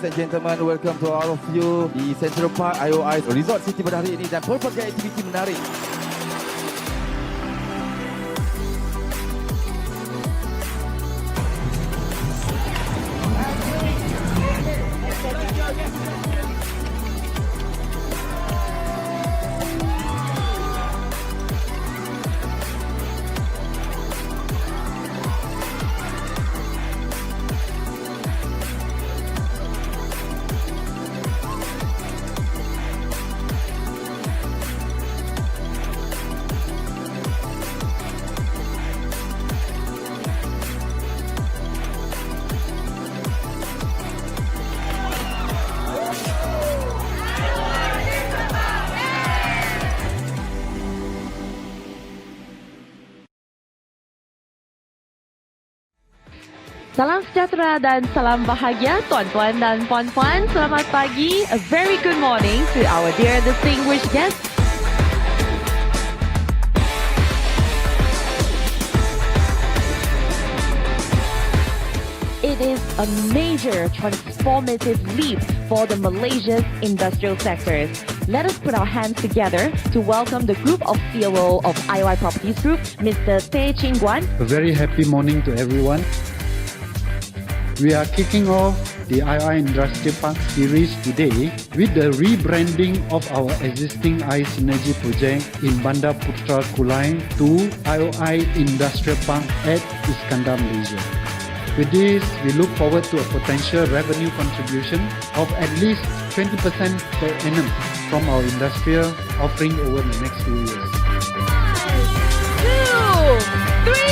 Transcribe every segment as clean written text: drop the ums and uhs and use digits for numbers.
ladies and gentlemen, welcome to all of you di Central Park IOI Resort City pada hari ini dan pelbagai aktiviti menarik. Salam sejahtera dan salam bahagia tuan-tuan dan puan-puan. Selamat pagi. A very good morning to our dear distinguished guests. It is a major transformative leap for the Malaysia's industrial sectors. Let us put our hands together to welcome the Group of COO of IOI Properties Group, Mr. Teh Ching Guan. A very happy morning to everyone. We are kicking off the IOI Industrial Park series today with the rebranding of our existing iSynergy project in Bandar Putra Kulai to IOI Industrial Park at Iskandar, Malaysia. With this, we look forward to a potential revenue contribution of at least 20% per annum from our industrial offering over the next few years. 1, 2, 3.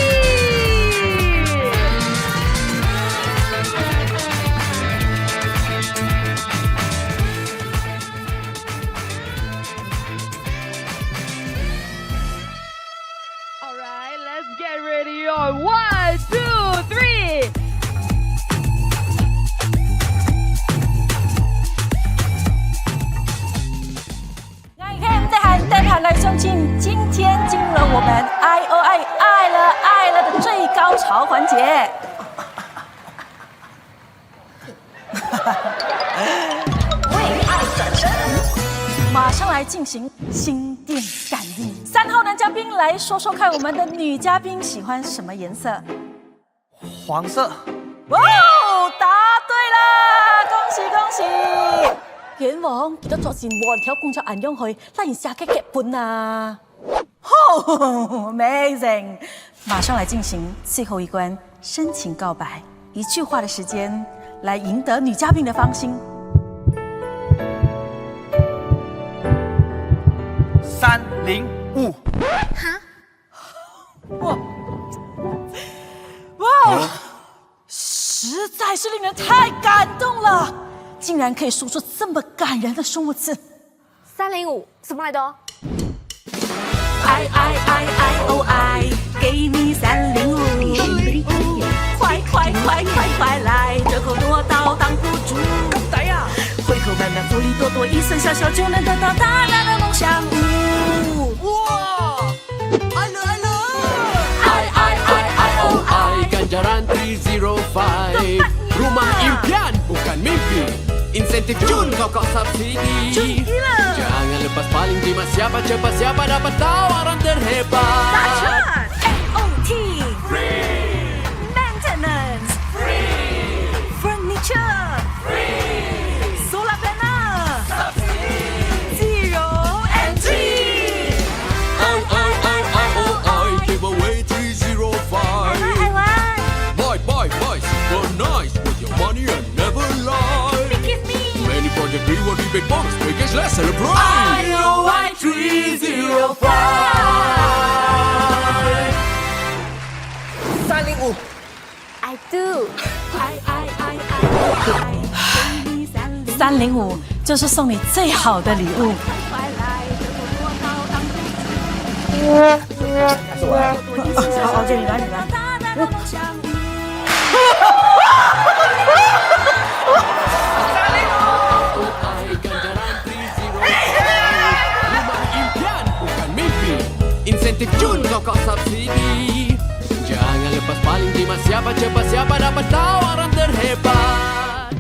Get ready on 1, 2, 3. AGM 来相信今天进入了我们 IOI 爱了的最高潮环节。为爱转身，马上来进行心电感应。3号男嘉宾来说说看，我们的女嘉宾喜欢什么颜色？黄色。哇哦，答对了，恭喜恭喜！遠王記得作善和人條工作人用去，拉完下劇劇本啊！哦 ，amazing！ 馬上來進行最後一關深情告白，1句話的時間來贏得女嘉賓的芳心。305。哈？哇！實在是令人太感動了。竟然可以說出這麼感人的數字305，什麼來的？IOI，給你305，快來，折扣多到擋不住。咁抵啊！回扣滿滿，福利多多，一生小小就能得到大大的夢想屋。哇！愛了IOI ganjaran 305 Rumah impian bukan mimpi Insentif Jun kau subsidi Jangan lepas paling terima siapa cepat siapa dapat tawaran terhebat Dahsyat MOT Free Maintenance Free Furniture Free Solar panel Subsidi Zero entry IOI give away 305 Buy super nice With your money and never lie Kiss me Many project reward rebate bonus package let's celebrate IOI 305 305。I do。 305就是送你最好的礼物。好，这里来，你来。Insentif Jun kau subsidi Jangan lepas paling terima siapa cepat siapa dapat tawaran terhebat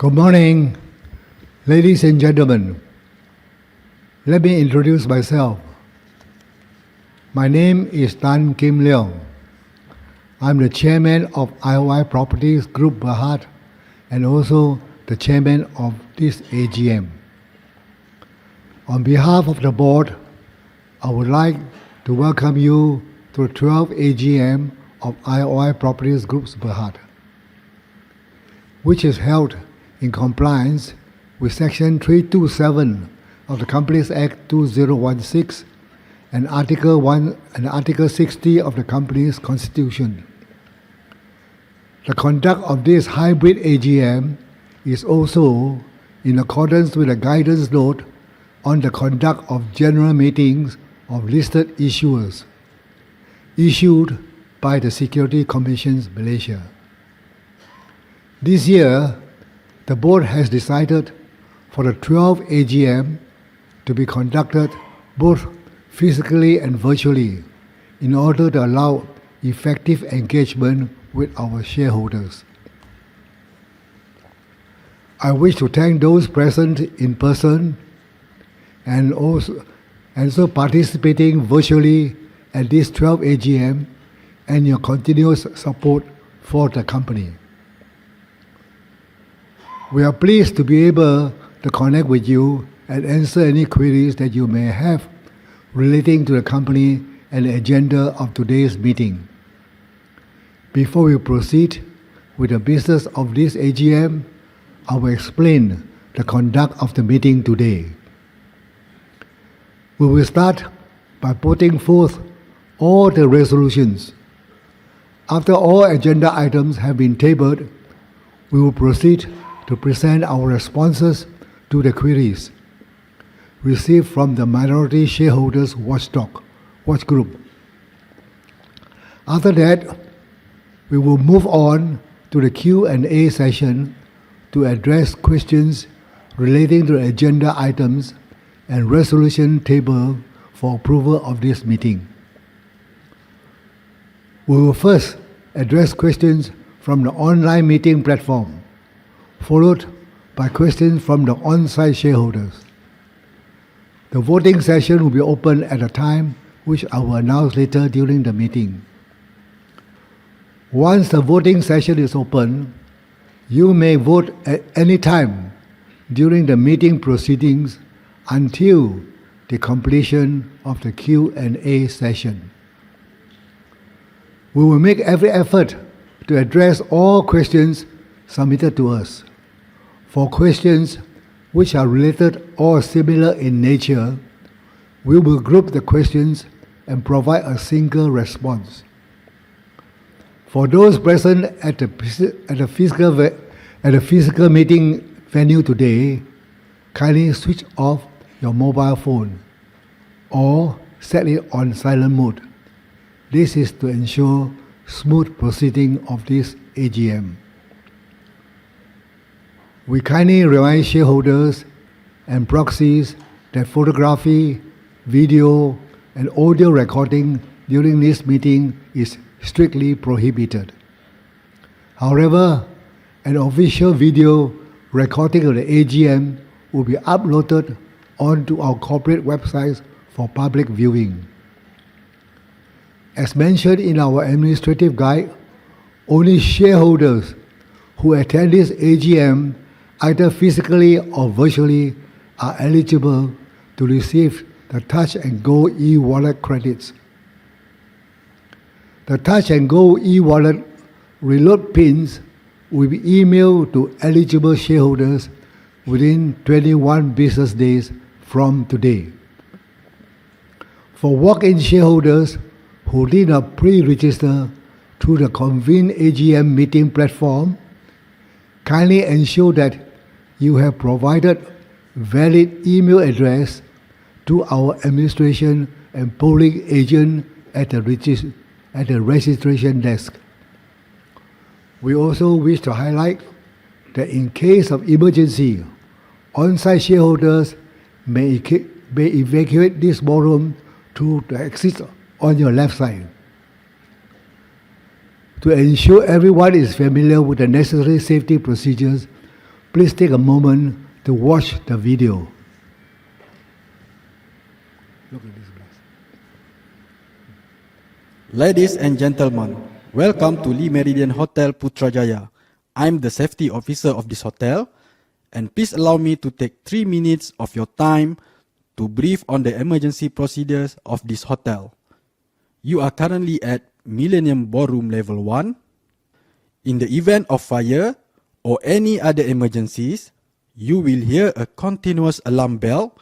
Good morning, ladies and gentlemen. Let me introduce myself. My name is Tan Kim Leong. I'm the chairman of IOI Properties Group Berhad and also the chairman of this AGM. On behalf of the board, I would like to welcome you to the 12th AGM of IOI Properties Group Berhad, which is held in compliance with Section 327 of the Companies Act 2016 and Article 1 and Article 60 of the Company's Constitution. The conduct of this hybrid AGM is also in accordance with the guidance note on the conduct of general meetings of listed issuers issued by the Security Commission Malaysia. This year, the board has decided for the 12th AGM to be conducted both physically and virtually in order to allow effective engagement with our shareholders. I wish to thank those present in person and also participating virtually at this 12th AGM and your continuous support for the company. We are pleased to be able to connect with you and answer any queries that you may have relating to the company and the agenda of today's meeting. Before we proceed with the business of this AGM, I will explain the conduct of the meeting today. We will start by putting forth all the resolutions. After all agenda items have been tabled, we will proceed to present our responses to the queries received from the Minority Shareholders Watch Group. After that, we will move on to the Q&A session to address questions relating to the agenda items and resolution table for approval of this meeting. We will first address questions from the online meeting platform, followed by questions from the on-site shareholders. The voting session will be open at a time which I will announce later during the meeting. Once the voting session is open, you may vote at any time during the meeting proceedings until the completion of the Q&A session. We will make every effort to address all questions submitted to us. For questions which are related or similar in nature, we will group the questions and provide a single response. For those present at the physical meeting venue today, kindly switch off your mobile phone or set it on silent mode. This is to ensure smooth proceeding of this AGM. We kindly remind shareholders and proxies that photography, video, and audio recording during this meeting is strictly prohibited. However, an official video recording of the AGM will be uploaded onto our corporate websites for public viewing. As mentioned in our administrative guide, only shareholders who attend this AGM, either physically or virtually, are eligible to receive the Touch and Go e-wallet credits. The Touch and Go e-wallet reload pins will be emailed to eligible shareholders within 21 business days from today. For walk-in shareholders who did not pre-register through the Convene AGM meeting platform, kindly ensure that you have provided valid email address to our administration and polling agent at the registration desk. We also wish to highlight that in case of emergency, on-site shareholders may evacuate this ballroom through the exit on your left side. To ensure everyone is familiar with the necessary safety procedures, please take a moment to watch the video. Look at this glass. Ladies and gentlemen, welcome to Lee Meridian Hotel Putrajaya. I'm the safety officer of this hotel, and please allow me to take 3 minutes of your time to brief on the emergency procedures of this hotel. You are currently at Millennium Ballroom Level 1. In the event of fire or any other emergencies, you will hear a continuous alarm bell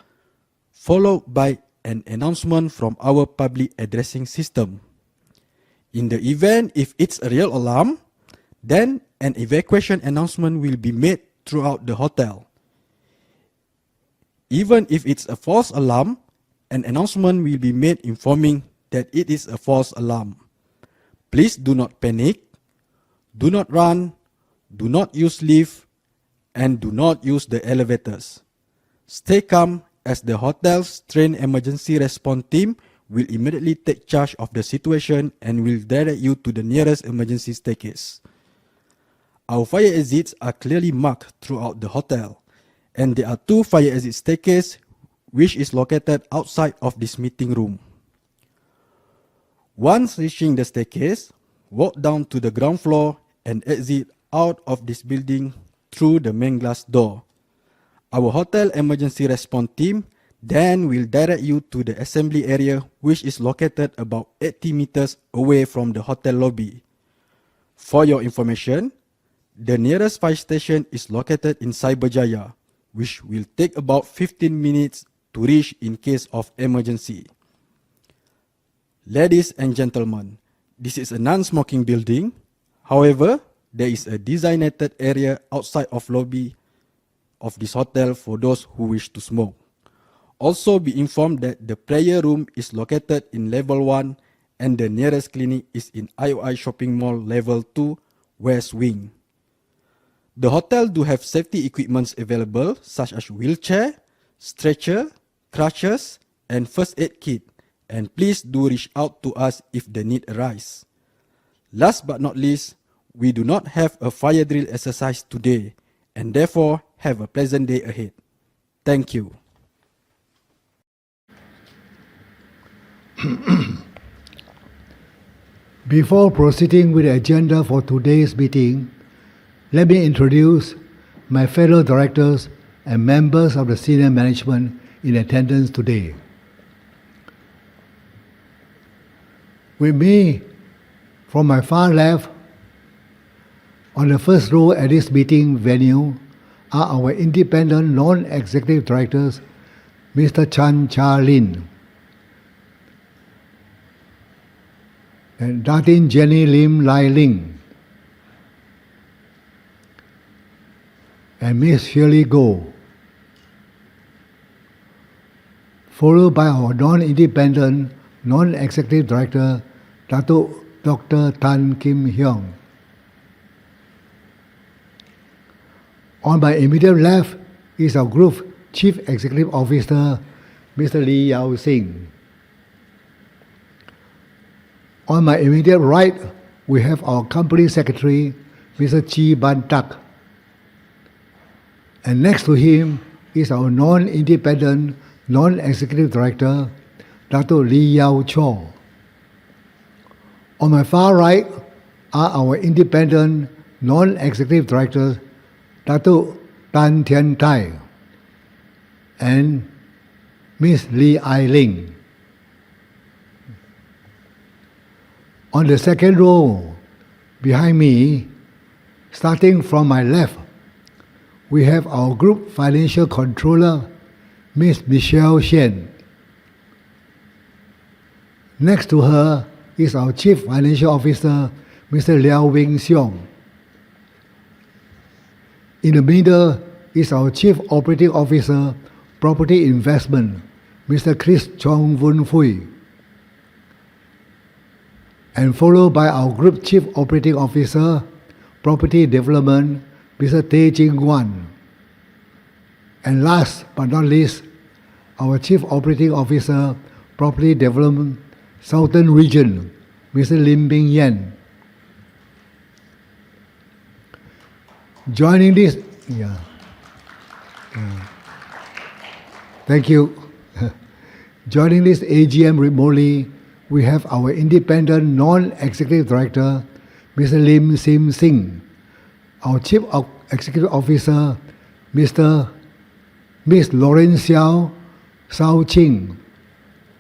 followed by an announcement from our public addressing system. In the event if it's a real alarm, then an evacuation announcement will be made throughout the hotel. Even if it's a false alarm, an announcement will be made informing that it is a false alarm. Please do not panic, do not run, do not use lift, and do not use the elevators. Stay calm as the hotel's trained emergency response team will immediately take charge of the situation and will direct you to the nearest emergency staircase. Our fire exits are clearly marked throughout the hotel, and there are 2 fire exit staircases which is located outside of this meeting room. Once reaching the staircase, walk down to the ground floor and exit out of this building through the main glass door. Our hotel emergency response team then will direct you to the assembly area, which is located about 80 meters away from the hotel lobby. For your information, the nearest fire station is located in Cyberjaya, which will take about 15 minutes to reach in case of emergency. Ladies and gentlemen, this is a non-smoking building. However, there is a designated area outside of lobby of this hotel for those who wish to smoke. Also be informed that the prayer room is located in level 1 and the nearest clinic is in IOI Shopping Mall level 2, West Wing. The hotel do have safety equipments available such as wheelchair, stretcher, crutches, and first aid kit, and please do reach out to us if the need arises. Last but not least, we do not have a fire drill exercise today, and therefore have a pleasant day ahead. Thank you. Before proceeding with the agenda for today's meeting, let me introduce my fellow directors and members of the senior management in attendance today. With me, from my far left, on the first row at this meeting venue are our independent non-executive directors, Mr. Chan Cha Lin and Datin Jenny Lim Lai Ling and Miss Shirley Goh, followed by our non-independent non-executive director, Dr. Tan Kim Hyung. On my immediate left is our Group Chief Executive Officer, Mr. Lee Yao Sing. On my immediate right, we have our Company Secretary, Mr. Chi Ban Tak. And next to him is our non-independent, non-executive director, Dr. Lee Yao Cho. On my far right are our independent, non-executive directors, Dr. Tan Tian Tai and Miss Lee Ai Ling. On the second row, behind me, starting from my left, we have our Group Financial Controller, Miss Michelle Shen. Next to her is our Chief Financial Officer, Mr. Liao Wing Xiong. In the middle is our Chief Operating Officer, Property Investment, Mr. Chris Chong Vun Fui. And followed by our Group Chief Operating Officer, Property Development, Mr. Teh Jing Wan. And last but not least, our Chief Operating Officer, Property Development, Southern Region, Mr. Lim Bing Yen. Joining this, thank you. Joining this AGM remotely, we have our independent non-executive director, Mr. Lim Sim Singh, our Chief Executive Officer, Miss Lauren Xiao Sao Ching,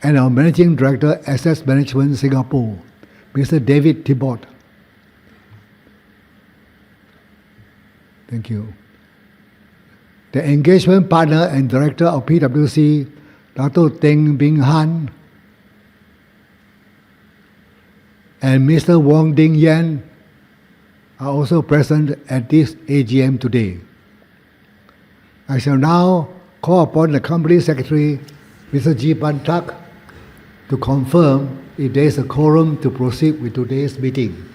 and our Managing Director, Asset Management Singapore, Mr. David Thibault. Thank you. The Engagement Partner and Director of PwC, Dr. Teng Bing Han, and Mr. Wong Ding Yan are also present at this AGM today. I shall now call upon the Company Secretary, Mr. Ji Ban Tak, to confirm if there is a quorum to proceed with today's meeting.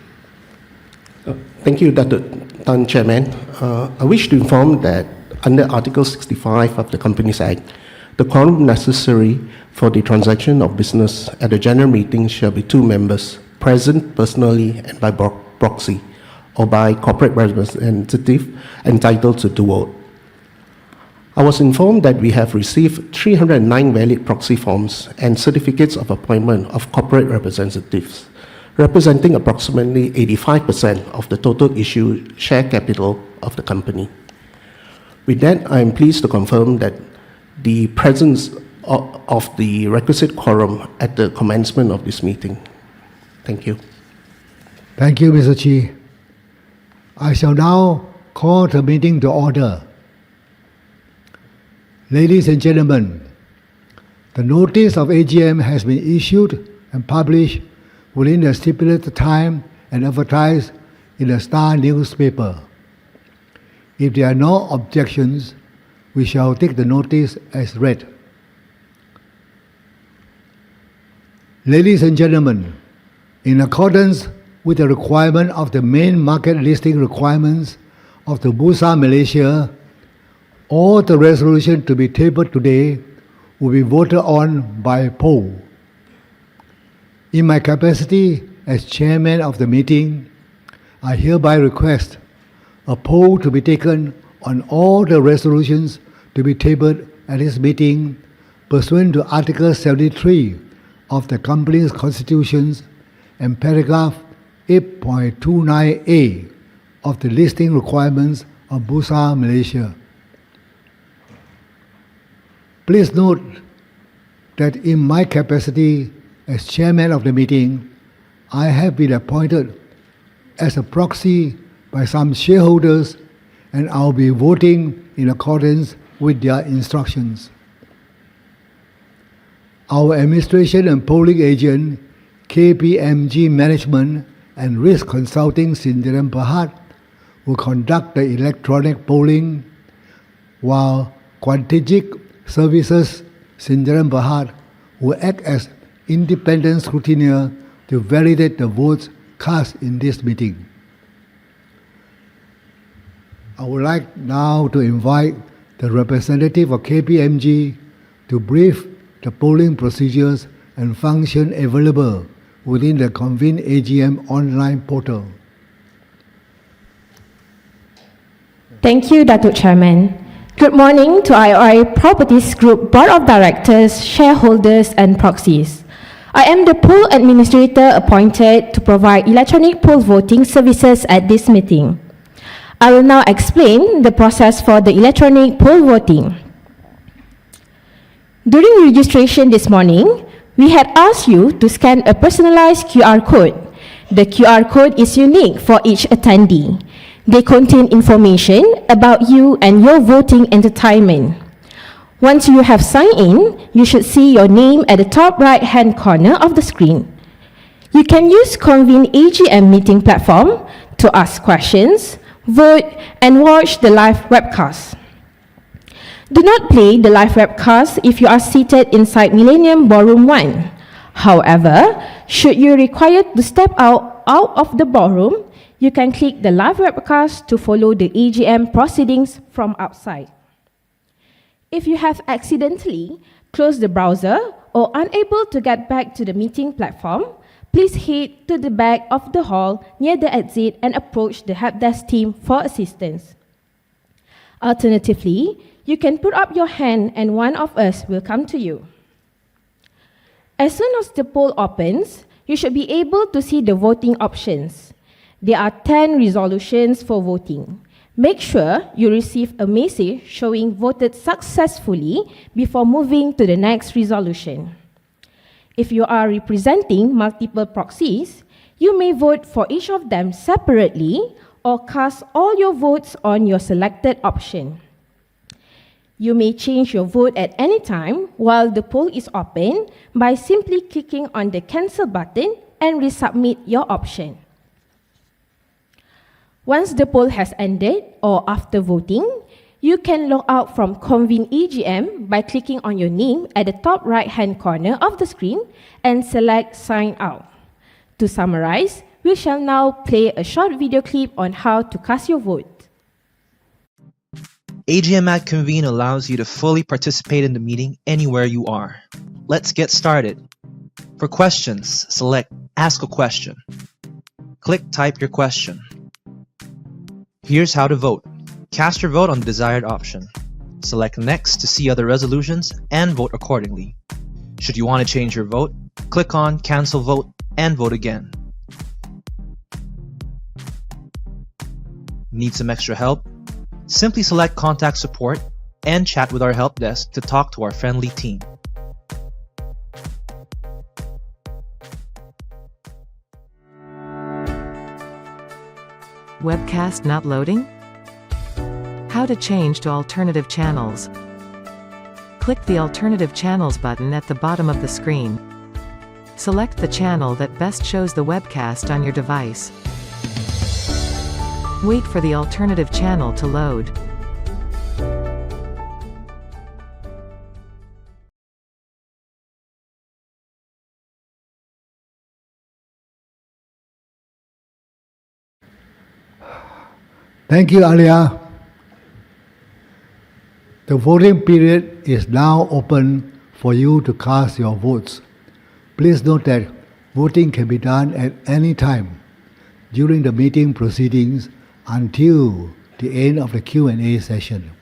Thank you, Dr. Tan Chairman. I wish to inform that under Article 65 of the Companies Act, the quorum necessary for the transaction of business at a general meeting shall be 2 members present personally and by proxy, or by corporate representative entitled to vote. I was informed that we have received 309 valid proxy forms and certificates of appointment of corporate representatives, representing approximately 85% of the total issued share capital of the company. With that, I am pleased to confirm that the presence of the requisite quorum at the commencement of this meeting. Thank you. Thank you, Mr. Chi. I shall now call the meeting to order. Ladies and gentlemen, the notice of AGM has been issued and published within the stipulated time and advertised in the Star newspaper. If there are no objections, we shall take the notice as read. Ladies and gentlemen, in accordance with the requirement of the main market listing requirements of the Bursa Malaysia, all the resolutions to be tabled today will be voted on by poll. In my capacity as chairman of the meeting, I hereby request a poll to be taken on all the resolutions to be tabled at this meeting pursuant to Article 73 of the company's constitutions and paragraph 8.29a of the listing requirements of Bursa Malaysia. Please note that in my capacity as chairman of the meeting, I have been appointed as a proxy by some shareholders, and I'll be voting in accordance with their instructions. Our administration and polling agent, KPMG Management and Risk Consulting Sindiran Berhad, will conduct the electronic polling, while Quantigic Services Sindiran Berhad will act as independent scrutineer to validate the votes cast in this meeting. I would like now to invite the representative of KPMG to brief the polling procedures and function available within the convened AGM online portal. Thank you, Datuk Chairman. Good morning to IOI Properties Group Board of Directors, shareholders and proxies. I am the poll administrator appointed to provide electronic poll voting services at this meeting. I will now explain the process for the electronic poll voting. During registration this morning, we had asked you to scan a personalized QR code. The QR code is unique for each attendee. They contain information about you and your voting entitlement. Once you have signed in, you should see your name at the top right-hand corner of the screen. You can use Convene AGM meeting platform to ask questions, vote, and watch the live webcast. Do not play the live webcast if you are seated inside Millennium Ballroom 1. However, should you require to step out of the ballroom, you can click the live webcast to follow the AGM proceedings from outside. If you have accidentally closed the browser or unable to get back to the meeting platform, please head to the back of the hall near the exit and approach the help desk team for assistance. Alternatively, you can put up your hand and one of us will come to you. As soon as the poll opens, you should be able to see the voting options. There are 10 resolutions for voting. Make sure you receive a message showing voted successfully before moving to the next resolution. If you are representing multiple proxies, you may vote for each of them separately or cast all your votes on your selected option. You may change your vote at any time while the poll is open by simply clicking on the cancel button and resubmit your option. Once the poll has ended or after voting, you can log out from Convene AGM by clicking on your name at the top right-hand corner of the screen and select Sign Out. To summarize, we shall now play a short video clip on how to cast your vote. AGM at Convene allows you to fully participate in the meeting anywhere you are. Let's get started. For questions, select Ask a Question. Click Type your question. Here's how to vote. Cast your vote on the desired option. Select Next to see other resolutions and vote accordingly. Should you want to change your vote, click on Cancel Vote and vote again. Need some extra help? Simply select Contact Support and chat with our help desk to talk to our friendly team. Webcast not loading? How to change to alternative channels. Click the Alternative Channels button at the bottom of the screen. Select the channel that best shows the webcast on your device. Wait for the alternative channel to load. Thank you, Alia. The voting period is now open for you to cast your votes. Please note that voting can be done at any time during the meeting proceedings until the end of the Q&A session,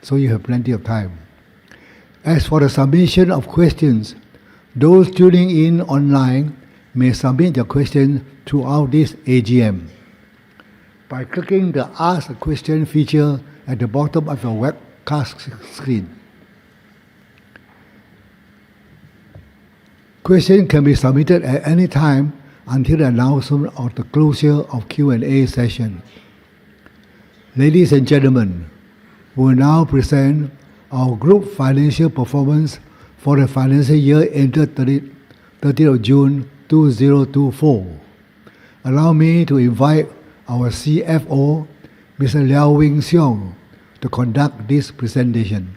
so you have plenty of time. As for the submission of questions, Those tuning in online may submit their questions throughout this AGM by clicking the Ask a Question feature at the bottom of your webcast screen. Questions can be submitted at any time until the announcement of the closure of Q&A session. Ladies and gentlemen, we will now present our group financial performance for the financial year ended 30th of June 2024. Allow me to invite our CFO, Mr. Liao Wing Seong, to conduct this presentation.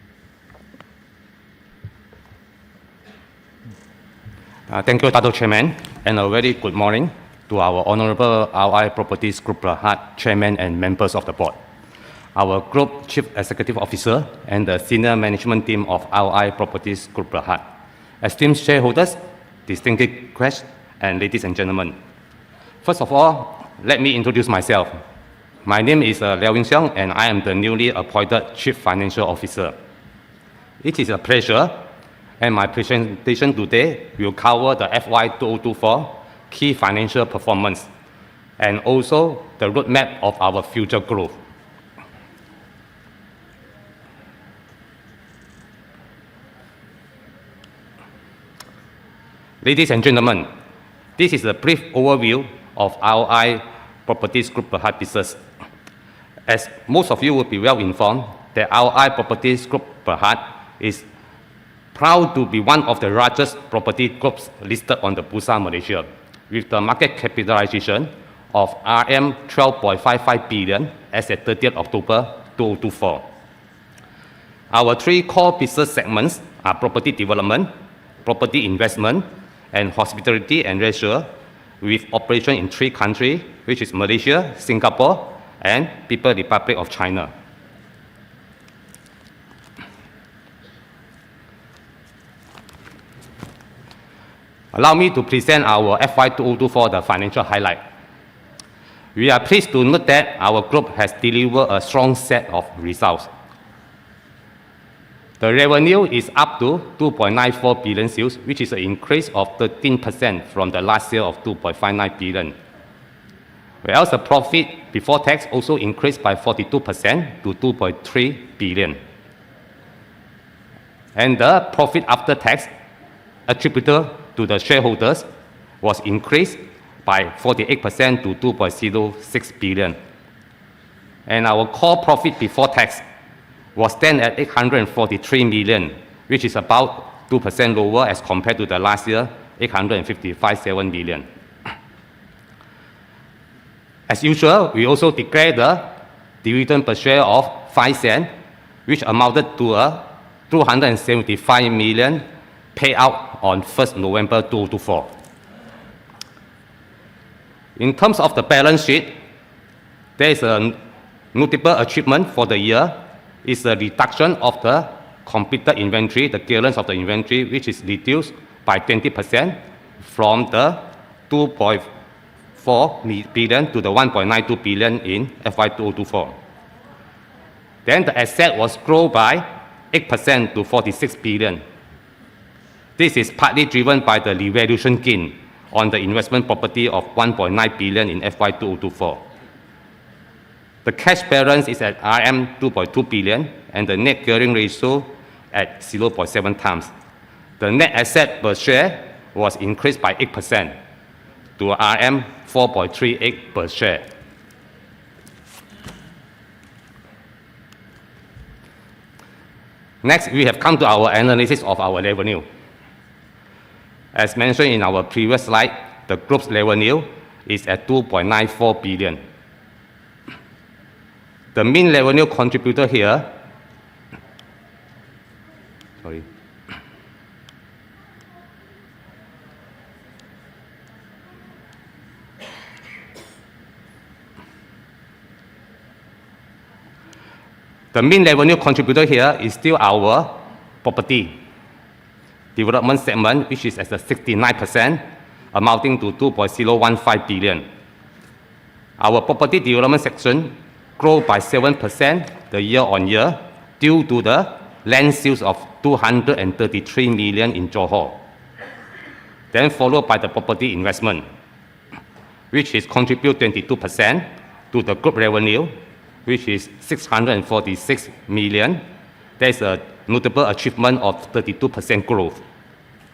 Thank you, Dr. Chairman, and a very good morning to our Honorable IOI Properties Group Berhad, Chairman and members of the board, our Group Chief Executive Officer, and the senior management team of IOI Properties Group Berhad, esteemed shareholders, distinguished guests, and ladies and gentlemen. First of all, let me introduce myself. My name is Liao Wing Seong, and I am the newly appointed Chief Financial Officer. It is a pleasure, and my presentation today will cover the FY 2024 key financial performance and also the roadmap of our future growth. Ladies and gentlemen, this is a brief overview of IOI Properties Group Berhad business. As most of you will be well informed, that IOI Properties Group Berhad is proud to be one of the largest property groups listed on the Bursa Malaysia, with the market capitalization of RM 12.55 billion as at 30th October 2024. Our three core business segments are property development, property investment, and hospitality and leisure, with operation in three countries, which is Malaysia, Singapore, and People's Republic of China. Allow me to present our FY 2024 the financial highlight. We are pleased to note that our group has delivered a strong set of results. The revenue is up to 2.94 billion sales, which is an increase of 13% from the last year of 2.59 billion. Whereas the profit before tax also increased by 42% to 2.3 billion. And the profit after tax attributable to the shareholders was increased by 48% to 2.06 billion. And our core profit before tax was then at 843 million, which is about 2% lower as compared to the last year, 855.7 million. As usual, we also declared the dividend per share of 5 cents, which amounted to a 275 million payout on 1st November 2024. In terms of the balance sheet, there is a notable achievement for the year. Is the reduction of the completed inventory, the clearance of the inventory, which is reduced by 20% from the 2.4 billion to the 1.92 billion in FY 2024. Then the asset was grown by 8% to 46 billion. This is partly driven by the revaluation gain on the investment property of 1.9 billion in FY 2024. The cash balance is at RM 2.2 billion and the net gearing ratio at 0.7 times. The net asset per share was increased by 8% to RM 4.38 per share. Next, we have come to our analysis of our revenue. As mentioned in our previous slide, the group's revenue is at 2.94 billion. The main revenue contributor here, is still our property development segment, which is at 69%, amounting to 2.015 billion. Our property development section grew by 7% the year-on-year due to the land sales of 233 million in Johor. then followed by the property investment, which is contribute 22% to the group revenue, which is 646 million. There's a notable achievement of 32% growth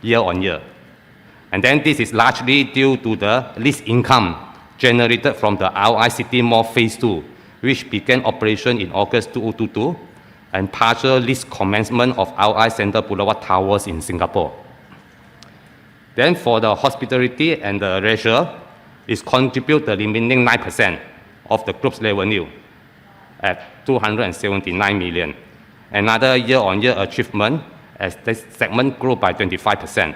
year on year. And then this is largely due to the lease income generated from the IOI City Mall Phase 2, which began operation in August 2022, and partial lease commencement of IOI Center Boulevard Towers in Singapore. Then for the hospitality and the leisure, it contributes the remaining 9% of the group's revenue at 279 million. Another year-on-year achievement as this segment grew by 25%.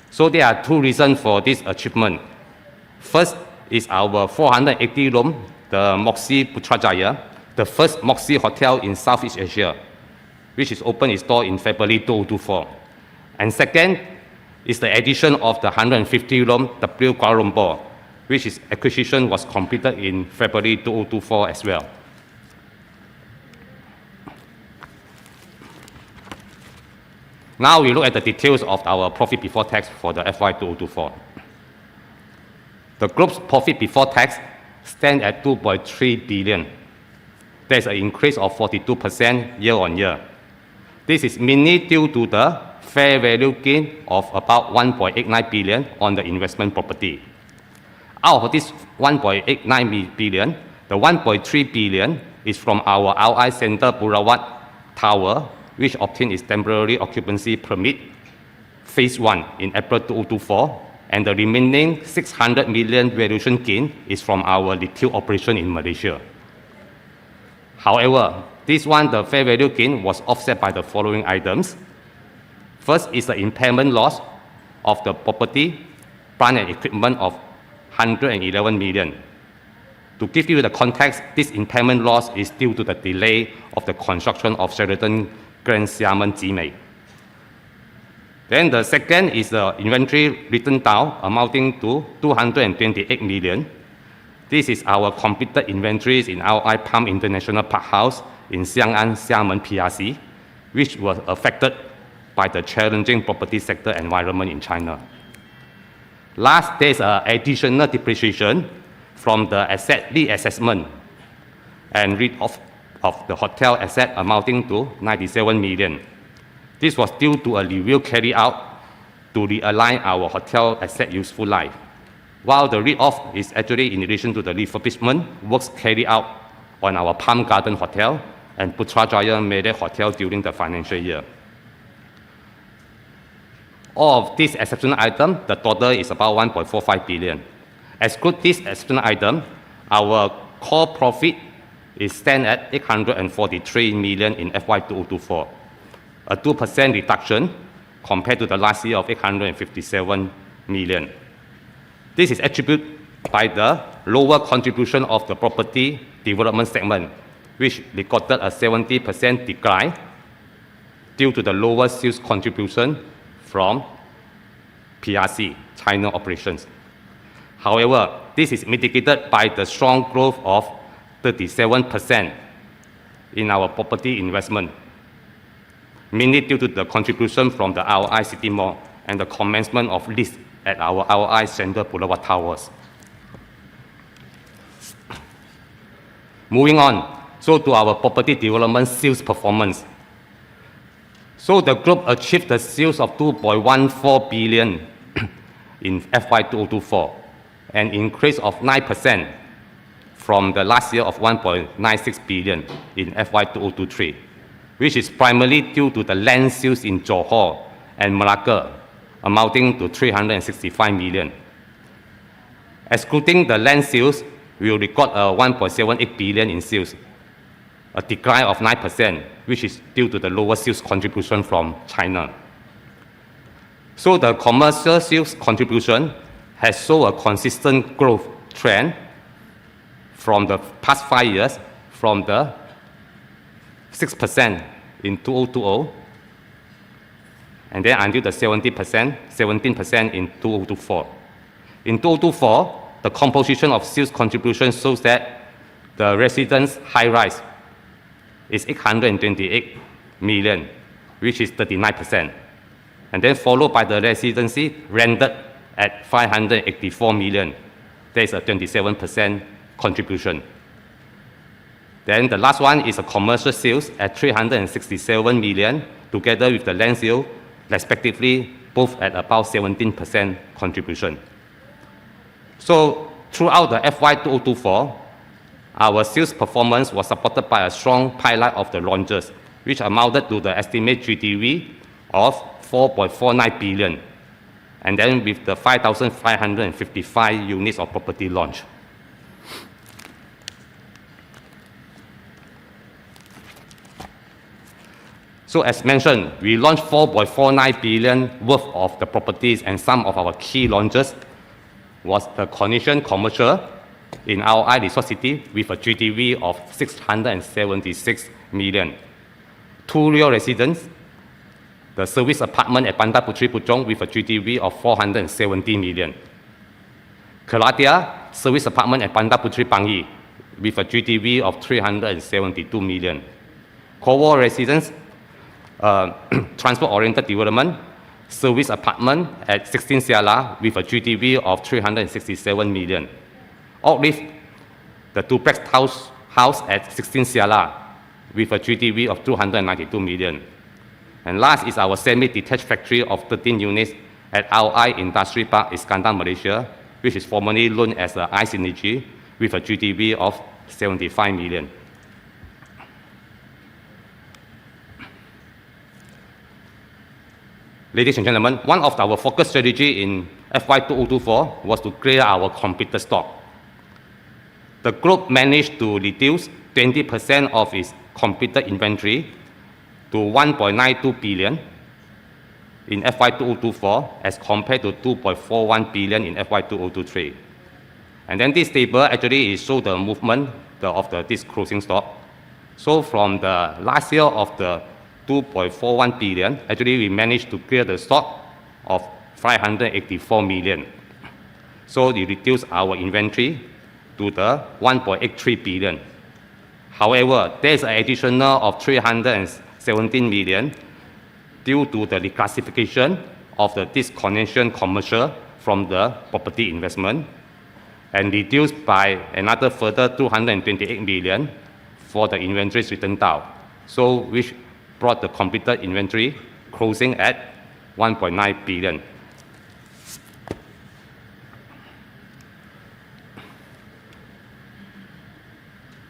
So there are two reasons for this achievement. First is our 480 room, the Moxie Putrajaya, the first Moxie hotel in Southeast Asia, which is opened its door in February 2024. And second is the addition of the 150 room W Kuala Lumpur, which is acquisition was completed in February 2024 as well. Now we look at the details of our profit before tax for the FY 2024. The group's profit before tax stands at 2.3 billion. There's an increase of 42% year on year. This is mainly due to the fair value gain of about 1.89 billion on the investment property. Out of this 1.89 billion, the 1.3 billion is from our IOI Center Boulevard Tower, which obtained its temporary occupancy permit, Phase 1, in April 2024, and the remaining 600 million valuation gain is from our retail operation in Malaysia. However, this one, the fair value gain, was offset by the following items. First is the impairment loss of the property, plant and equipment of 111 million. To give you the context, this impairment loss is due to the delay of the construction of Sheraton Grand Xiamen Jimei. Then the second is the inventory written down amounting to 228 million. This is our completed inventories in our Palm International Park House in Xiang'an, Xiamen PRC, which was affected by the challenging property sector environment in China. Last, there's additional depreciation from the asset reassessment and write-off of the hotel asset amounting to 97 million. This was due to a review carried out to realign our hotel asset useful life, while the write-off is actually in relation to the refurbishment works carried out on our Palm Garden Hotel and Putrajaya Marriott Hotel during the financial year. All of these exceptional items, the total is about 1.45 billion. Exclude this exceptional item, our core profit is stand at 843 million in FY 2024, a 2% reduction compared to the last year of 857 million. This is attributed by the lower contribution of the property development segment, which recorded a 70% decline due to the lower sales contribution from PRC, China operations. However, this is mitigated by the strong growth of 37% in our property investment, mainly due to the contribution from the IOI City Mall and the commencement of lease at our IOI Center Boulevard Towers. Moving on, so to our property development sales performance. So the group achieved the sales of 2.14 billion in FY 2024, an increase of 9% from the last year of 1.96 billion in FY 2023, which is primarily due to the land sales in Johor and Malacca, amounting to 365 million. Excluding the land sales, we will record a 1.78 billion in sales, a decline of 9%, which is due to the lower sales contribution from China. So the commercial sales contribution has shown a consistent growth trend from the past 5 years, from the 6% in 2020, and then until the 17% in 2024. In 2024, the composition of sales contribution shows that the residence high-rise is 828 million, which is 39%. and then followed by the residency rented at 584 million. There is a 27% contribution. Then the last one is a commercial sales at 367 million, together with the land sale, respectively, both at about 17% contribution. So throughout the FY 2024, our sales performance was supported by a strong pipeline of the launches, which amounted to the estimated GDV of 4.49 billion, and then with the 5,555 units of property launch. So as mentioned, we launched 4.49 billion worth of the properties, and some of our key launches was the Connection Commercial in IOI Resort City with a GDV of 676 million. Two Real Residence, the service apartment at Bandar Puteri Puchong with a GDV of 470 million. Kelatia service apartment at Bandar Puteri Pangi with a GDV of 372 million. Kowo Residence, transport-oriented development, service apartment at 16 Siala with a GDV of 367 million. Olive, the duplex house at 16 Siala with a GDV of 292 million. And last is our semi-detached factory of 13 units at IOI Industry Park, Iskandar, Malaysia, which is formerly known as the iSynergy with a GDV of 75 million. Ladies and gentlemen, one of our focus strategy in FY 2024 was to clear our completed stock. The group managed to reduce 20% of its completed inventory to 1.92 billion in FY 2024 as compared to 2.41 billion in FY 2023. And then this table actually shows the movement of this closing stock. So from the last year of the 2.41 billion, actually we managed to clear the stock of 584 million. So we reduced our inventory to the 1.83 billion. However, there is an additional of 317 million due to the reclassification of the Connection Commercial from the property investment, and reduced by another further 228 million for the inventories written down. So which brought the completed inventory closing at 1.9 billion.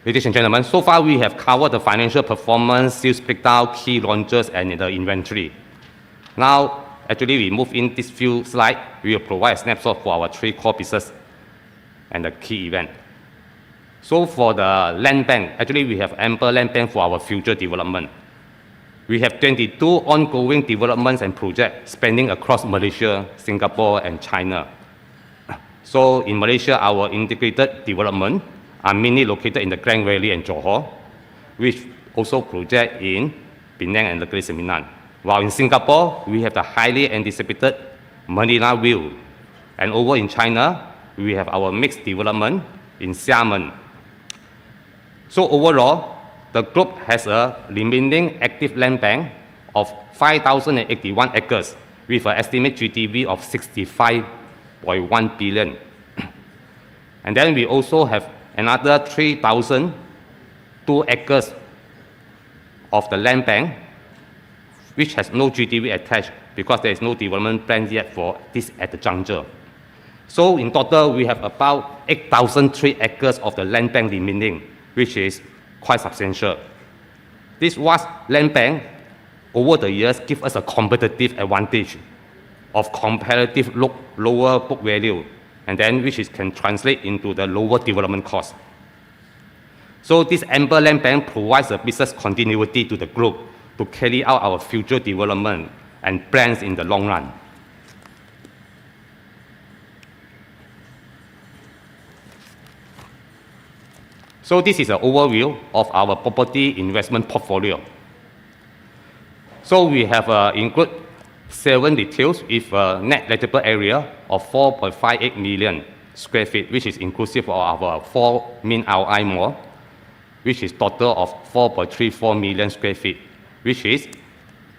Ladies and gentlemen, so far we have covered the financial performance, sales breakdown, key launches, and the inventory. Now, actually, we move in this few slides. We will provide a snapshot for our three core pieces and the key event. So for the land bank, actually we have ample land bank for our future development. We have 22 ongoing developments and projects spanning across Malaysia, Singapore, and China. So in Malaysia, our integrated development are mainly located in the Klang Valley and Johor, which also project in Penang and Negeri Sembilan. While in Singapore, we have the highly anticipated Manila View. And over in China, we have our mixed development in Xiamen. So overall, the group has a remaining active land bank of 5,081 acres with an estimated GDV of 65.1 billion. And then we also have another 3,002 acres of the land bank which has no GDV attached because there is no development plan yet for this at the juncture. So in total, we have about 8,003 acres of the land bank remaining, which is quite substantial. This vast land bank over the years gives us a competitive advantage of comparative lower book value, and then which can translate into the lower development cost. So this ample land bank provides a business continuity to the group to carry out our future development and plans in the long run. So this is an overview of our property investment portfolio. So we have include 7 retails with a net lettable area of 4.58 million square feet, which is inclusive of our 4 main IOI mall, which is total of 4.34 million square feet, which is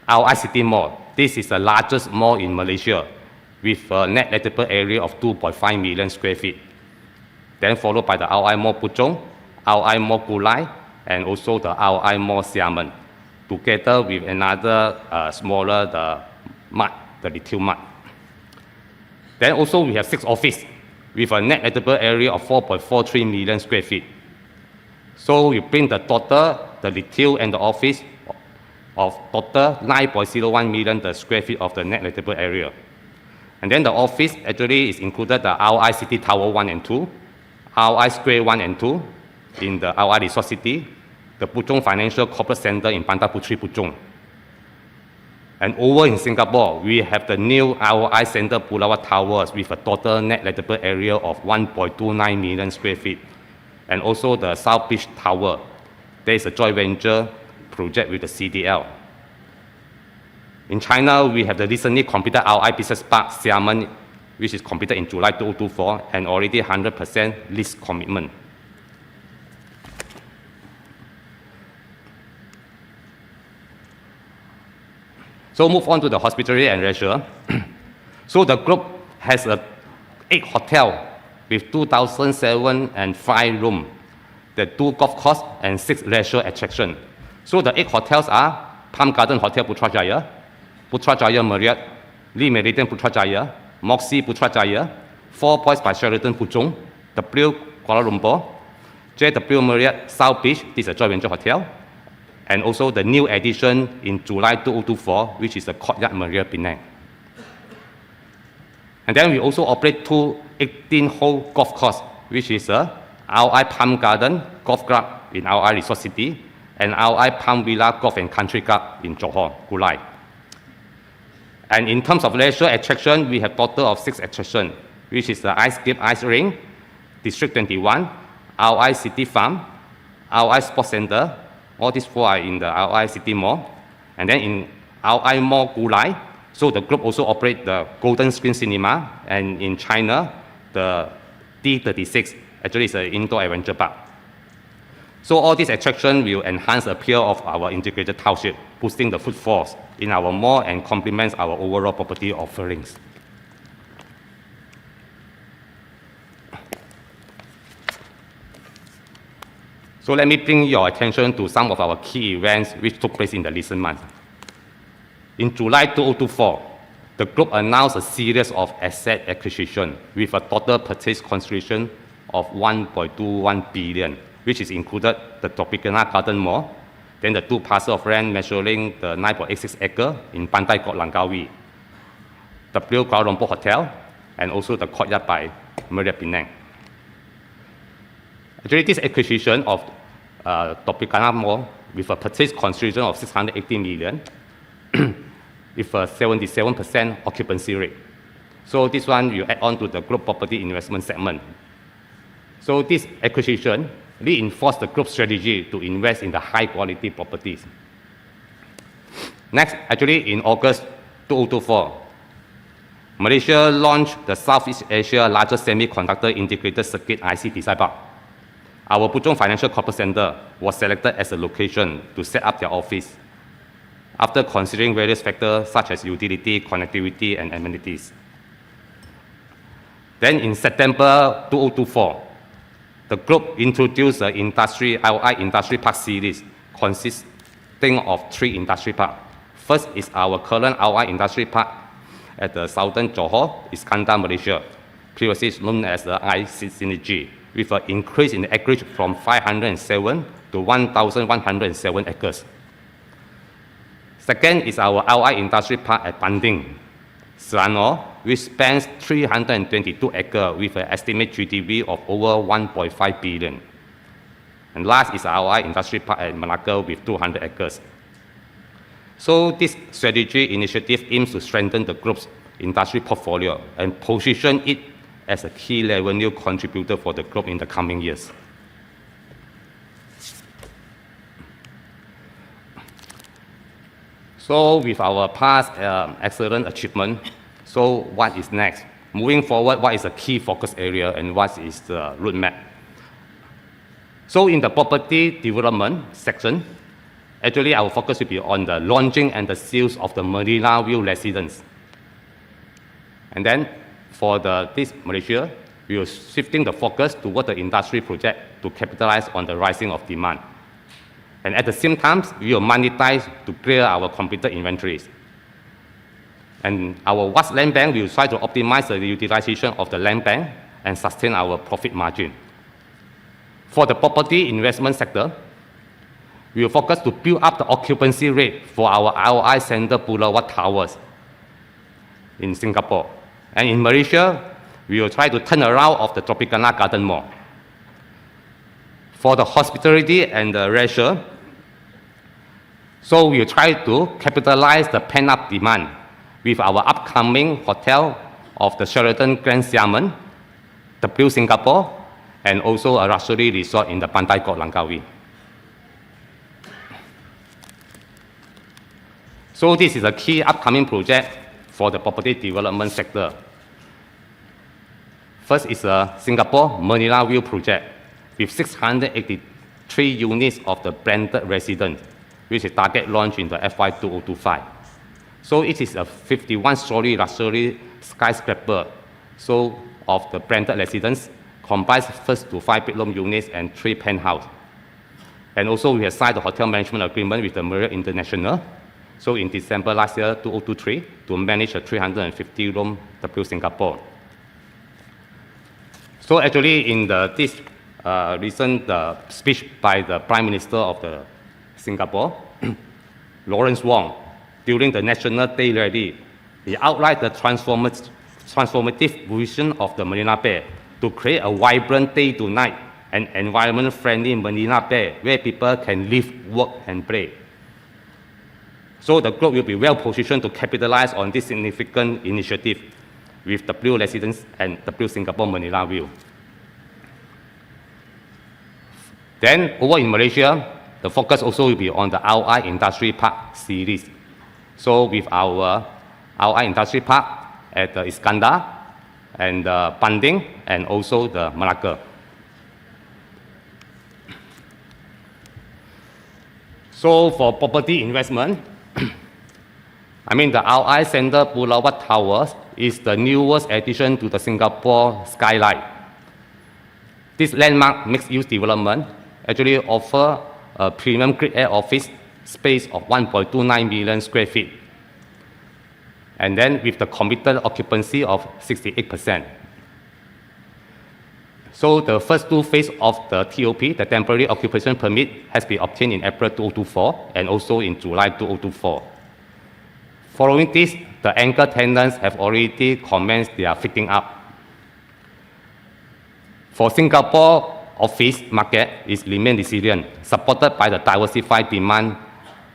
IOI City Mall, this is the largest mall in Malaysia with a net lettable area of 2.5 million square feet. Then followed by the IOI Mall Puchong, IOI Mall Gulai, and also the IOI Mall Xiamen, together with another smaller the retail mart. Then also we have 6 offices with a net lettable area of 4.43 million square feet. So you bring the total, the retail and the office of total 9.01 million square feet of the net lettable area. And then the office actually is included the IOI City Tower 1 and 2, IOI Square 1 and 2 in the IOI Resort City, the Puchong Financial Corporate Center in Bandar Puteri Puchong. And over in Singapore, we have the new IOI Center Pulawat Towers with a total net lettable area of 1.29 million square feet. And also the South Beach Tower. There is a joint venture project with the CDL. In China, we have the recently completed IOI Business Park Xiamen, which is completed in July 2024 and already 100% lease commitment. So move on to the hospitality and leisure. So the group has 8 hotels with 2,005 rooms, the 2 golf courses and 6 leisure attractions. So the 8 hotels are Palm Garden Hotel Putrajaya, Putrajaya Marriott, Lee Meridian Putrajaya, Moxie Putrajaya, 4 Points by Sheraton Puchong, W Kuala Lumpur, JW Marriott South Beach, this is a joint venture hotel, and also the new addition in July 2024, which is the Courtyard Marriott Penang. And then we also operate 2 18-hole golf courses, which is a IOI Palm Garden Golf Club in IOI Resort City, and IOI Palm Villa Golf and Country Club in Johor, Gulai. And in terms of leisure attraction, we have total of 6 attractions, which is the Ice Skate Ice Ring, District 21, IOI City Farm, IOI Sports Center. All these 4 are in the IOI City Mall. And then in IOI Mall Gulai, so the group also operates the Golden Screen Cinema, and in China, the D36, actually is an indoor adventure park. So all these attractions will enhance the appeal of our integrated township, boosting the footfalls in our mall and complements our overall property offerings. So let me bring your attention to some of our key events which took place in the recent months. In July 2024, the group announced a series of asset acquisition with a total purchase consideration of 1.21 billion, which is included the Tropicana Garden Mall, then the 2 parcels of land measuring the 9.86 acres in Pantai Kot Langkawi, the W Kuala Lumpur Hotel, and also the Courtyard by Marriott Penang. Actually, this acquisition of Tropicana Mall with a purchase consideration of 680 million with a 77% occupancy rate. So this one you add on to the group property investment segment. So this acquisition reinforced the group strategy to invest in the high quality properties. Next, actually in August 2024, Malaysia launched the Southeast Asia largest semiconductor integrated circuit IC design park. Our Puchong Financial Corporate Center was selected as a location to set up their office after considering various factors such as utility, connectivity, and amenities. Then in September 2024, the group introduced the IOI Industry Park series consisting of 3 industry parks. First is our current IOI Industry Park at the southern Johor, Iskandar, Malaysia, previously known as the Synergy, with an increase in the acreage from 507 to 1,107 acres. Second is our IOI Industry Park at Panding, Selangor, which spans 322 acres with an estimated GDP of over 1.5 billion. And last is our Industry Park at Malacca with 200 acres. So this strategy initiative aims to strengthen the group's industry portfolio and position it as a key revenue contributor for the group in the coming years. So with our past excellent achievement, so what is next? Moving forward, what is the key focus area and what is the roadmap? So in the property development section, actually our focus will be on the launching and the sales of the Marina View residence. And then for this Malaysia, we are shifting the focus toward the industry project to capitalize on the rising of demand. And at the same time, we will monetize to clear our completed inventories. And our vast land bank, we will try to optimize the utilization of the land bank and sustain our profit margin. For the property investment sector, we will focus to build up the occupancy rate for our IOI Center Boulevard Towers in Singapore. And in Malaysia, we will try to turn around of the Tropicana Garden Mall. For the hospitality and the leisure, so we will try to capitalize the pent-up demand with our upcoming hotel of the Sheraton Grand Xiamen, the Blue Singapore, and also a luxury resort in the Pantai Kot Langkawi. So this is a key upcoming project for the property development sector. First is a Singapore Marina View project with 683 units of the branded residence, which is target launch in the FY 2025. So it is a 51-story luxury skyscraper, so of the branded residence, comprised first to 5-bedroom units and 3 penthouses. And also we have signed the hotel management agreement with the Marriott International, so in December last year, 2023, to manage a 350-room W Singapore. So actually in this recent speech by the Prime Minister of the Singapore, Lawrence Wong, during the National Day Rally, he outlined the transformative vision of the Marina Bay to create a vibrant day to night and environment-friendly Marina Bay where people can live, work, and play. So the group will be well positioned to capitalize on this significant initiative with the Blue Residence and the Blue Singapore Marina View. Then over in Malaysia, the focus also will be on the IOI Industry Park series. So with our IOI Industry Park at the Iskandar and the Panding and also the Malacca. So for property investment, I mean the IOI Center Boulevard Towers is the newest addition to the Singapore skyline. This landmark mixed-use development actually offers a premium grade A office space of 1.29 million square feet. And then with the committed occupancy of 68%. So the first 2 phases of the TOP, the temporary occupation permit, has been obtained in April 2024 and also in July 2024. Following this, the anchor tenants have already commenced their fitting up. For Singapore office market is remain resilient, supported by the diversified demand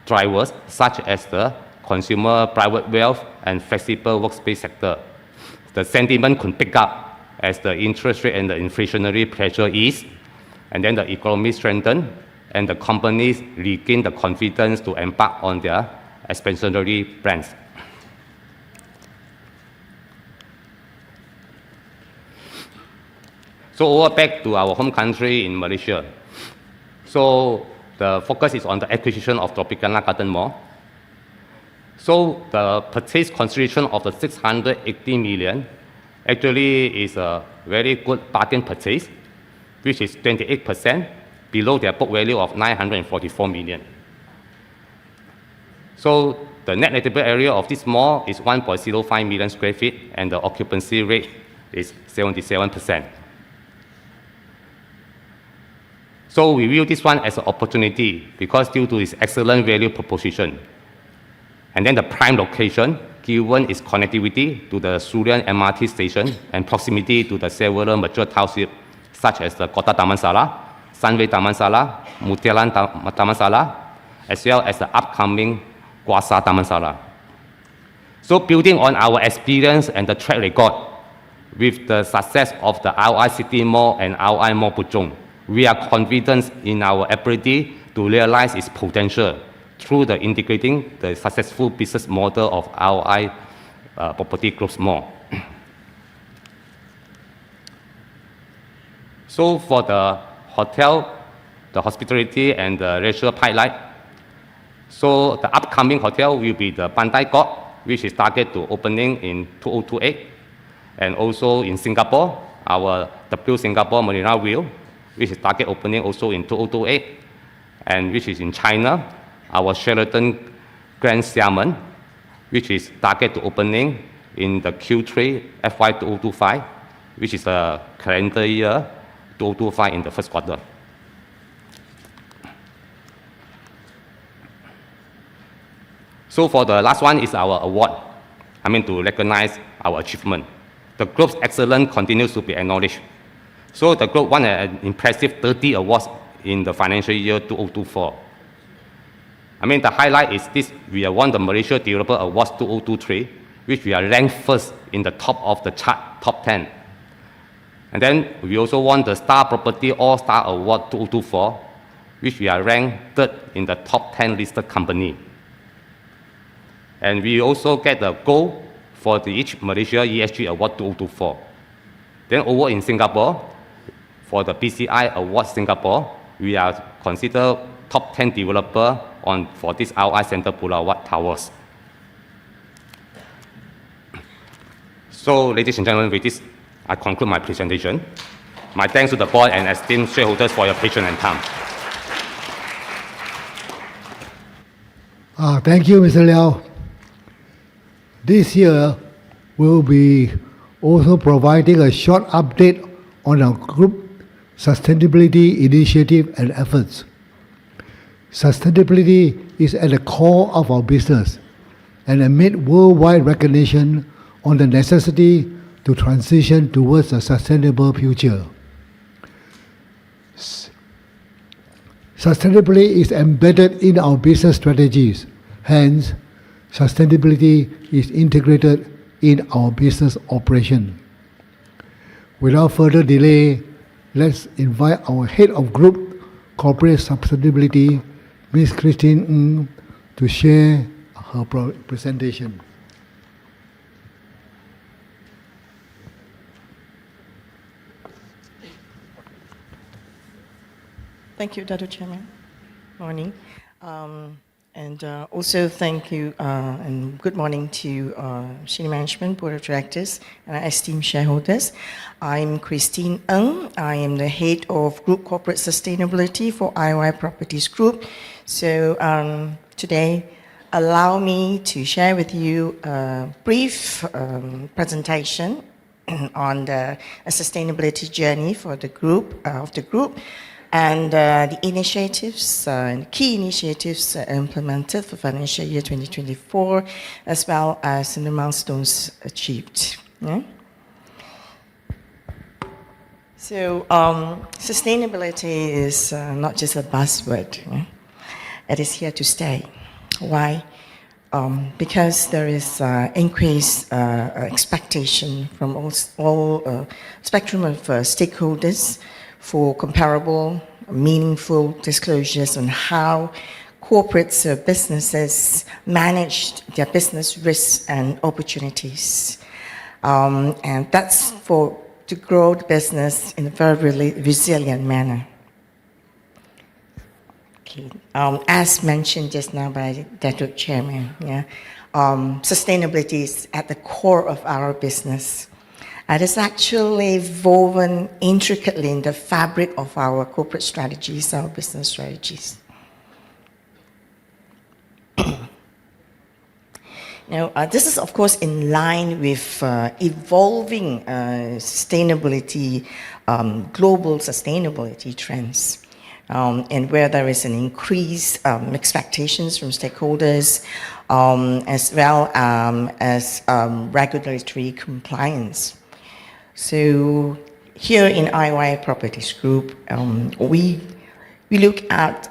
drivers such as the consumer private wealth and flexible workspace sector. The sentiment could pick up as the interest rate and the inflationary pressure ease, and then the economy strengthen, and the companies regain the confidence to embark on their expansionary plans. So over back to our home country in Malaysia. So the focus is on the acquisition of Tropicana Garden Mall. So the purchase consideration of the 680 million actually is a very good bargain purchase, which is 28% below their book value of 944 million. So the net lettable area of this mall is 1.05 million square feet and the occupancy rate is 77%. So we view this one as an opportunity because due to its excellent value proposition. And then the prime location, given its connectivity to the Sulian MRT station and proximity to the several mature townships such as the Kota Damansara, Sunway Damansara, Mutiaran Damansara, as well as the upcoming Guasa Damansara. So building on our experience and the track record with the success of the IOI City Mall and IOI Mall Puchong, we are confident in our ability to realize its potential through the integrating the successful business model of IOI Property Group's mall. So for the hotel, the hospitality and the leisure pipeline, So the upcoming hotel will be the Pantai Court, which is targeted to opening in 2028. And also in Singapore, our W Singapore Marina View, which is target opening also in 2028. And which is in China, our Sheraton Grand Xiamen, which is target to opening in the Q3 FY 2025, which is a calendar year 2025 in the first quarter. So for the last one is our award, to recognize our achievement. The group's excellence continues to be acknowledged. So the group won an impressive 30 awards in the financial year 2024. The highlight is this: we have won the Malaysia Developer Awards 2023, which we are ranked first in the top of the chart, top 10. And then we also won the Star Property All-Star Award 2024, which we are ranked third in the top 10 listed company. And we also get the gold for the each Malaysia ESG Award 2024. Then over in Singapore, for the PCI Award Singapore, we are considered top 10 developer for this IOI Center Boulevard Towers. So, ladies and gentlemen, with this, I conclude my presentation. My thanks to the board and esteemed shareholders for your patience and time. Thank you, Mr. Liao. This year, we'll be also providing a short update on our group sustainability initiative and efforts. Sustainability is at the core of our business, and amid worldwide recognition on the necessity to transition towards a sustainable future. Sustainability is embedded in our business strategies. Hence, sustainability is integrated in our business operation. Without further delay, let's invite our Head of Group Corporate Sustainability, Ms. Christine Ng, to share her presentation. Thank you, Dr. Chairman. Morning. Also thank you and good morning to Senior Management, Board of Directors, and our esteemed shareholders. I'm Christine Ng. I am the Head of Group Corporate Sustainability for IOI Properties Group. So today, allow me to share with you a brief presentation on the sustainability journey for the group, and the initiatives and key initiatives implemented for financial year 2024, as well as the milestones achieved. Yeah? So sustainability is not just a buzzword. Yeah? It is here to stay. Why? Because there is increased expectation from all spectrum of stakeholders for comparable, meaningful disclosures on how corporates or businesses manage their business risks and opportunities. And that's to grow the business in a very resilient manner. Okay. As mentioned just now by Dr. Chairman, yeah, sustainability is at the core of our business. It is actually woven intricately in the fabric of our corporate strategies, our business strategies. Now, this is, of course, in line with evolving sustainability, global sustainability trends, and where there is an increased expectations from stakeholders, as well as regulatory compliance. So here in IOI Properties Group, we look at,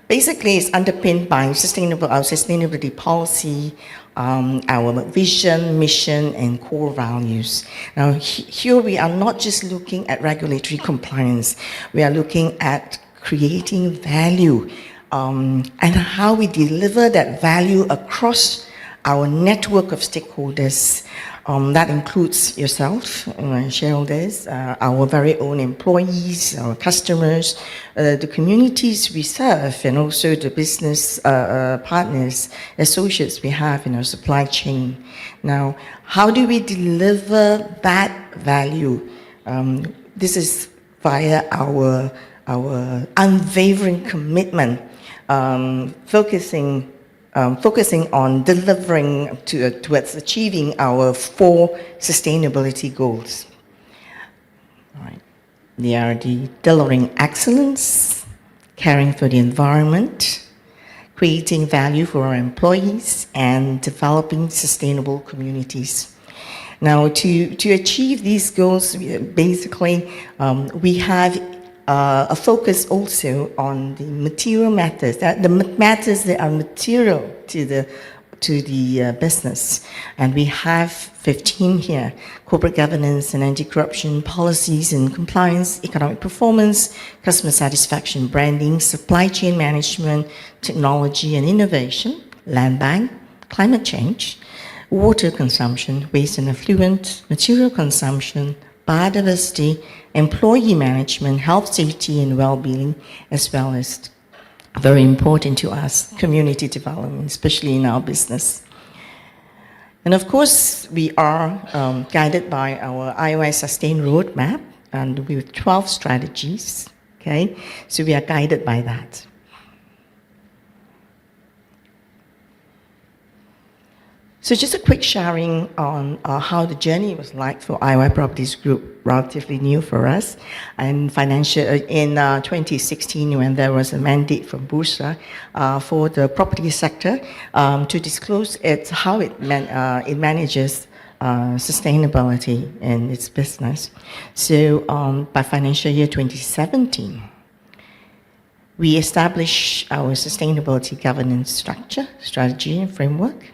basically it's underpinned by our sustainability policy, our vision, mission, and core values. Now here we are not just looking at regulatory compliance, we are looking at creating value and how we deliver that value across our network of stakeholders. That includes yourself, shareholders, our very own employees, our customers, the communities we serve, and also the business partners, associates we have in our supply chain. Now, how do we deliver that value? This is via our unwavering commitment, focusing on delivering towards achieving our 4 sustainability goals. All right. They are the delivering excellence, caring for the environment, creating value for our employees, and developing sustainable communities. Now, to achieve these goals, basically, we have a focus also on the material matters, the matters that are material to the business. And we have 15 here: corporate governance and anti-corruption, policies and compliance, economic performance, customer satisfaction, branding, supply chain management, technology and innovation, land bank, climate change, water consumption, waste and effluent, material consumption, biodiversity, employee management, health, safety, and well-being, as well as, very important to us, community development, especially in our business. And of course, we are guided by our IOI Sustain Roadmap, and with 12 strategies, okay? So we are guided by that. So just a quick sharing on how the journey was like for IOI Properties Group, relatively new for us. And in 2016, when there was a mandate from Bursa for the property sector to disclose how it manages sustainability in its business. So by financial year 2017, we established our sustainability governance structure, strategy, and framework.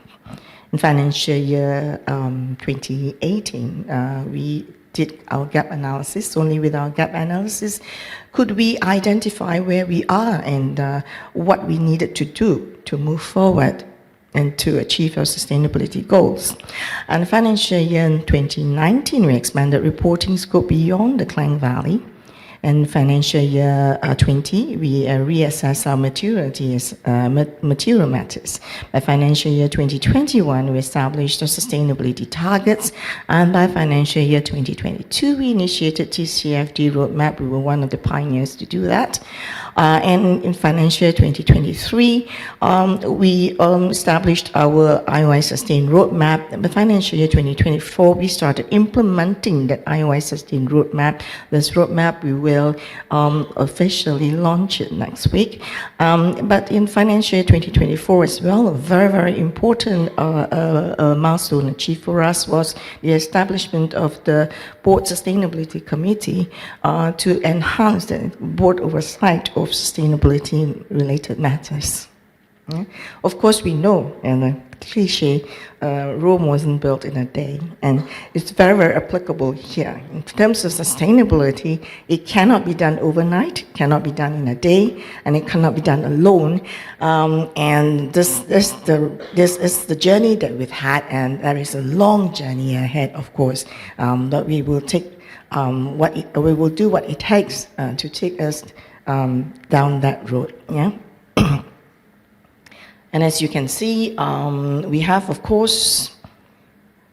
In financial year 2018, we did our gap analysis. Only with our gap analysis could we identify where we are and what we needed to do to move forward and to achieve our sustainability goals. And financial year 2019, we expanded reporting scope beyond the Klang Valley. In financial year 20, we reassess our maturity as material matters. By financial year 2021, we established the sustainability targets, and by financial year 2022, we initiated TCFD roadmap. We were one of the pioneers to do that. And in financial year 2023, we established our IOI Sustain Roadmap. And by financial year 2024, we started implementing that IOI Sustain Roadmap. This roadmap, we will officially launch it next week. But in financial year 2024 as well, a very, very important milestone achieved for us was the establishment of the Board Sustainability Committee to enhance the board oversight of sustainability-related matters. Yeah. Of course, we know, and the cliche, Rome wasn't built in a day, and it's very, very applicable here. In terms of sustainability, it cannot be done overnight, cannot be done in a day, and it cannot be done alone. And this is the journey that we've had, and there is a long journey ahead, of course, that we will take we will do what it takes to take us down that road. Yeah. And as you can see, we have, of course,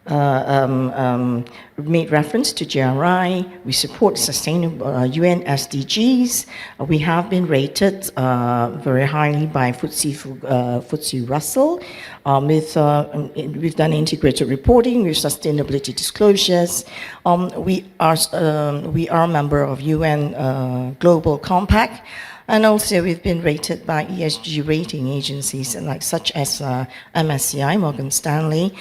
made reference to GRI. We support sustainable UN SDGs. We have been rated very highly by FTSE Russell. We've done integrated reporting with sustainability disclosures. We are a member of UN Global Compact. And also, we've been rated by ESG rating agencies such as MSCI, Morgan Stanley.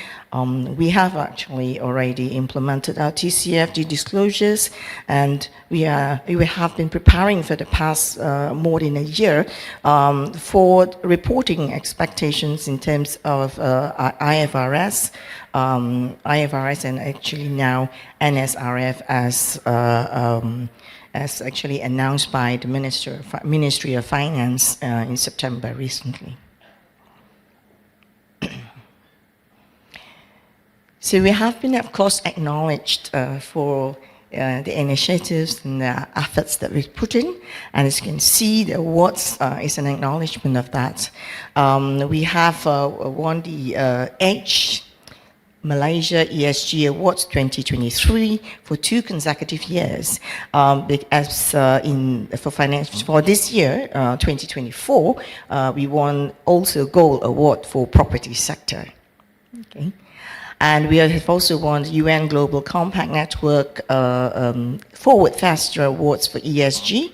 We have actually already implemented our TCFD disclosures, and we have been preparing for the past more than a year for reporting expectations in terms of IFRS and actually now NSRF as actually announced by the Ministry of Finance in September recently. So we have been, of course, acknowledged for the initiatives and the efforts that we've put in. And as you can see, the awards is an acknowledgement of that. We have won the Edge Malaysia ESG Awards 2023 for 2 consecutive years. For this year, 2024, we won also Gold Award for property sector. Okay. And we have also won the UN Global Compact Network Forward Faster Awards for ESG.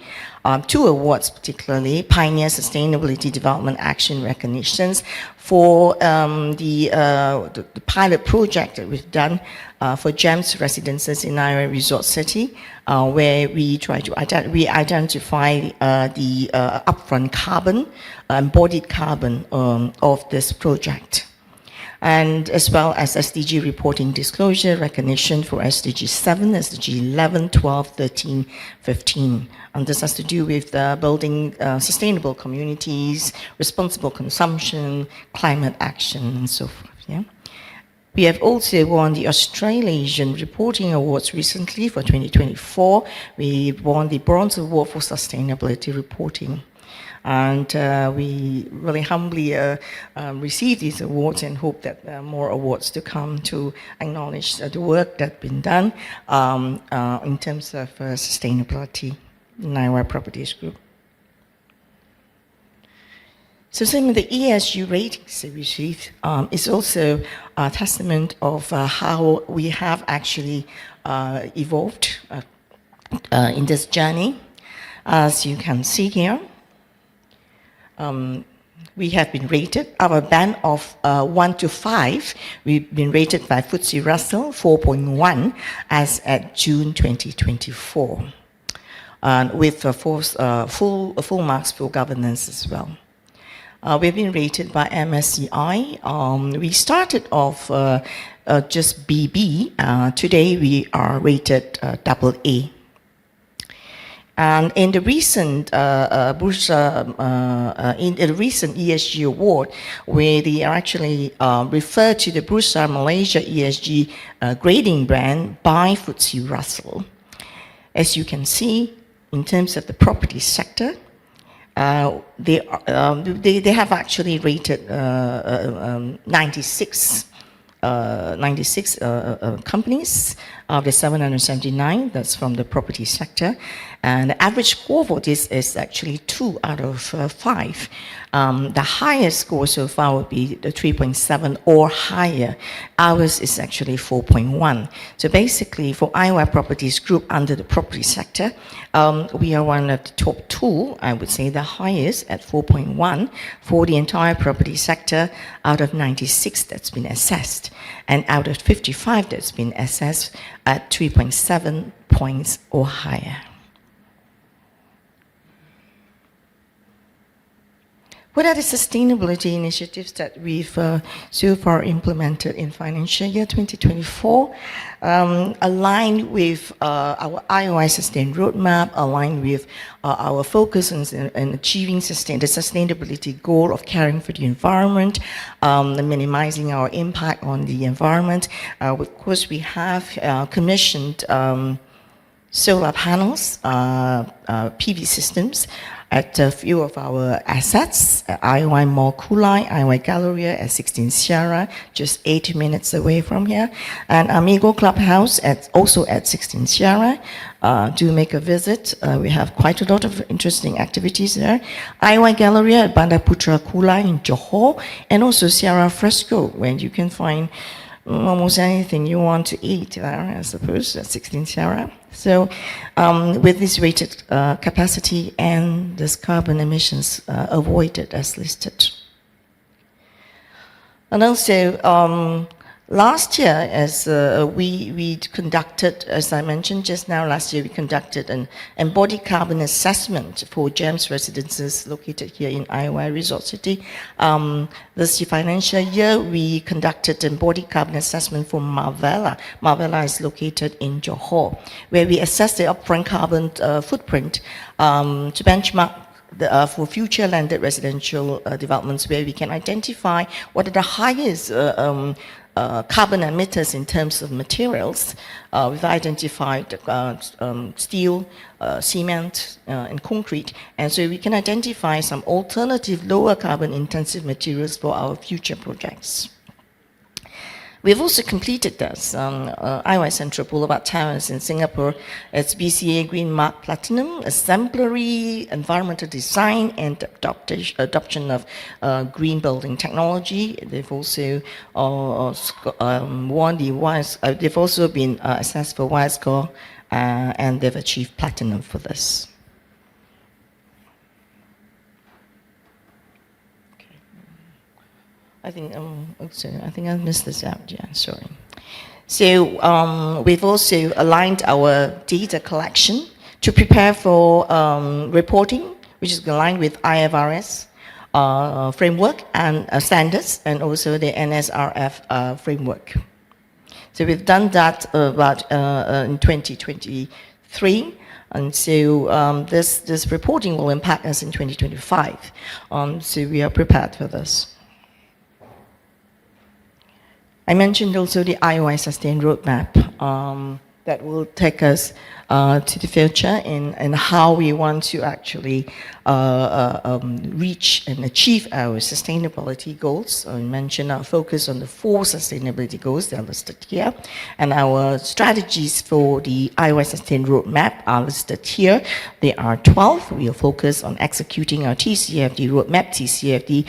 2 awards particularly, Pioneer Sustainability Development Action recognitions for the pilot project that we've done for GEMS residences in IOI Resort City, where we try to identify the upfront carbon, embodied carbon of this project. And as well as SDG reporting disclosure recognition for SDG 7, SDG 11, 12, 13, 15. And this has to do with building sustainable communities, responsible consumption, climate action, and so forth. Yeah? We have also won the Australasian Reporting Awards recently for 2024. We won the Bronze Award for Sustainability Reporting. And we really humbly receive these awards and hope that there are more awards to come to acknowledge the work that's been done in terms of sustainability in IOI Properties Group. So some of the ESG ratings that we received is also a testament of how we have actually evolved in this journey. As you can see here, we have been rated, our band of 1 to 5, we've been rated by FTSE Russell 4.1 as at June 2024, with full marks for governance as well. We've been rated by MSCI. We started off just BB. Today we are rated AA. And in the recent recent ESG award, where they are actually referred to the Bursa Malaysia ESG grading brand by FTSE Russell. As you can see, in terms of the property sector, they have actually rated 96 companies of the 779, that's from the property sector. And the average score for this is actually 2 out of 5. The highest score so far would be the 3.7 or higher. Ours is actually 4.1. So basically for IOI Properties Group under the property sector, we are one of the top 2, I would say the highest at 4.1 for the entire property sector out of 96 that's been assessed. And out of 55 that's been assessed at 3.7 points or higher. What are the sustainability initiatives that we've so far implemented in financial year 2024? Aligned with our IOI Sustain Roadmap, aligned with our focus on achieving the sustainability goal of caring for the environment, minimizing our impact on the environment. Of course, we have commissioned solar panels, PV systems, at a few of our assets, IOI Mall Kulai, IOI Galleria at 16 Sierra, just 8 minutes away from here, and Amigo Clubhouse also at 16 Sierra. Do make a visit. We have quite a lot of interesting activities there. IOI Galleria at Bandar Putra Kulai in Johor, and also Sierra Fresco, where you can find almost anything you want to eat there, I suppose, at 16 Sierra. So with this rated capacity and this carbon emissions avoided as listed. And also last year, as we conducted, as I mentioned just now, last year we conducted an embodied carbon assessment for GEMS residences located here in IOI Resort City. This financial year, we conducted embodied carbon assessment for Marvella. Marvella is located in Johor, where we assessed the upfront carbon footprint to benchmark for future landed residential developments, where we can identify what are the highest carbon emitters in terms of materials. We've identified steel, cement, and concrete, and so we can identify some alternative lower carbon intensive materials for our future projects. We've also completed this. IOI Central Boulevard Towers in Singapore, it's BCA Green Mark Platinum, exemplary environmental design and adoption of green building technology. They've also won the they've also been assessed for WISE score, and they've achieved platinum for this. I think I missed this out. Yeah, sorry. So we've also aligned our data collection to prepare for reporting, which is aligned with IFRS framework and standards, and also the NSRF framework. So we've done that about in 2023. And so this reporting will impact us in 2025. So we are prepared for this. I mentioned also the IOI Sustain Roadmap that will take us to the future in how we want to actually reach and achieve our sustainability goals. I mentioned our focus on the 4 sustainability goals that are listed here, and our strategies for the IOI Sustain Roadmap are listed here. There are 12. We are focused on executing our TCFD roadmap. TCFD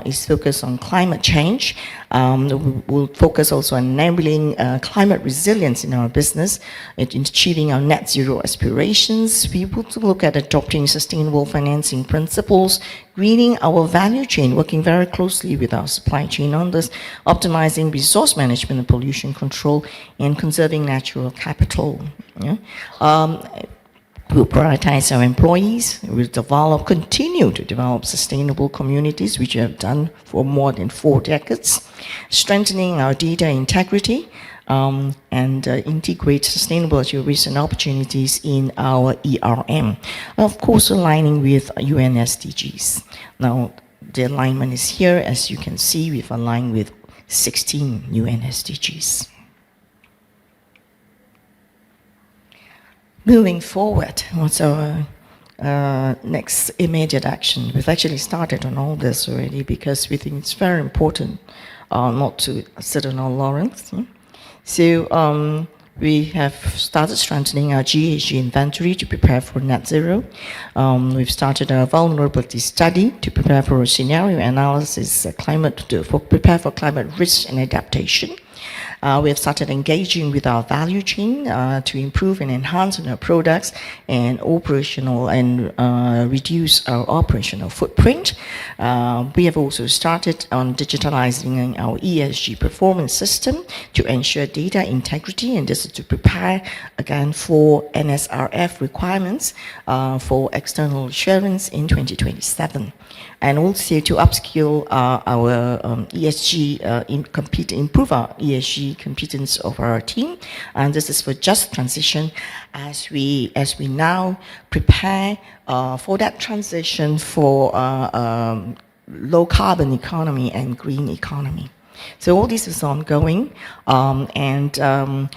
is focused on climate change. We'll focus also on enabling climate resilience in our business, in achieving our net zero aspirations. We will look at adopting sustainable financing principles, greening our value chain, working very closely with our supply chain on this, optimizing resource management and pollution control, and conserving natural capital. Yeah? We'll prioritize our employees. We'll continue to develop sustainable communities, which we have done for more than 4 decades, strengthening our data integrity, and integrate sustainability risks and opportunities in our ERM. Of course, aligning with UN SDGs. Now, the alignment is here. As you can see, we've aligned with 16 UN SDGs. Moving forward, what's our next immediate action? We've actually started on all this already because we think it's very important not to sit on our laurels. So we have started strengthening our GHG inventory to prepare for net zero. We've started our vulnerability study to prepare for a scenario analysis, prepare for climate risk and adaptation. We have started engaging with our value chain to improve and enhance on our products and operational and reduce our operational footprint. We have also started on digitalizing our ESG performance system to ensure data integrity, and this is to prepare again for NSRF requirements for external assurance in 2027. And also to upskill our ESG, improve our ESG competence of our team. And this is for just transition as we now prepare for that transition for low carbon economy and green economy. So all this is ongoing, and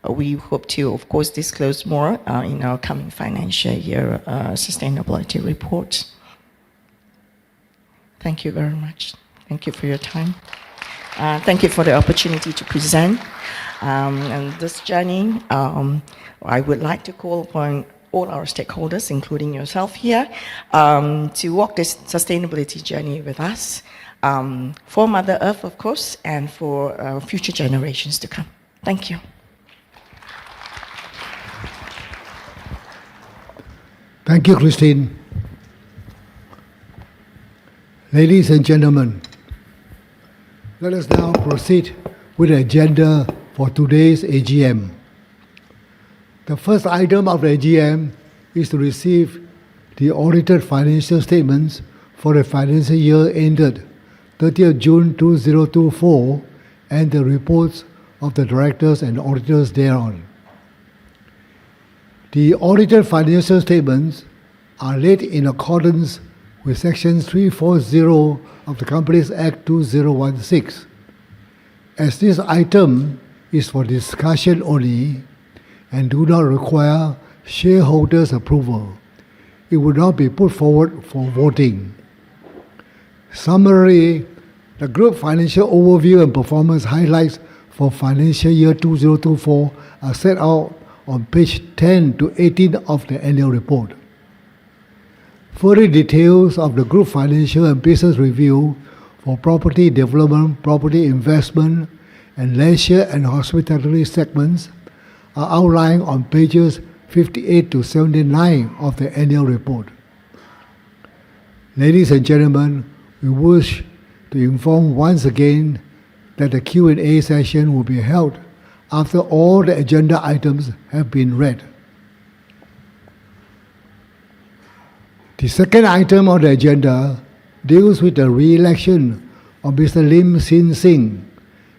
we hope to, of course, disclose more in our coming financial year sustainability report. Thank you very much. Thank you for your time. Thank you for the opportunity to present. And this journey, I would like to call upon all our stakeholders, including yourself here, to walk this sustainability journey with us, for Mother Earth, of course, and for future generations to come. Thank you. Thank you, Christine. Ladies and gentlemen, let us now proceed with the agenda for today's AGM. The first item of the AGM is to receive the audited financial statements for the financial year ended 30th June 2024 and the reports of the directors and auditors thereon. The audited financial statements are laid in accordance with Section 340 of the Companies Act 2016 As this item is for discussion only and do not require shareholders' approval, it would not be put forward for voting. Summary, the group financial overview and performance highlights for financial year 2024 are set out on page 10 to 18 of the annual report. Further details of the group financial and business review for property development, property investment, and leisure and hospitality segments are outlined on pages 58 to 79 of the annual report. Ladies and gentlemen, we wish to inform once again that the Q&A session will be held after all the agenda items have been read. The second item on the agenda deals with the re-election of Mr. Lim Sin Sing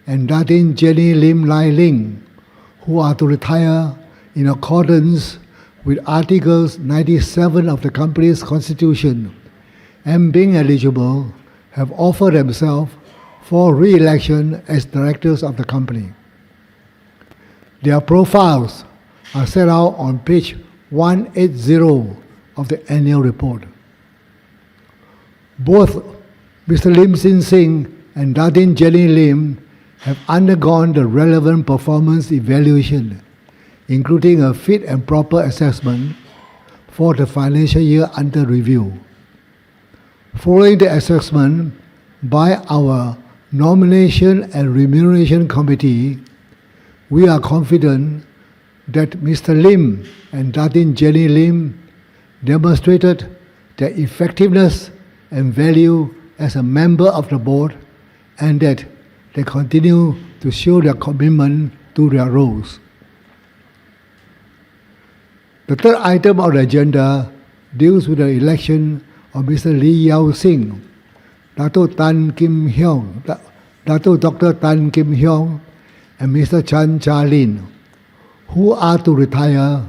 and Datin Jenny Lim Lai Ling, who are to retire in accordance with Articles 97 of the company's constitution and being eligible have offered themselves for re-election as directors of the company. Their profiles are set out on page 180 of the annual report. Both Mr. Lim Sin Sing and Datin Jenny Lim have undergone the relevant performance evaluation, including a fit and proper assessment for the financial year under review. Following the assessment by our Nomination and Remuneration Committee, we are confident that Mr. Lim and Datin Jenny Lim demonstrated their effectiveness and value as a member of the board, and that they continue to show their commitment to their roles. The third item on the agenda deals with the election of Mr. Lee Yao Sing, Dato Tan Kim Hyong, Dato Dr. Tan Kim Hyong, and Mr. Chan Cha Lin, who are to retire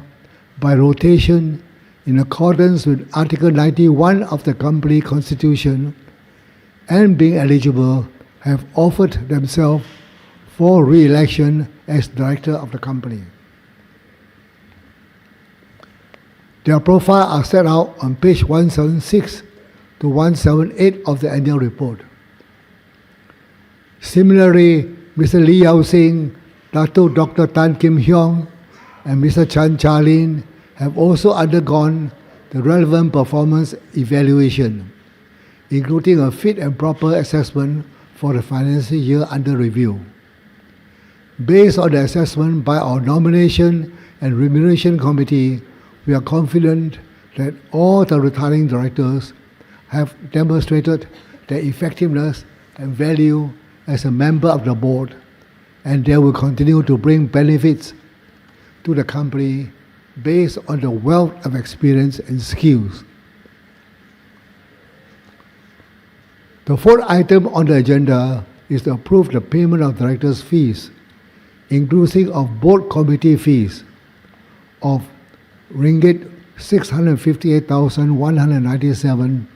by rotation in accordance with Article 91 of the company constitution, and being eligible have offered themselves for re-election as director of the company. Their profiles are set out on page 176 to 178 of the annual report. Similarly, Mr. Lee Yao Sing, Dato Dr. Tan Kim Hyong, and Mr. Chan Cha Lin have also undergone the relevant performance evaluation, including a fit and proper assessment for the financial year under review. Based on the assessment by our Nomination and Remuneration Committee, we are confident that all the retiring directors have demonstrated their effectiveness and value as a member of the board, and they will continue to bring benefits to the company based on the wealth of experience and skills. The fourth item on the agenda is to approve the payment of directors' fees, inclusive of board committee fees, of ringgit 658,197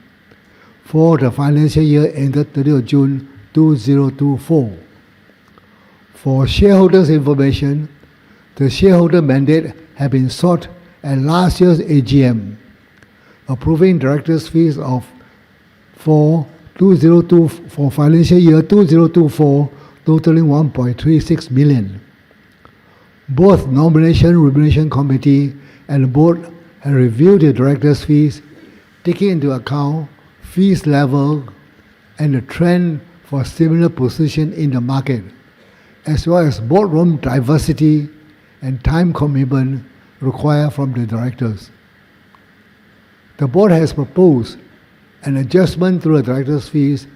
for the financial year ended 30th June 2024. For shareholders' information, the shareholder mandate had been sought at last year's AGM, approving directors' fees for financial year 2024 totaling 1.36 million. Both Nomination and Remuneration Committee and the board have reviewed the directors' fees, taking into account fees level and the trend for similar position in the market, as well as boardroom diversity and time commitment required from the directors. The board has proposed an adjustment to the directors' fees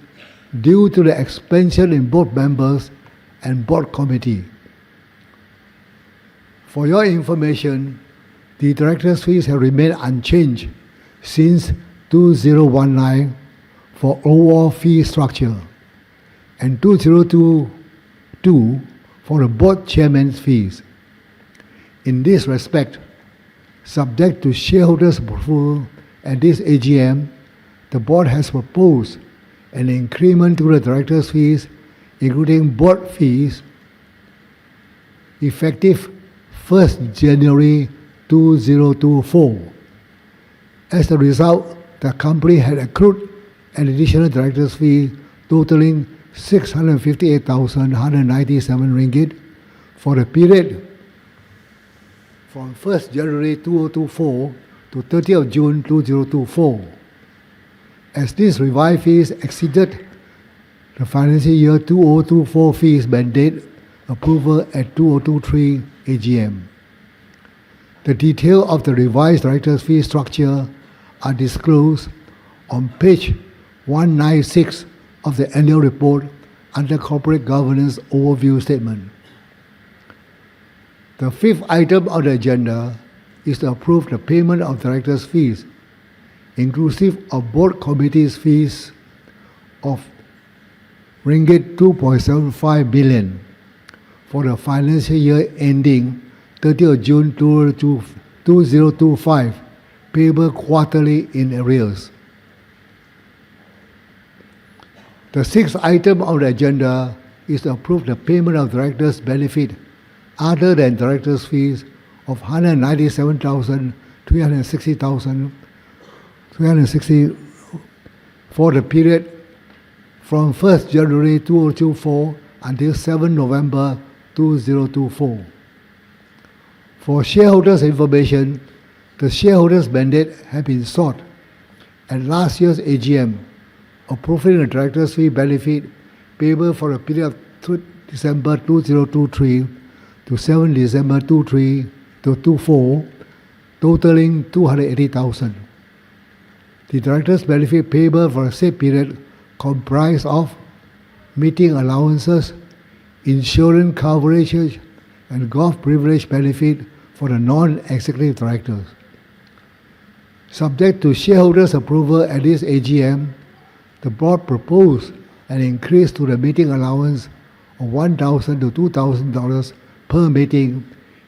due to the expansion in board members and board committee. For your information, the directors' fees have remained unchanged since 2019 for overall fee structure, and 2022 for the board chairman's fees. In this respect, subject to shareholders' approval at this AGM, the board has proposed an increment to the directors' fees including board fees, effective 1st January 2024. As a result, the company had accrued an additional director's fee totaling 658,197 ringgit for the period from 1st January 2024 to 30th June 2024. As these revised fees exceeded the financial year 2024 fees mandate approval at 2023 AGM. The detail of the revised director's fee structure are disclosed on page 196 of the annual report under Corporate Governance Overview Statement. The fifth item on the agenda is to approve the payment of directors' fees, inclusive of board committees' fees of ringgit 2.75 billion for the financial year ending 30th June 2025, payable quarterly in arrears. The sixth item on the agenda is to approve the payment of directors' benefit other than directors' fees of 197,360 for the period from 1st January 2024 until 7 November 2024. For shareholders' information, the shareholders' mandate had been sought at last year's AGM, approving the directors' fee benefit payable for a period of December 2023 to 7 December 2024, totaling 280,000. The directors' benefit payable for the same period comprised of meeting allowances, insurance coverage, and golf privilege benefit for the non-executive directors. Subject to shareholders' approval at this AGM, the board proposed an increase to the meeting allowance of $1,000 to $2,000 per meeting,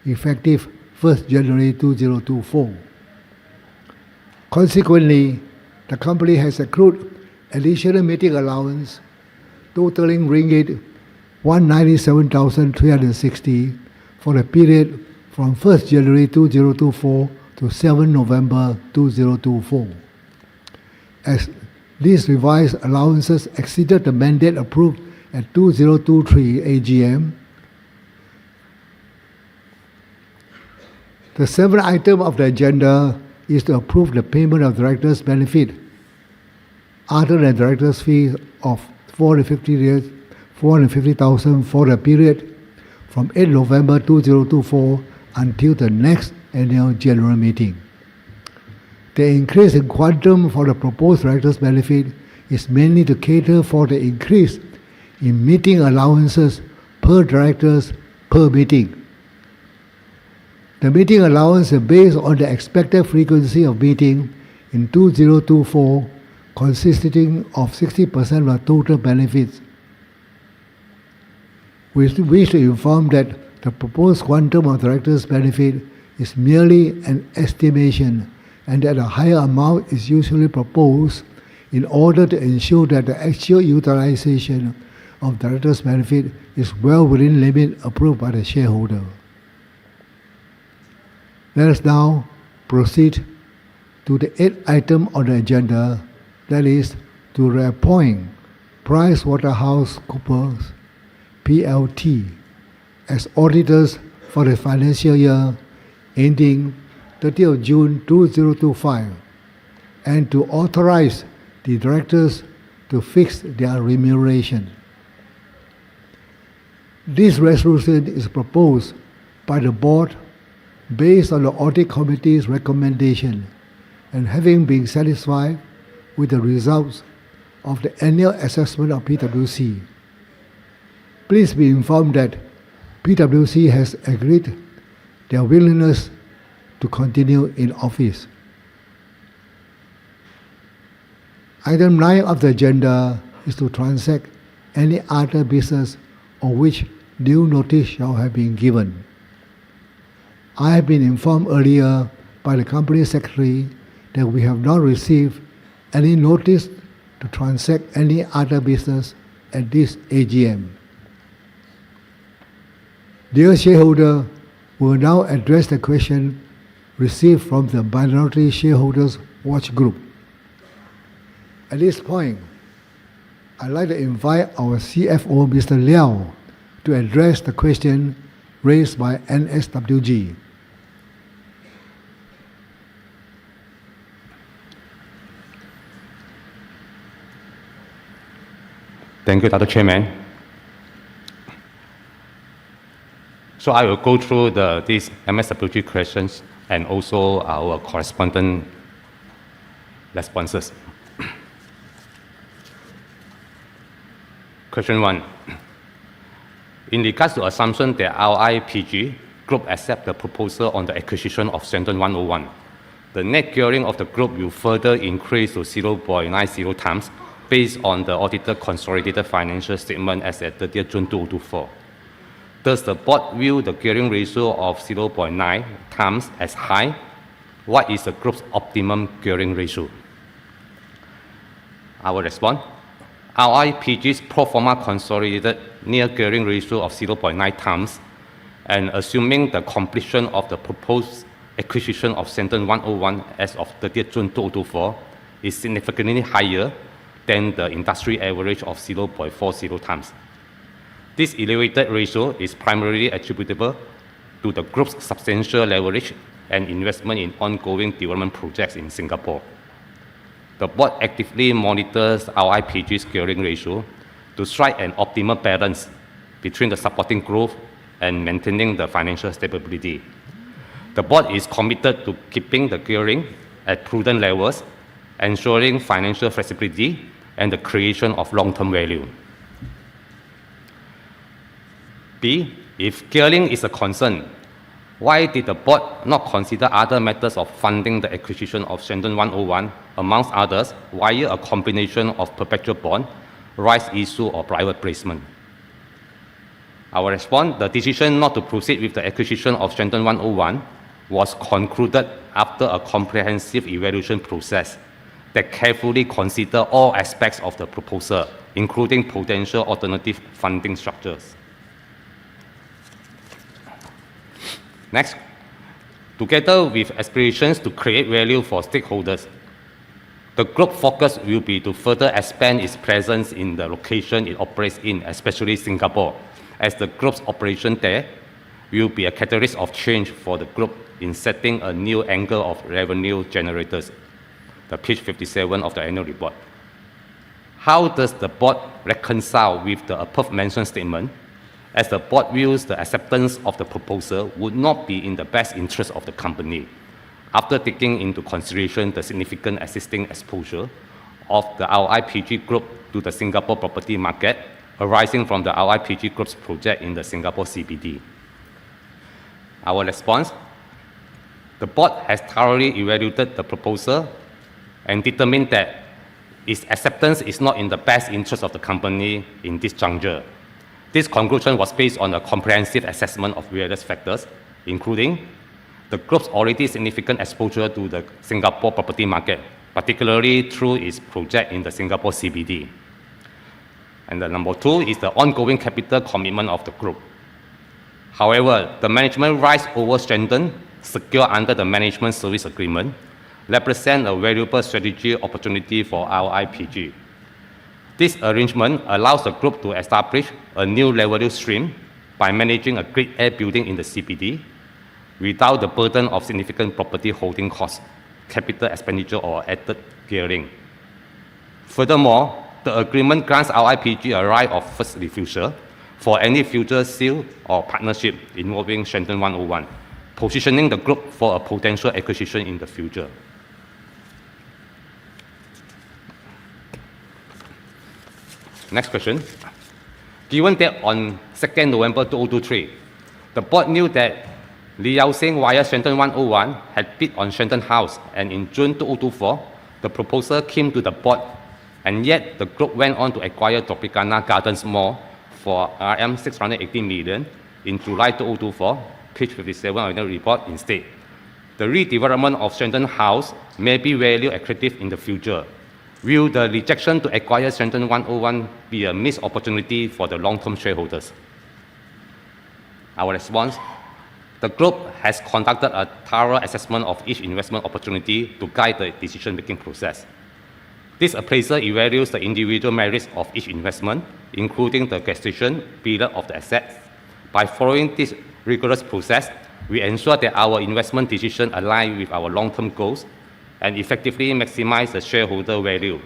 effective 1st January 2024. Consequently, the company has accrued additional meeting allowance totaling ringgit 197,360 for the period from 1st January 2024 to 7 November 2024. As these revised allowances exceeded the mandate approved at 2023 AGM, the seventh item of the agenda is to approve the payment of directors' benefit other than directors' fees of 450,000 for the period from 8 November 2024 until the next annual general meeting. The increase in quantum for the proposed directors' benefit is mainly to cater for the increase in meeting allowances per directors per meeting. The meeting allowance is based on the expected frequency of meeting in 2024, consisting of 60% of the total benefits. We wish to inform that the proposed quantum of directors' benefit is merely an estimation and that a higher amount is usually proposed in order to ensure that the actual utilization of directors' benefit is well within limit approved by the shareholder. Let us now proceed to the eighth item on the agenda, that is to reappoint PricewaterhouseCoopers PLT as auditors for the financial year ending 30th June 2025 and to authorize the directors to fix their remuneration. This resolution is proposed by the board based on the audit committee's recommendation and having been satisfied with the results of the annual assessment of PwC. Please be informed that PwC has agreed their willingness to continue in office. Item 9 of the agenda is to transact any other business on which due notice shall have been given. I have been informed earlier by the company secretary that we have not received any notice to transact any other business at this AGM. Dear shareholder, we will now address the question received from the Minority Shareholders Watch Group. At this point, I'd like to invite our CFO, Mr. Liao, to address the question raised by NSWG. Thank you, Dr. Chairman. So I will go through these MSWG questions and also our correspondent responses. Question 1. In regards to assumption that RIPG Group accept the proposal on the acquisition of Shenzhen 101, the net gearing of the group will further increase to 0.90 times based on the audited consolidated financial statement as at 30th June 2024. Does the board view the gearing ratio of 0.9 times as high? What is the group's optimum gearing ratio? I will respond. RIPG's pro forma consolidated near gearing ratio of 0.9 times, and assuming the completion of the proposed acquisition of Shenzhen 101 as of 30th June 2024 is significantly higher than the industry average of 0.40 times. This elevated ratio is primarily attributable to the group's substantial leverage and investment in ongoing development projects in Singapore. The board actively monitors RIPG's gearing ratio to strike an optimal balance between the supporting growth and maintaining the financial stability. The board is committed to keeping the gearing at prudent levels, ensuring financial flexibility and the creation of long-term value. B. If gearing is a concern, why did the board not consider other methods of funding the acquisition of Shenzhen 101, amongst others, via a combination of perpetual bond, rights issue, or private placement? I will respond. The decision not to proceed with the acquisition of Shenzhen 101 was concluded after a comprehensive evaluation process that carefully considered all aspects of the proposal, including potential alternative funding structures. Next, together with aspirations to create value for stakeholders, the group focus will be to further expand its presence in the location it operates in, especially Singapore, as the group's operation there will be a catalyst of change for the group in setting a new angle of revenue generators, the page 57 of the annual report. How does the board reconcile with the above-mentioned statement, as the board views the acceptance of the proposal would not be in the best interest of the company, after taking into consideration the significant existing exposure of the RIPG Group to the Singapore property market arising from the RIPG Group's project in the Singapore CBD? Our response: the board has thoroughly evaluated the proposal and determined that its acceptance is not in the best interest of the company in this juncture. This conclusion was based on a comprehensive assessment of various factors, including the group's already significant exposure to the Singapore property market, particularly through its project in the Singapore CBD. And the number two is the ongoing capital commitment of the group. However, the management rights over Shenzhen, secured under the management service agreement, represent a valuable strategic opportunity for RIPG. This arrangement allows the group to establish a new revenue stream by managing a Grade A building in the CBD without the burden of significant property holding costs, capital expenditure, or added gearing. Furthermore, the agreement grants RIPG a right of first refusal for any future sale or partnership involving Shenzhen 101, positioning the group for a potential acquisition in the future. Next question. Given that on 2nd November 2023, the board knew that Liao Seng via Shenzhen 101 had bid on Shenzhen House, and in June 2024, the proposal came to the board, and yet the group went on to acquire Tropicana Gardens Mall for RM 680 million in July 2024, page 57 of the report instead. The redevelopment of Shenzhen House may be value accretive in the future, Will the rejection to acquire Sheraton 101 be a missed opportunity for the long-term shareholders? Our response: the group has conducted a thorough assessment of each investment opportunity to guide the decision-making process. This appraisal evaluates the individual merits of each investment, including the gestation period of the assets. By following this rigorous process, we ensure that our investment decisions align with our long-term goals and effectively maximize the shareholder value.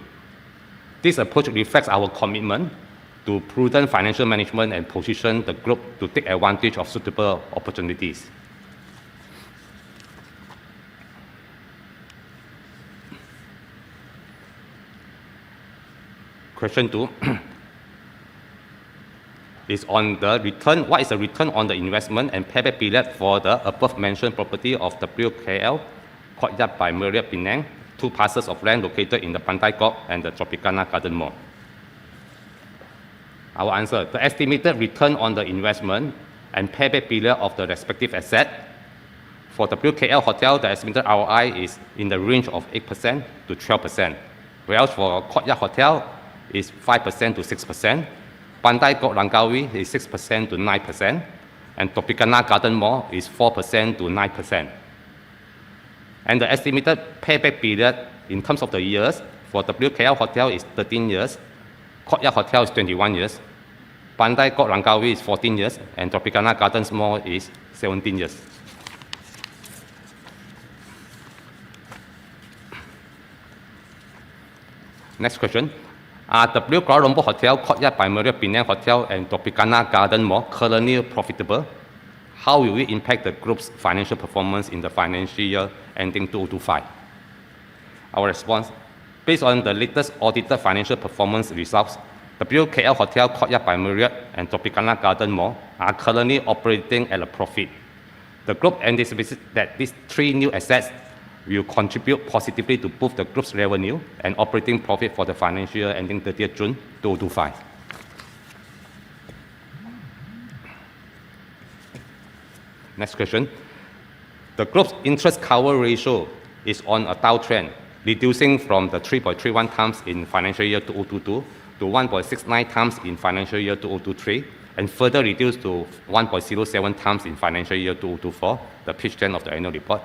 This approach reflects our commitment to prudent financial management and position the group to take advantage of suitable opportunities. Question 2 is on the return. What is the return on the investment and payback period for the above-mentioned property of WKL, Courtyard by Marriott Penang, 2 parcels of land located in the Pantai Kok and the Tropicana Garden Mall? Our answer: the estimated return on the investment and payback period of the respective asset. For the WKL Hotel, the estimated ROI is in the range of 8% to 12%, whereas for Courtyard Hotel is 5% to 6%, Pantai Kok Langkawi is 6% to 9%, and Tropicana Garden Mall is 4% to 9%. And the estimated payback period in terms of the years for the WKL Hotel is 13 years, Courtyard Hotel is 21 years, Pantai Kok Langkawi is 14 years, and Tropicana Gardens Mall is 17 years. Next question. Are W Kuala Lumpur Hotel, Courtyard by Marriott Penang Hotel, and Tropicana Garden Mall currently profitable? How will it impact the group's financial performance in the financial year ending 2025? Our response: based on the latest audited financial performance results, WKL Hotel, Courtyard by Marriott, and Tropicana Garden Mall are currently operating at a profit. The group anticipates that these 3 new assets will contribute positively to both the group's revenue and operating profit for the financial year ending 30th June 2025. Next question. The group's interest cover ratio is on a downtrend, reducing from the 3.31 times in financial year 2022 to 1.69 times in financial year 2023, and further reduced to 1.07 times in financial year 2024, the page 10 of the annual report.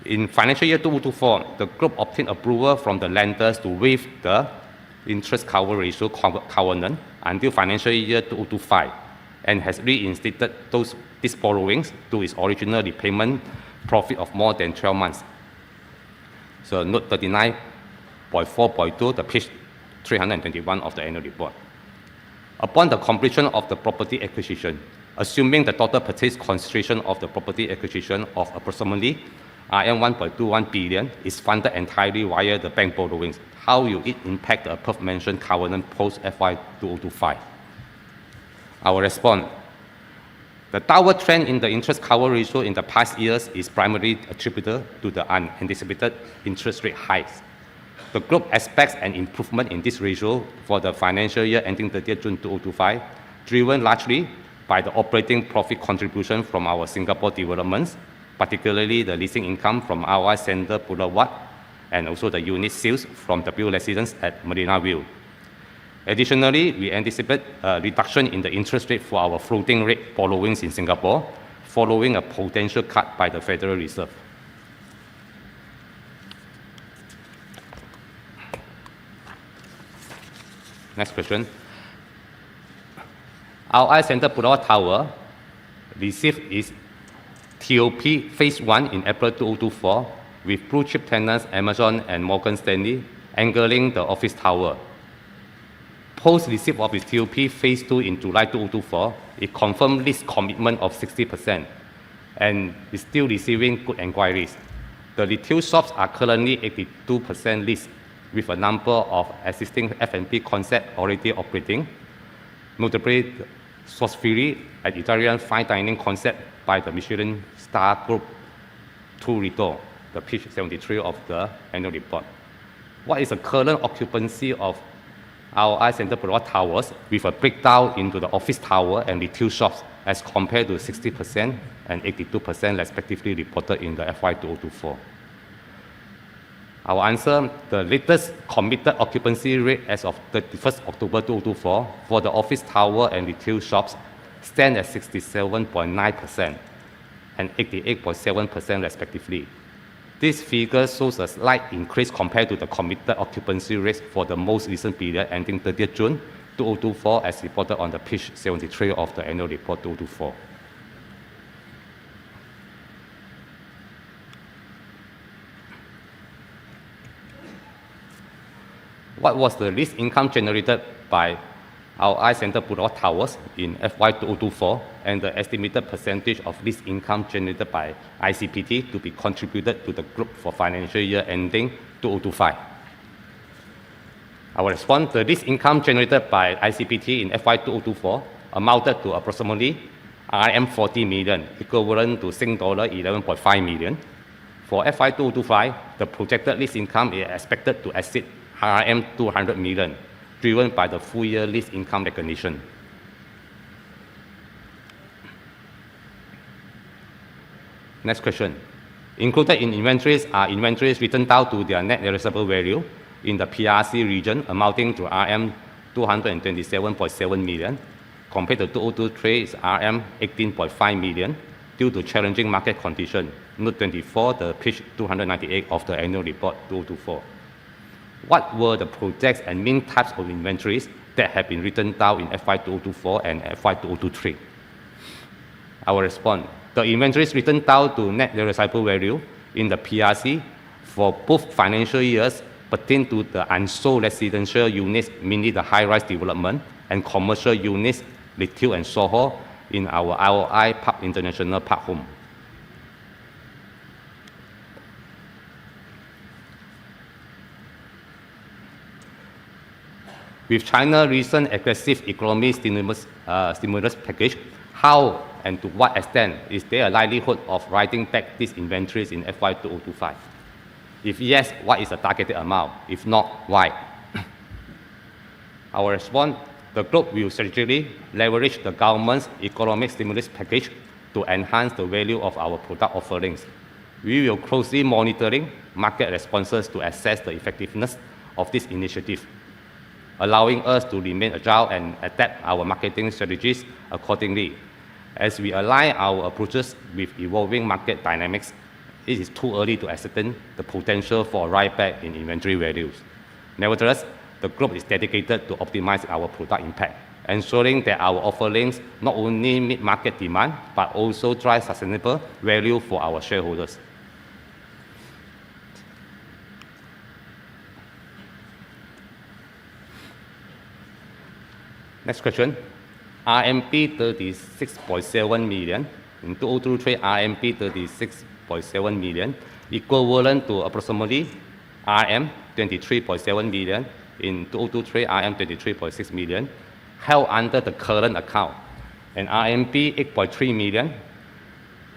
In financial year 2024, the group obtained approval from the lenders to waive the interest cover ratio covenant until financial year 2025 and has reinstated these borrowings to its original repayment profit of more than 12 months. So note 39.4.2, the page 321 of the annual report. Upon the completion of the property acquisition, assuming the total purchase consideration of the property acquisition of approximately Rm 1.21 billion is funded entirely via the bank borrowings, how will it impact the above-mentioned covenant post-FY 2025? Our response: the downward trend in the interest cover ratio in the past years is primarily attributed to the unanticipated interest rate hikes. The group expects an improvement in this ratio for the financial year ending 30th June 2025, driven largely by the operating profit contribution from our Singapore developments, particularly the leasing income from IOI Centre Boulevard and also the unit sales from W Residence at Marina View. Additionally, we anticipate a reduction in the interest rate for our floating rate borrowings in Singapore, following a potential cut by the Federal Reserve. Next question. IOI Centre Boulevard Tower received its TOP Phase 1 in April 2024 with blue-chip tenants Amazon and Morgan Stanley angling the office tower. Post-receipt of its TOP Phase 2 in July 2024, it confirmed lease commitment of 60% and is still receiving good inquiries. The retail shops are currently 82% leased, with a number of existing F&B concepts already operating, notably Sosfiri, an Italian fine dining concept by the Michelin Star Group, 2 Rito, the page 73 of the annual report. What is the current occupancy of our Centre Boulevard Towers with a breakdown into the office tower and retail shops as compared to 60% and 82% respectively reported in the FY 2024? Our answer, the latest committed occupancy rate as of 31st October 2024 for the office tower and retail shops stand at 67.9% and 88.7% respectively. This figure shows a slight increase compared to the committed occupancy rates for the most recent period ending 30th June 2024 as reported on the page 73 of the annual report 2024. What was the lease income generated by IOI Center Pulau Towers in FY 2024 and the estimated percentage of lease income generated by ICPT to be contributed to the group for financial year ending 2025? Our response, the lease income generated by ICPT in FY 2024 amounted to approximately RM 40 million, equivalent to Sing dollar 11.5 million. For FY 2025, the projected lease income is expected to exceed RM 200 million, driven by the full-year lease income recognition. Next question. Included in inventories are inventories written down to their net realizable value in the PRC region amounting to RM 227.7 million, compared to 2023 is RM 18.5 million due to challenging market conditions. Note 24, the page 298 of the annual report 2024. What were the projects and main types of inventories that have been written down in FY 2024 and FY 2023? Our response, the inventories written down to net realizable value in the PRC for both financial years pertain to the unsold residential units, mainly the high-rise development, and commercial units, retail and Soho, in our IOI Park International Park Home. With China's recent aggressive economic stimulus package, how and to what extent is there a likelihood of writing back these inventories in FY 2025? If yes, what is the targeted amount? If not, why? Our response, the group will strategically leverage the government's economic stimulus package to enhance the value of our product offerings. We will closely monitor market responses to assess the effectiveness of this initiative, allowing us to remain agile and adapt our marketing strategies accordingly. As we align our approaches with evolving market dynamics, it is too early to ascertain the potential for a write-back in inventory values. Nevertheless, the group is dedicated to optimize our product impact, ensuring that our offerings not only meet market demand, but also drive sustainable value for our shareholders. Next question. RMB 36.7 million. In 2023, RMB 36.7 million, equivalent to approximately RM 23.7 million. In 2023, RM 23.6 million, held under the current account, and RMB 8.3 million.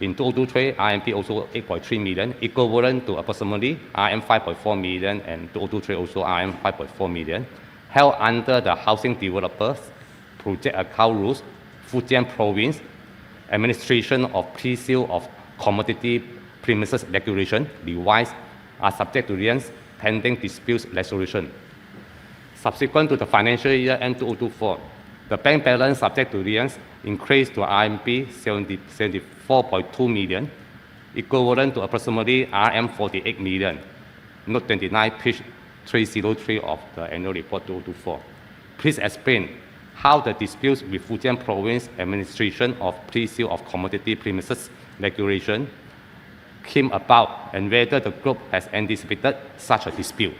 In 2023, RMB also 8.3 million, equivalent to approximately RM 5.4 million, and 2023 also RM 5.4 million, held under the Housing Developers Project Account Rules, Fujian Province, Administration of Pre-Sale of Commodity Premises Regulation, revised, are subject to liens pending disputes resolution. Subsequent to the financial year end 2024, the bank balance subject to liens increased to RMB 74.2 million, equivalent to approximately RM 48 million. Note 29, page 303 of the annual report 2024. Please explain how the disputes with Fujian Province Administration of Pre-Sale of Commodity Premises Regulation came about and whether the group has anticipated such a dispute.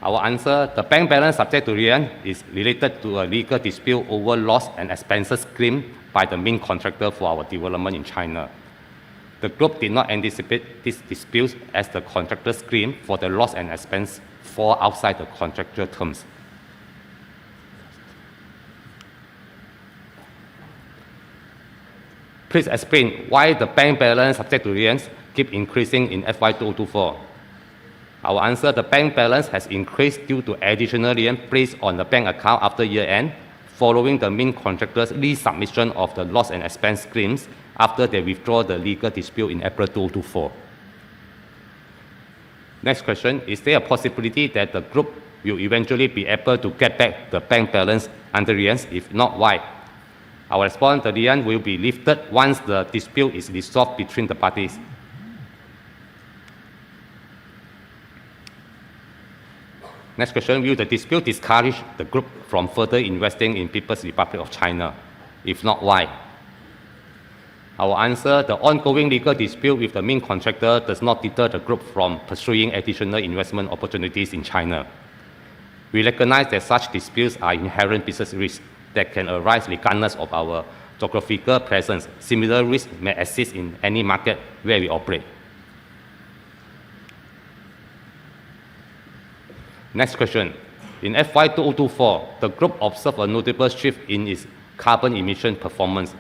Our answer, the bank balance subject to lien is related to a legal dispute over loss and expenses claimed by the main contractor for our development in China. The group did not anticipate these disputes as the contractor's claim for the loss and expense fall outside the contractual terms. Please explain why the bank balance subject to liens keep increasing in FY 2024. Our answer, the bank balance has increased due to additional lien placed on the bank account after year-end, following the main contractor's resubmission of the loss and expense claims after they withdraw the legal dispute in April 2024. Next question, is there a possibility that the group will eventually be able to get back the bank balance under liens? If not, why? Our response, the lien will be lifted once the dispute is resolved between the parties. Next question, will the dispute discourage the group from further investing in People's Republic of China? If not, why? Our answer, the ongoing legal dispute with the main contractor does not deter the group from pursuing additional investment opportunities in China. We recognize that such disputes are inherent business risks that can arise regardless of our geographical presence. Similar risks may exist in any market where we operate. Next question. In FY 2024, the group observed a notable shift in its carbon emission performance.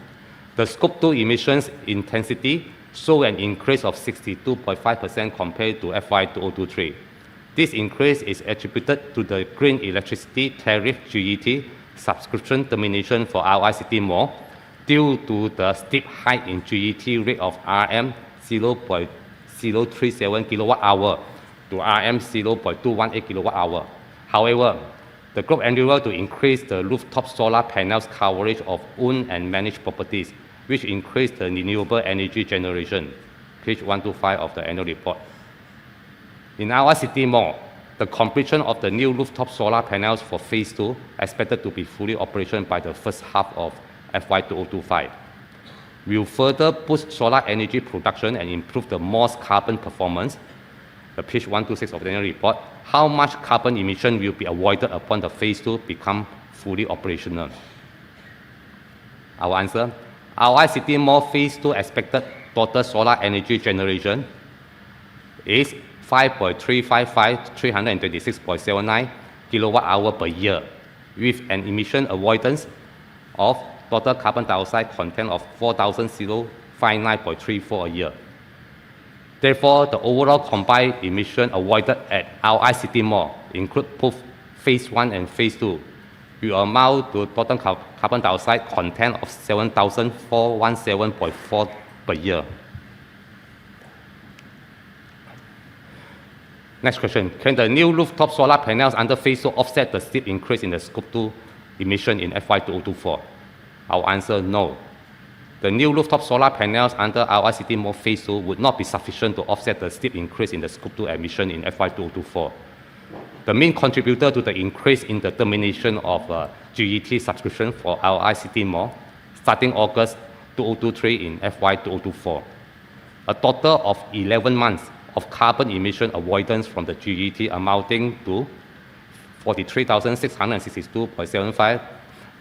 The Scope 2 emissions intensity saw an increase of 62.5% compared to FY 2023. This increase is attributed to the Green Electricity Tariff (GET) subscription termination for IOI City Mall due to the steep hike in GET rate of Rm 0.037 kWh to Rm 0.218 kWh. However, the group endeavored to increase the rooftop solar panels coverage of owned and managed properties, which increased the renewable energy generation. Page 125 of the annual report. In our City Mall, the completion of the new rooftop solar panels for Phase 2 expected to be fully operational by the first half of FY 2025. We will further boost solar energy production and improve the mall's carbon performance. The page 126 of the annual report, how much carbon emission will be avoided upon the Phase 2 become fully operational? Our answer, our City Mall Phase 2 expected total solar energy generation is 326.79 kWh per year, with an emission avoidance of total carbon dioxide content of 4,059.34 a year. Therefore, the overall combined emission avoided at our City Mall, include both Phase 1 and Phase 2, will amount to total carbon dioxide content of 7,417.4 per year. Next question, can the new rooftop solar panels under Phase 2 offset the steep increase in the Scope 2 emission in FY 2024? Our answer, no. The new rooftop solar panels under our City Mall Phase 2 would not be sufficient to offset the steep increase in the Scope 2 emission in FY 2024. The main contributor to the increase in the termination of GET subscription for our City Mall starting August 2023 in FY 2024. A total of 11 months of carbon emission avoidance from the GET amounting to 43,662.75.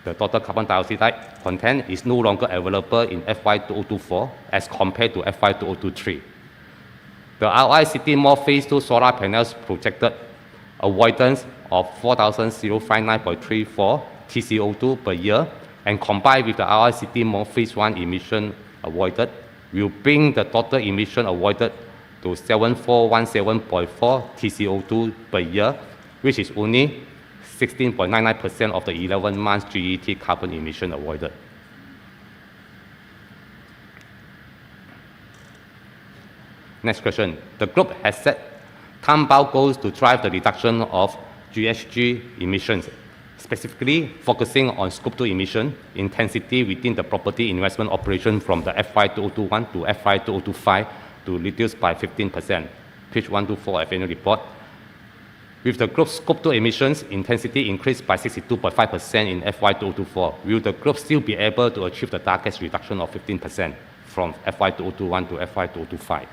The total carbon dioxide content is no longer available in FY 2024 as compared to FY 2023. The RI City Mall Phase 2 solar panels projected avoidance of 4,059.34 TCO2 per year and combined with the RI City Mall Phase 1 emission avoided will bring the total emission avoided to 7,417.4 TCO2 per year, which is only 16.99% of the 11 months GET carbon emission avoided. Next question. The group has set time-bound goals to drive the reduction of GHG emissions, specifically focusing on Scope 2 emission intensity within the property investment operation from the FY 2021 to FY 2025 to reduce by 15%. Page 124 of annual report. With the group's Scope 2 emissions intensity increased by 62.5% in FY 2024, will the group still be able to achieve the target reduction of 15% from FY 2021 to FY 2025?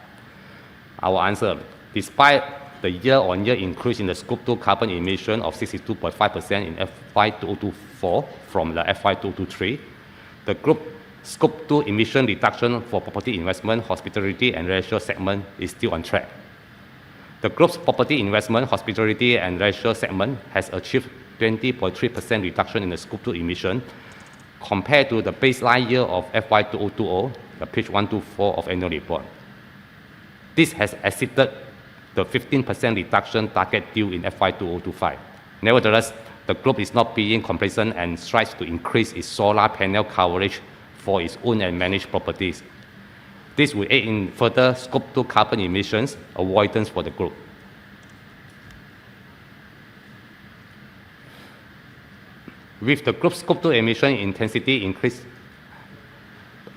Our answer, despite the year-on-year increase in the Scope 2 carbon emission of 62.5% in FY 2024 from the FY 2023, the group Scope 2 emission reduction for property investment, hospitality and leisure segment is still on track. The group's property investment, hospitality and leisure segment has achieved 20.3% reduction in the Scope 2 emission compared to the baseline year of FY 2020, the page 124 of annual report. This has exceeded the 15% reduction target due in FY 2025. Nevertheless, the group is not being complacent and strives to increase its solar panel coverage for its owned and managed properties. This will aid in further Scope 2 carbon emissions avoidance for the group. With the group's Scope 2 emission intensity increased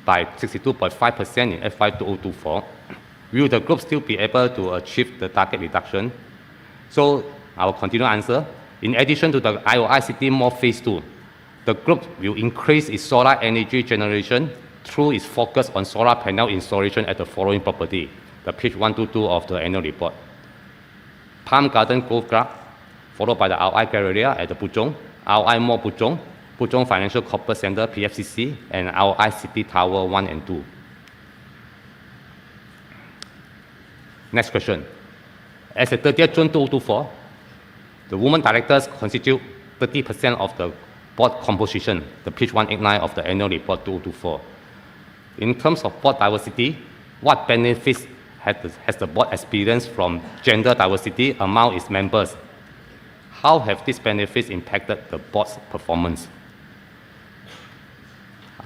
by 62.5% in FY 2024, will the group still be able to achieve the target reduction? So I will continue answer. In addition to the IOI City Mall Phase 2, the group will increase its solar energy generation through its focus on solar panel installation at the following property, the page 122 of the annual report. Palm Garden Golf Club, followed by the IOI Galleria at the Puchong, IOI Mall Puchong, Puchong Financial Corporate Center, PFCC, and IOI City Tower 1 and 2. Next question. As of 30th June 2024, the women directors constitute 30% of the board composition, the page 189 of the annual report 2024. In terms of board diversity, what benefits has the board experienced from gender diversity among its members? How have these benefits impacted the board's performance?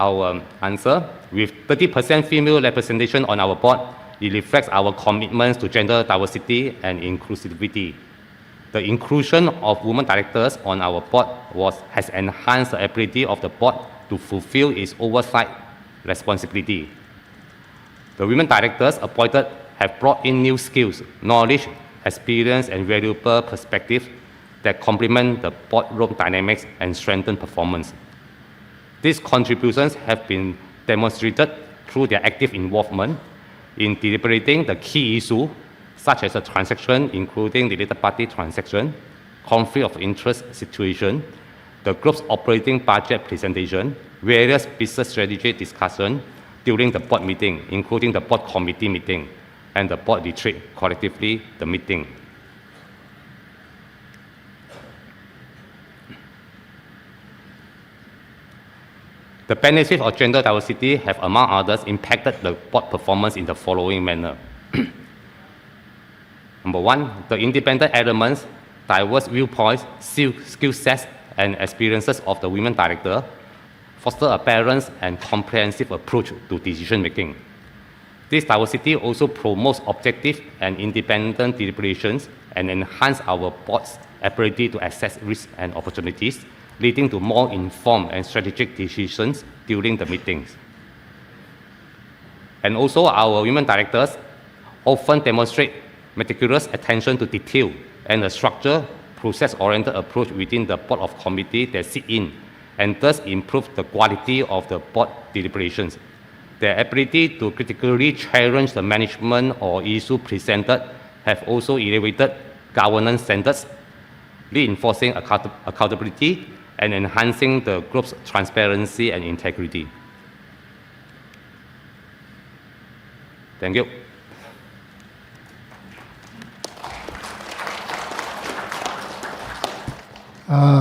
Our answer, with 30% female representation on our board, it reflects our commitments to gender diversity and inclusivity. The inclusion of women directors on our board has enhanced the ability of the board to fulfill its oversight responsibility. The women directors appointed have brought in new skills, knowledge, experience, and valuable perspectives that complement the boardroom dynamics and strengthen performance. These contributions have been demonstrated through their active involvement in deliberating the key issues, such as a transaction, including related party transaction, conflict of interest situation, the group's operating budget presentation, various business strategy discussion during the board meeting, including the board committee meeting, and the board retreat, collectively the meeting. The benefits of gender diversity have, among others, impacted the board performance in the following manner. Number one, the independent elements, diverse viewpoints, skill sets, and experiences of the women director foster a balanced and comprehensive approach to decision making. This diversity also promotes objective and independent deliberations and enhances our board's ability to assess risks and opportunities, leading to more informed and strategic decisions during the meetings. And also, our women directors often demonstrate meticulous attention to detail and a structured, process-oriented approach within the board of committee that sit in, and thus improve the quality of the board deliberations. Their ability to critically challenge the management or issue presented have also elevated governance standards, reinforcing accountability and enhancing the group's transparency and integrity. Thank you.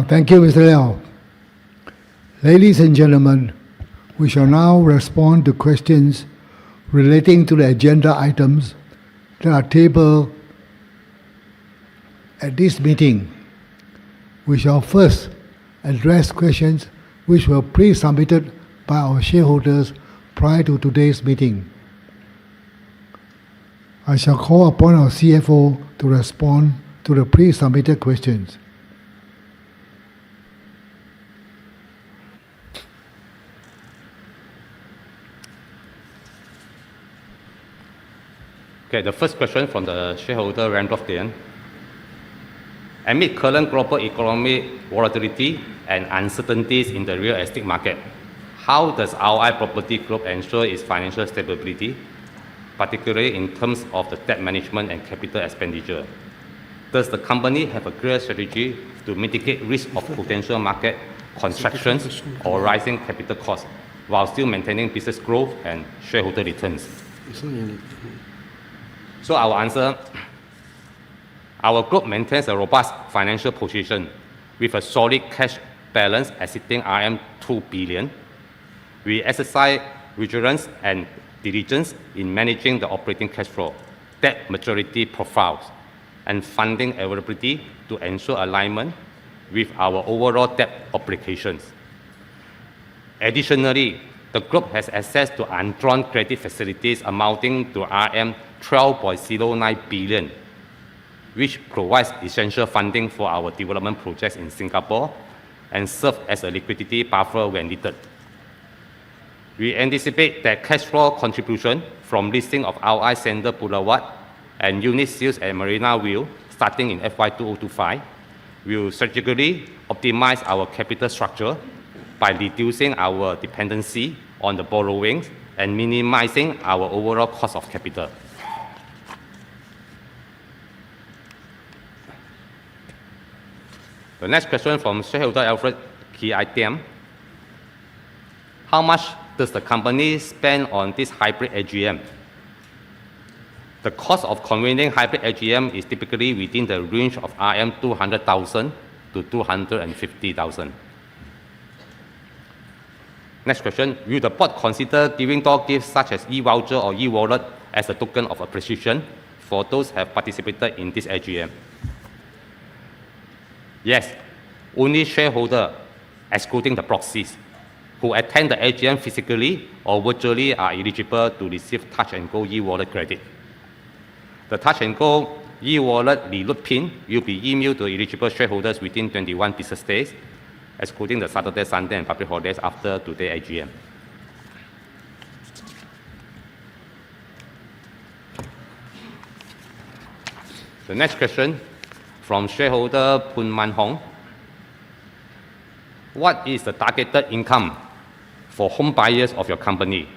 Thank you, Mr. Liao. Ladies and gentlemen, we shall now respond to questions relating to the agenda items that are tabled at this meeting. We shall first address questions which were pre-submitted by our shareholders prior to today's meeting. I shall call upon our CFO to respond to the pre-submitted questions. Okay, the first question from the shareholder Randolph Dian. Amid current global economic volatility and uncertainties in the real estate market, how does IOI Property Group ensure its financial stability, particularly in terms of the debt management and capital expenditure? Does the company have a clear strategy to mitigate risk of potential market contractions or rising capital costs while still maintaining business growth and shareholder returns? So our answer, our group maintains a robust financial position with a solid cash balance exceeding RM 2 billion. We exercise vigilance and diligence in managing the operating cash flow, debt maturity profiles, and funding availability to ensure alignment with our overall debt obligations. Additionally, the group has access to undrawn credit facilities amounting to RM 12.09 billion, which provides essential funding for our development projects in Singapore, and serve as a liquidity buffer when needed. We anticipate that cash flow contribution from listing of IOI Center Boulevard and unit sales at Marina View starting in FY 2025 will strategically optimize our capital structure by reducing our dependency on the borrowings and minimizing our overall cost of capital. The next question from shareholder Alfred Kiaitiam. How much does the company spend on this hybrid AGM? The cost of convening hybrid AGM is typically within the range of RM 200,000 to 250,000. Next question, will the board consider giving door gifts such as e-voucher or e-wallet as a token of appreciation for those who have participated in this AGM? Yes, only shareholders, excluding the proxies, who attend the AGM physically or virtually are eligible to receive Touch and Go e-wallet credit. The Touch and Go e-wallet reload pin will be emailed to eligible shareholders within 21 business days, excluding the Saturday, Sunday, and public holidays after today's AGM. The next question from shareholder Pun Man Hong. What is the targeted income for home buyers of your company?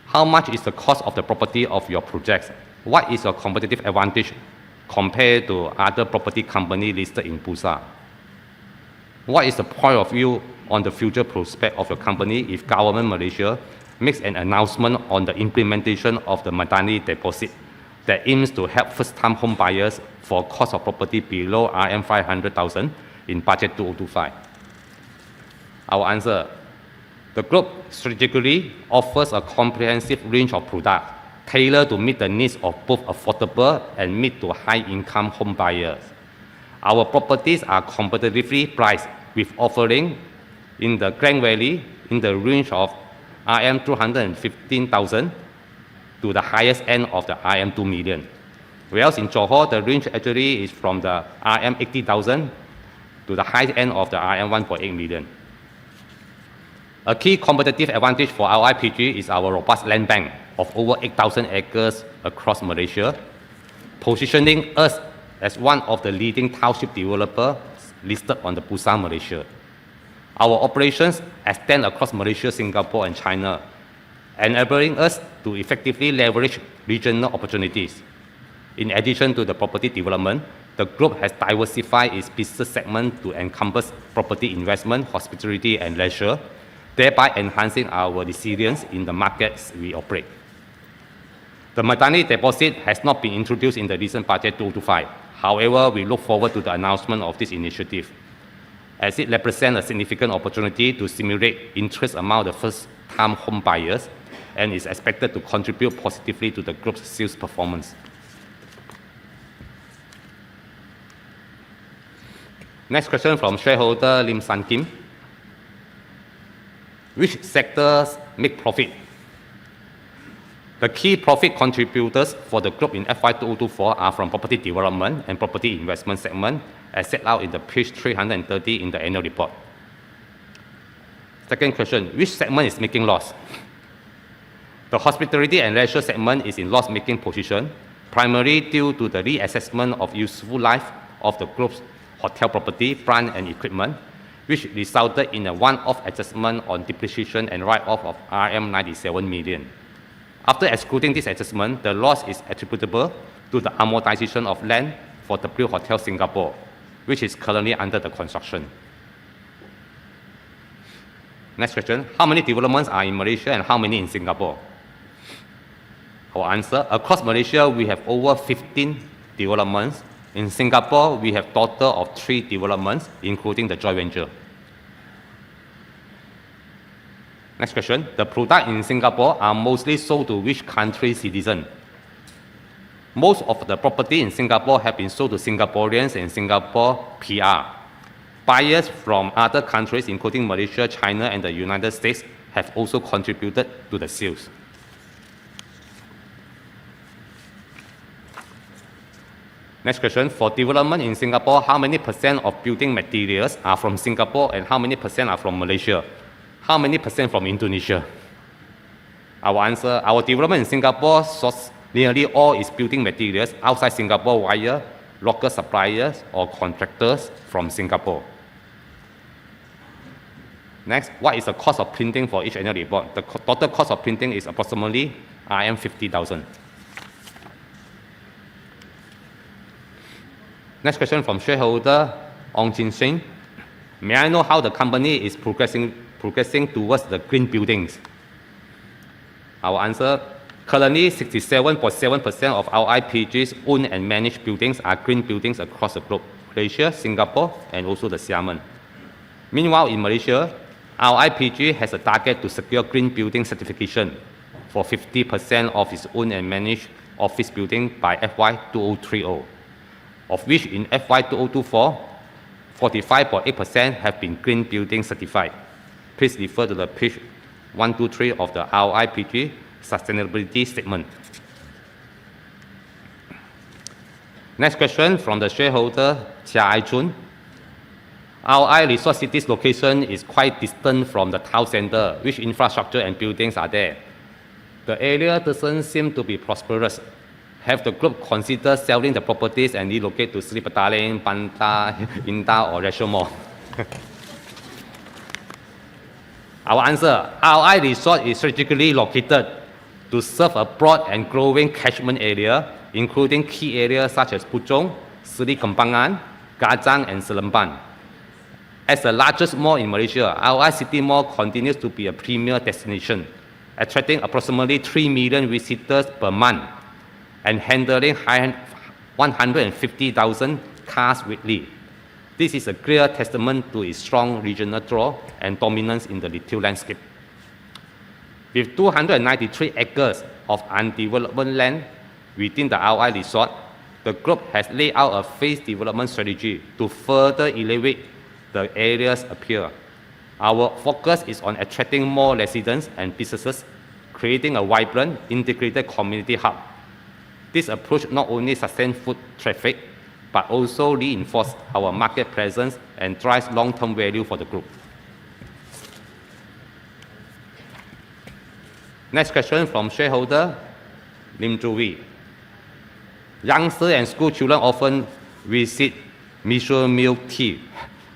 How much is the cost of the property of your projects? What is your competitive advantage compared to other property companies listed in Bursa? What is the point of view on the future prospect of your company if government Malaysia makes an announcement on the implementation of the Madani deposit that aims to help first-time home buyers for cost of property below RM 500,000 in budget 2025? Our answer, the group strategically offers a comprehensive range of products tailored to meet the needs of both affordable and mid to high-income home buyers. Our properties are competitively priced with offering in the Grand Valley in the range of RM 215,000 to the highest end of the RM 2 million. Whereas in Johor, the range actually is from the RM 80,000 to the high end of the RM 1.8 million. A key competitive advantage for our IPG is our robust land bank of over 8,000 acres across Malaysia, positioning us as one of the leading township developers listed on the Bursa Malaysia. Our operations extend across Malaysia, Singapore, and China, enabling us to effectively leverage regional opportunities. In addition to the property development, the group has diversified its business segment to encompass property investment, hospitality, and leisure, thereby enhancing our resilience in the markets we operate. The Madani deposit has not been introduced in the recent budget 2025. However, we look forward to the announcement of this initiative, as it represents a significant opportunity to stimulate interest among the first-time home buyers and is expected to contribute positively to the group's sales performance. Next question from shareholder Lim San Kim. Which sectors make profit? The key profit contributors for the group in FY 2024 are from property development and property investment segment, as set out in the page 330 in the annual report. Second question, which segment is making loss? The hospitality and leisure segment is in loss-making position, primarily due to the reassessment of useful life of the group's hotel property, plant and equipment, which resulted in a one-off adjustment on depreciation and write-off of RM 97 million. After excluding this adjustment, the loss is attributable to the amortization of land for W Hotel Singapore, which is currently under the construction. Next question, how many developments are in Malaysia and how many in Singapore? Our answer, across Malaysia, we have over 15 developments. In Singapore, we have a total of 3 developments, including the joint venture. Next question. The products in Singapore are mostly sold to which country citizen? Most of the property in Singapore have been sold to Singaporeans and Singapore PR. Buyers from other countries, including Malaysia, China, and the United States, have also contributed to the sales. Next question, for development in Singapore, how many percent of building materials are from Singapore and how many percent are from Malaysia? How many percent from Indonesia? Our answer, our development in Singapore source nearly all its building materials outside Singapore via local suppliers or contractors from Singapore. Next, what is the cost of printing for each annual report? The total cost of printing is approximately RM 50,000. Next question from shareholder Ong Jin Sing. May I know how the company is progressing towards the green buildings? Our answer, currently 67.7% of our IPG's owned and managed buildings are green buildings across the globe, Malaysia, Singapore, and also the Xiamen. Meanwhile, in Malaysia, our IPG has a target to secure green building certification for 50% of its owned and managed office building by FY 2030, of which in FY 2024, 45.8% have been green building certified. Please refer to the page 123 of the RIPG sustainability statement. Next question from the shareholder Chia Ai Chun. RI Resort City's location is quite distant from the town center. Which infrastructure and buildings are there? The area doesn't seem to be prosperous. Have the group considered selling the properties and relocate to Sri Petaling, Banta, Indah, or Rachel Mall? Our answer, RI Resort is strategically located to serve a broad and growing catchment area, including key areas such as Puchong, Seri Kembangan, Gajang, and Seremban. As the largest mall in Malaysia, RI City Mall continues to be a premier destination, attracting approximately 3 million visitors per month and handling 150,000 cars weekly. This is a clear testament to its strong regional draw and dominance in the retail landscape. With 293 acres of undeveloped land within the RI Resort, the group has laid out a phased development strategy to further elevate the area's appeal. Our focus is on attracting more residents and businesses, creating a vibrant, integrated community hub. This approach not only sustains foot traffic, but also reinforces our market presence and drives long-term value for the group. Next question from shareholder Lim Ju Wee. Youngsters and school children often visit Miso Milk Tea,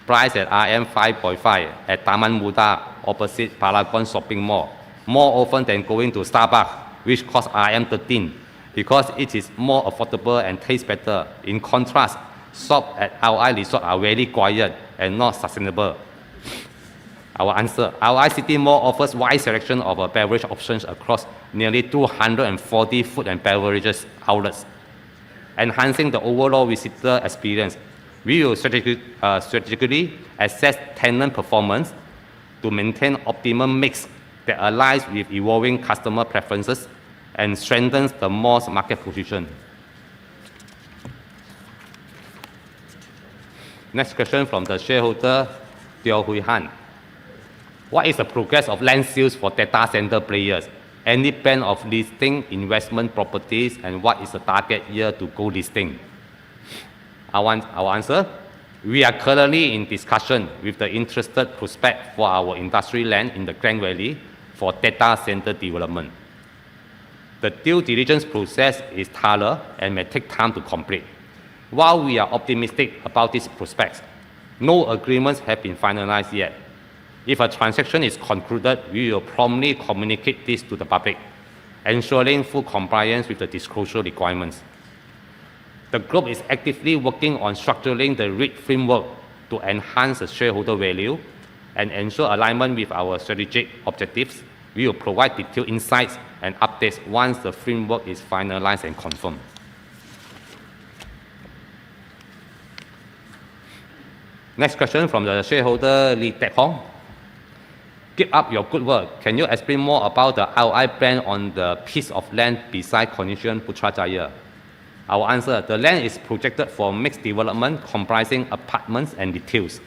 priced at RM 5.5 at Taman Muda opposite Paragon Shopping Mall, more often than going to Starbucks, which costs RM 13, because it is more affordable and tastes better. In contrast, shops at RI Resort are very quiet and not sustainable. Our answer, RI City Mall offers wide selection of beverage options across nearly 240 food and beverages outlets, enhancing the overall visitor experience. We will strategically assess tenant performance to maintain optimum mix that aligns with evolving customer preferences and strengthens the mall's market position. Next question from the shareholder Teo Hui Han. What is the progress of land sales for data center players? Any plan of listing investment properties, and what is the target year to go listing? Our answer, we are currently in discussion with the interested prospect for our industry land in the Klang Valley for data center development. The due diligence process is thorough and may take time to complete. While we are optimistic about these prospects, no agreements have been finalized yet. If a transaction is concluded, we will promptly communicate this to the public, ensuring full compliance with the disclosure requirements. The group is actively working on structuring the REIT framework to enhance the shareholder value and ensure alignment with our strategic objectives. We will provide detailed insights and updates once the framework is finalized and confirmed. Next question from the shareholder Lee Tek Hong. Keep up your good work. Can you explain more about the RI plan on the piece of land beside Connexion Putrajaya? Our answer, the land is projected for mixed development comprising apartments and retails.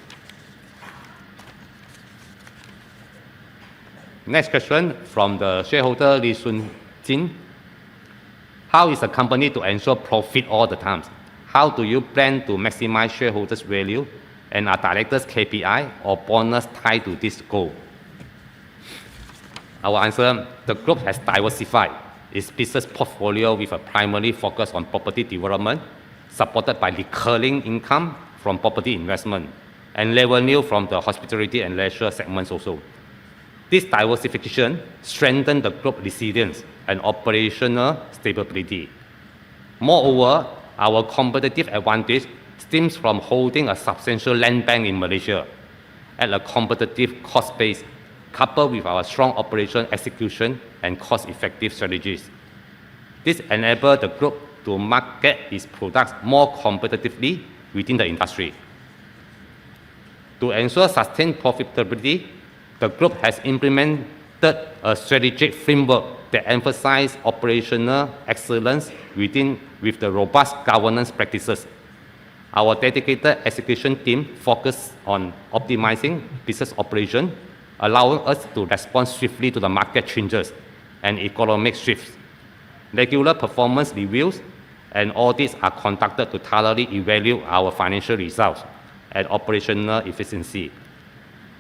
Next question from the shareholder Lee Sun Jin. How is the company to ensure profit all the time? how do you plan to maximize shareholders' value, and are directors' KPI or bonus tied to this goal? Our answer, the group has diversified its business portfolio with a primary focus on property development, supported by recurring income from property investment, and revenue from the hospitality and leisure segments also. This diversification strengthened the group resilience and operational stability. Moreover, our competitive advantage stems from holding a substantial land bank in Malaysia at a competitive cost base, coupled with our strong operation execution and cost-effective strategies. This enables the group to market its products more competitively within the industry. To ensure sustained profitability, the group has implemented a strategic framework that emphasizes operational excellence with the robust governance practices. Our dedicated execution team focuses on optimizing business operation, allowing us to respond swiftly to the market changes and economic shifts. Regular performance reviews and audits are conducted to thoroughly evaluate our financial results and operational efficiency.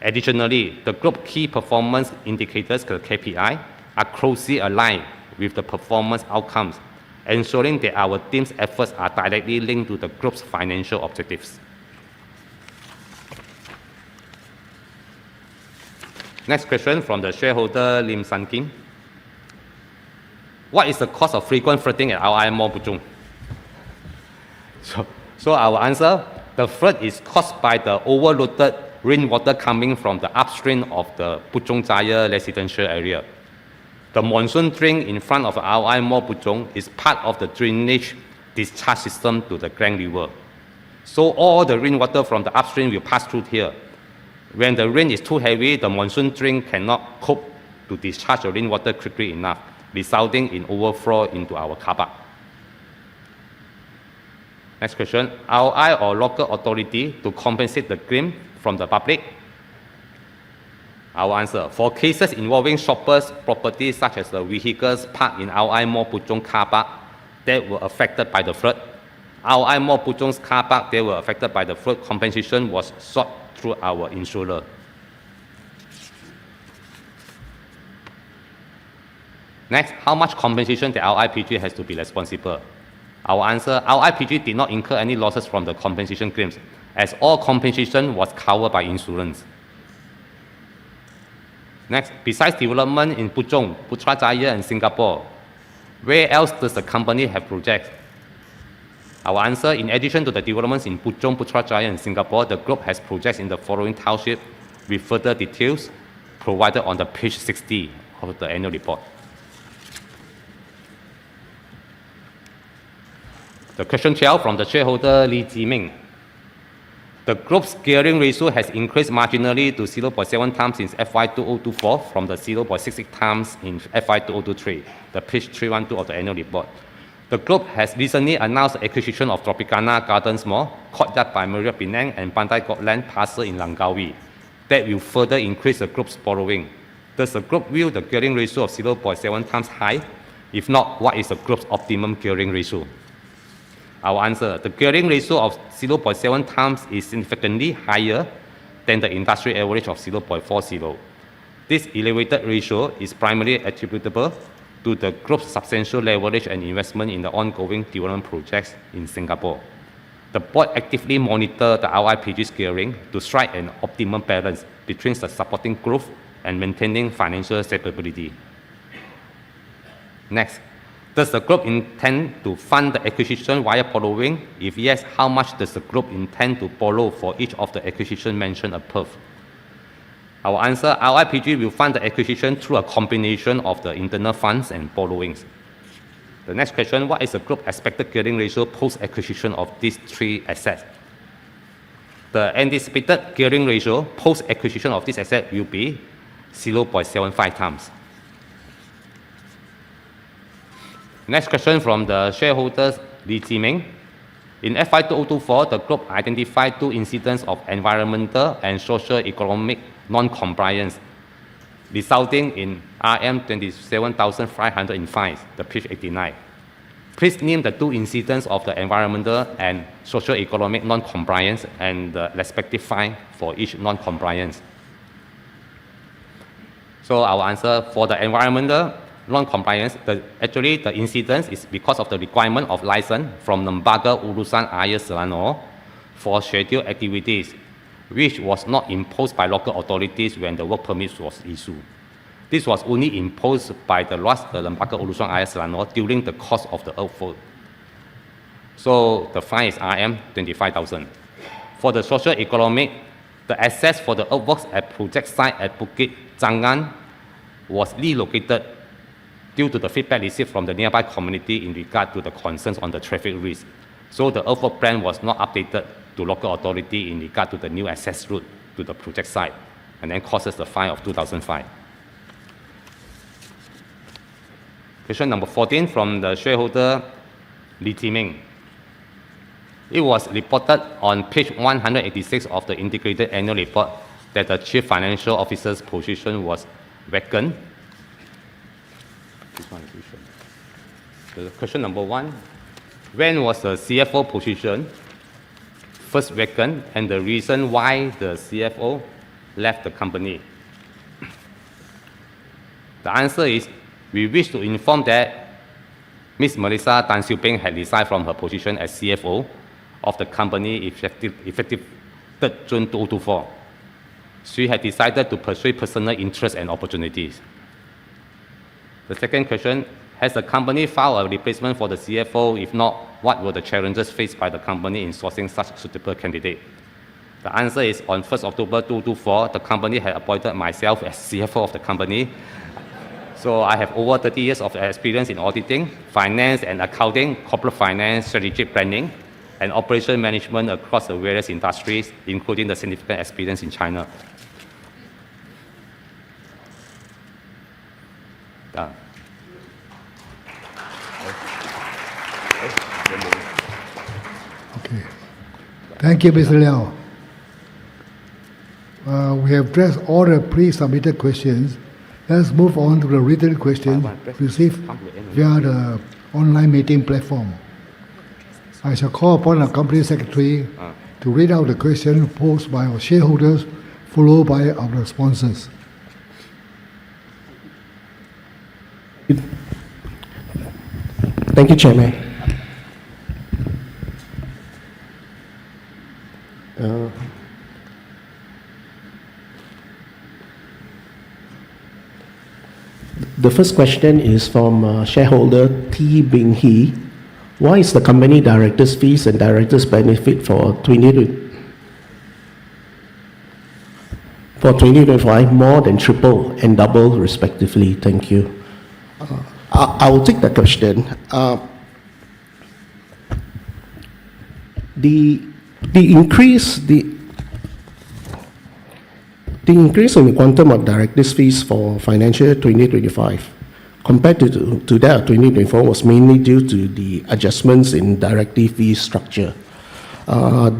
Additionally, the group key performance indicators, the KPI, are closely aligned with the performance outcomes, ensuring that our team's efforts are directly linked to the group's financial objectives. Next question from the shareholder Lim San Kim. What is the cause of frequent flooding at IOI Mall Puchong? So our answer, the flood is caused by the overloaded rainwater coming from the upstream of the Puchong Jaya residential area. The monsoon drain in front of IOI Mall Puchong is part of the drainage discharge system to the Grand River. So all the rainwater from the upstream will pass through here. When the rain is too heavy, the monsoon drain cannot cope to discharge the rainwater quickly enough, resulting in overflow into our car park. Next question, IOI or local authority to compensate the claim from the public? Our answer, for cases involving shoppers' properties such as the vehicles parked in IOI Mall Puchong car park that were affected by the flood, IOI Mall Puchong's car park that were affected by the flood, compensation was sought through our insurer. Next, how much compensation the LIPG has to be responsible? Our answer, LIPG did not incur any losses from the compensation claims, as all compensation was covered by insurance. Next, besides development in Puchong, Putrajaya and Singapore, where else does the company have projects? Our answer, in addition to the developments in Puchong, Putrajaya and Singapore, the group has projects in the following township with further details provided on the page 60 of the annual report. The question 12 from the shareholder Lee Jiming. The group's gearing ratio has increased marginally to 0.7 times since FY 2024 from the 0.66 times in FY 2023, the page 312 of the annual report. The group has recently announced the acquisition of Tropicana Gardens Mall, Courtyard by Marriott Penang, and Pantai Got Land parcel in Langkawi. That will further increase the group's borrowing. Does the group view the gearing ratio of 0.7 times high? If not, what is the group's optimum gearing ratio? Our answer, the gearing ratio of 0.7 times is significantly higher than the industry average of 0.40. This elevated ratio is primarily attributable to the group's substantial leverage and investment in the ongoing development projects in Singapore. The board actively monitors the LIPG's gearing to strike an optimum balance between the supporting growth and maintaining financial stability. Next, does the group intend to fund the acquisition via borrowing? If yes, how much does the group intend to borrow for each of the acquisitions mentioned above? Our answer, LIPG will fund the acquisition through a combination of the internal funds and borrowings. The next question, what is the group expected gearing ratio post-acquisition of these three assets? The anticipated gearing ratio post-acquisition of this asset will be 0.75 times. Next question from the shareholders Lee Jiming. In FY 2024, the group identified 2 incidents of environmental and socio-economic non-compliance, resulting in RM 27,500 in fines, the page 89. Please name the 2 incidents of the environmental and socio-economic non-compliance and the respective fine for each non-compliance. So our answer for the environmental non-compliance, actually the incidence is because of the requirement of license from Lembaga Urusan Air Selangor for scheduled activities, which was not imposed by local authorities when the work permit was issued. This was only imposed by the Lembaga Urusan Air Selangor during the course of the earthwork. So the fine is RM 25,000. For the social economic, the access for the earthworks at project site at Bukit Jangan was relocated due to the feedback received from the nearby community in regard to the concerns on the traffic risk. So the earthwork plan was not updated to local authority in regard to the new access route to the project site, and then causes the fine of 2005. Question number 14 from the shareholder Li Timing. It was reported on page 186 of the integrated annual report that the chief financial officer's position was vacant. This one is the question number 1. When was the CFO position first vacant and the reason why the CFO left the company? The answer is, we wish to inform that Ms. Melissa Tan Siu Ping had resigned from her position as CFO of the company effective 3rd June 2024. She had decided to pursue personal interests and opportunities. The second question, has the company filed a replacement for the CFO? If not, what were the challenges faced by the company in sourcing such suitable candidate? The answer is, on 1st October 2024, the company had appointed myself as CFO of the company. So I have over 30 years of experience in auditing, finance and accounting, corporate finance, strategic planning, and operation management across the various industries, including the significant experience in China. Okay. Thank you, Mr. Liao. We have addressed all the pre-submitted questions. Let's move on to the written questions received via the online meeting platform. I shall call upon our company secretary to read out the question posed by our shareholders, followed by our sponsors. Thank you, Chairman. The first question is from shareholder T. Bing Hee. Why is the company directors' fees and directors' benefit for 2025 more than triple and double respectively? Thank you. I will take that question. The increase in the quantum of directors' fees for financial year 2025 compared to that of 2024 was mainly due to the adjustments in director fee structure.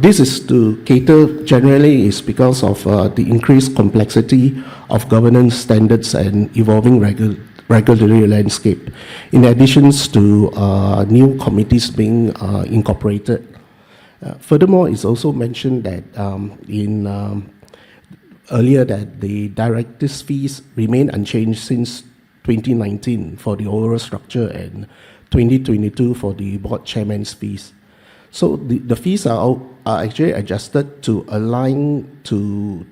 This is to cater generally is because of the increased complexity of governance standards and evolving regulatory landscape, in addition to new committees being incorporated. Furthermore, it's also mentioned that earlier that the directors' fees remain unchanged since 2019 for the overall structure and 2022 for the board chairman's fees. So the fees are actually adjusted to align to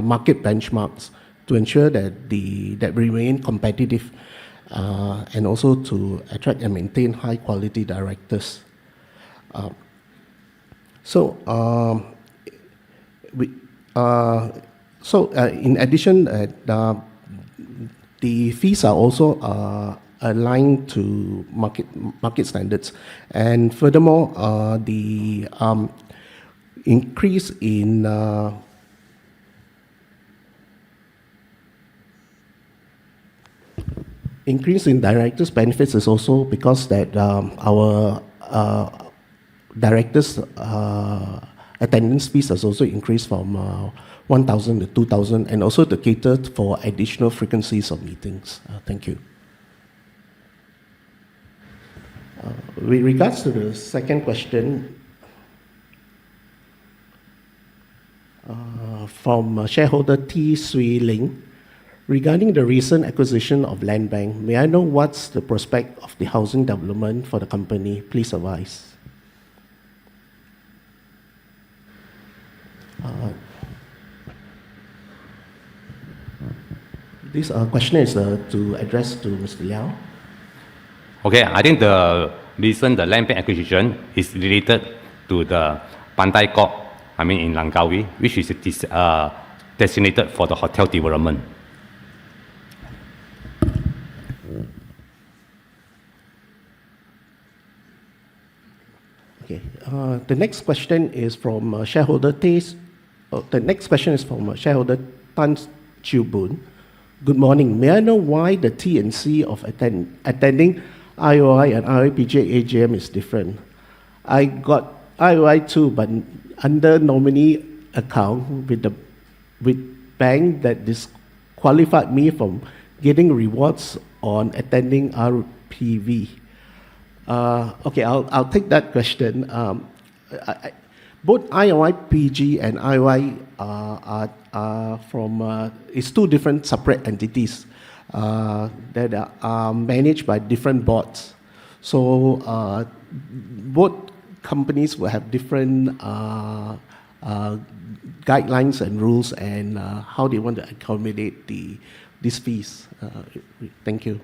market benchmarks to ensure that that remain competitive and also to attract and maintain high quality directors. In addition, the fees are also aligned to market standards, and furthermore, the increase in directors' benefits is also because that our directors' attendance fees has also increased from 1,000 to 2,000, and also to cater for additional frequencies of meetings. Thank you. With regards to the second question, from shareholder T. Sui Ling, regarding the recent acquisition of land bank, may I know what's the prospect of the housing development for the company? Please advise. This question is to address to Mr. Liao. Okay, I think the land bank acquisition is related to the Pantai Kok, in Langkawi, which is designated for the hotel development. Okay. The next question is from shareholder Tan Chiu Boon. Good morning. May I know why the T&C of attending IOI and IOI-PJ AGM is different? I got IOI too, but under nominee account with bank that disqualified me from getting rewards on attending RPV. Okay, I'll take that question. Both IOI-PG and IOI are from, it's two different separate entities that are managed by different boards. So both companies will have different guidelines and rules and how they want to accommodate these fees. Thank you.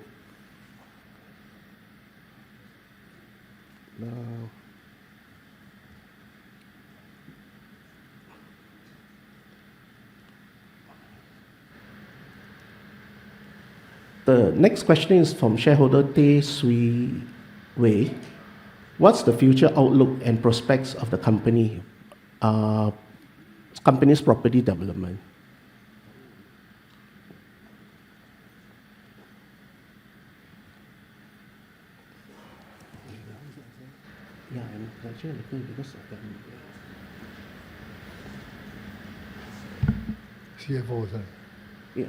The next question is from shareholder Teh Sui Wei. What's the future outlook and prospects of the company's property development? Yeah, I'm actually looking because of the CFO, sir. Yeah.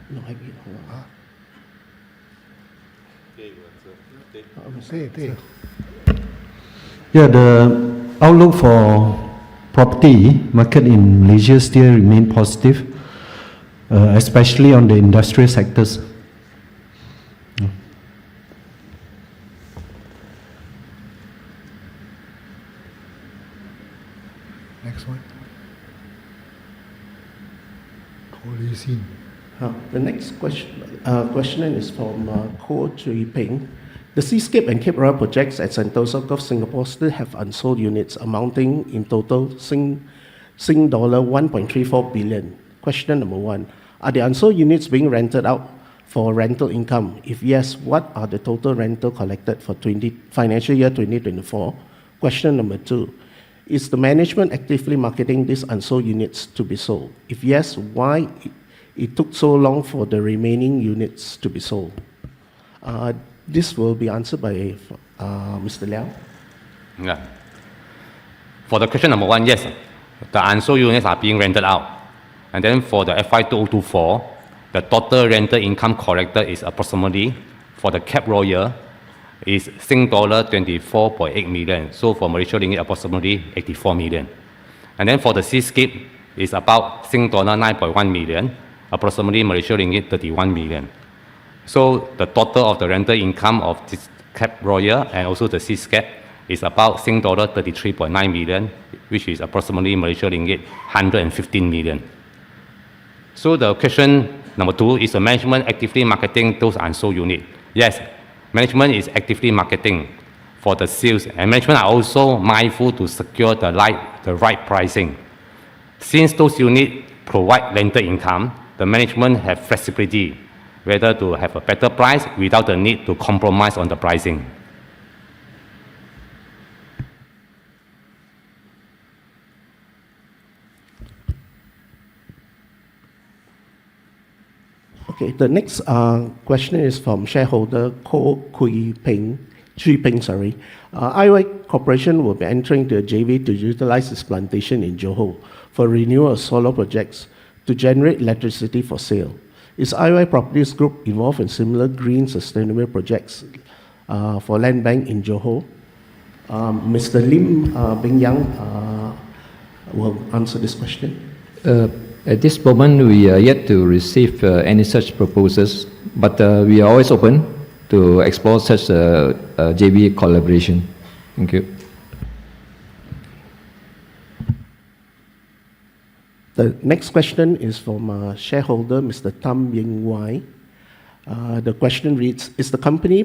No, I mean, Yeah, the outlook for property market in Malaysia still remain positive, especially on the industrial sectors. Next one. Holy scene. The next question is from Ko Chui Ping. The Seascape and Cape Royal projects at Sentosa Gulf Singapore still have unsold units amounting in total Sing dollar 1.34 billion. Question number one, are the unsold units being rented out for rental income? If yes, what are the total rental collected for financial year 2024? Question number two, is the management actively marketing these unsold units to be sold? If yes, why it took so long for the remaining units to be sold? This will be answered by Mr. Liao. Yeah. For the question number one, yes, the unsold units are being rented out. And then for the FY 2024, the total rental income collected is approximately, for the Cape Royal, is dollar 24.8 million. So for Malaysia ringgit, approximately 84 million. And then for the Seascape, it's about dollar 9.1 million, approximately Malaysia ringgit 31 million. So the total of the rental income of this Cape Royal and also the Seascape is about dollar 33.9 million, which is approximately Malaysia ringgit 115 million. So the question number two, is the management actively marketing those unsold units? Yes, management is actively marketing for the sales, and management are also mindful to secure the right pricing. Since those units provide rental income, the management have flexibility whether to have a better price without the need to compromise on the pricing. Okay, the next question is from shareholder Ko Chui Ping. IOI Corporation will be entering the JV to utilize its plantation in Johor for renewal of solar projects to generate electricity for sale. Is IOI Properties Group involved in similar green sustainable projects for land bank in Johor. Mr. Lim Beng Yang will answer this question. At this moment, we are yet to receive any such proposals, but we are always open to explore such JV collaboration. Thank you. The next question is from shareholder Mr. Tam Ying Wai. The question reads, is the company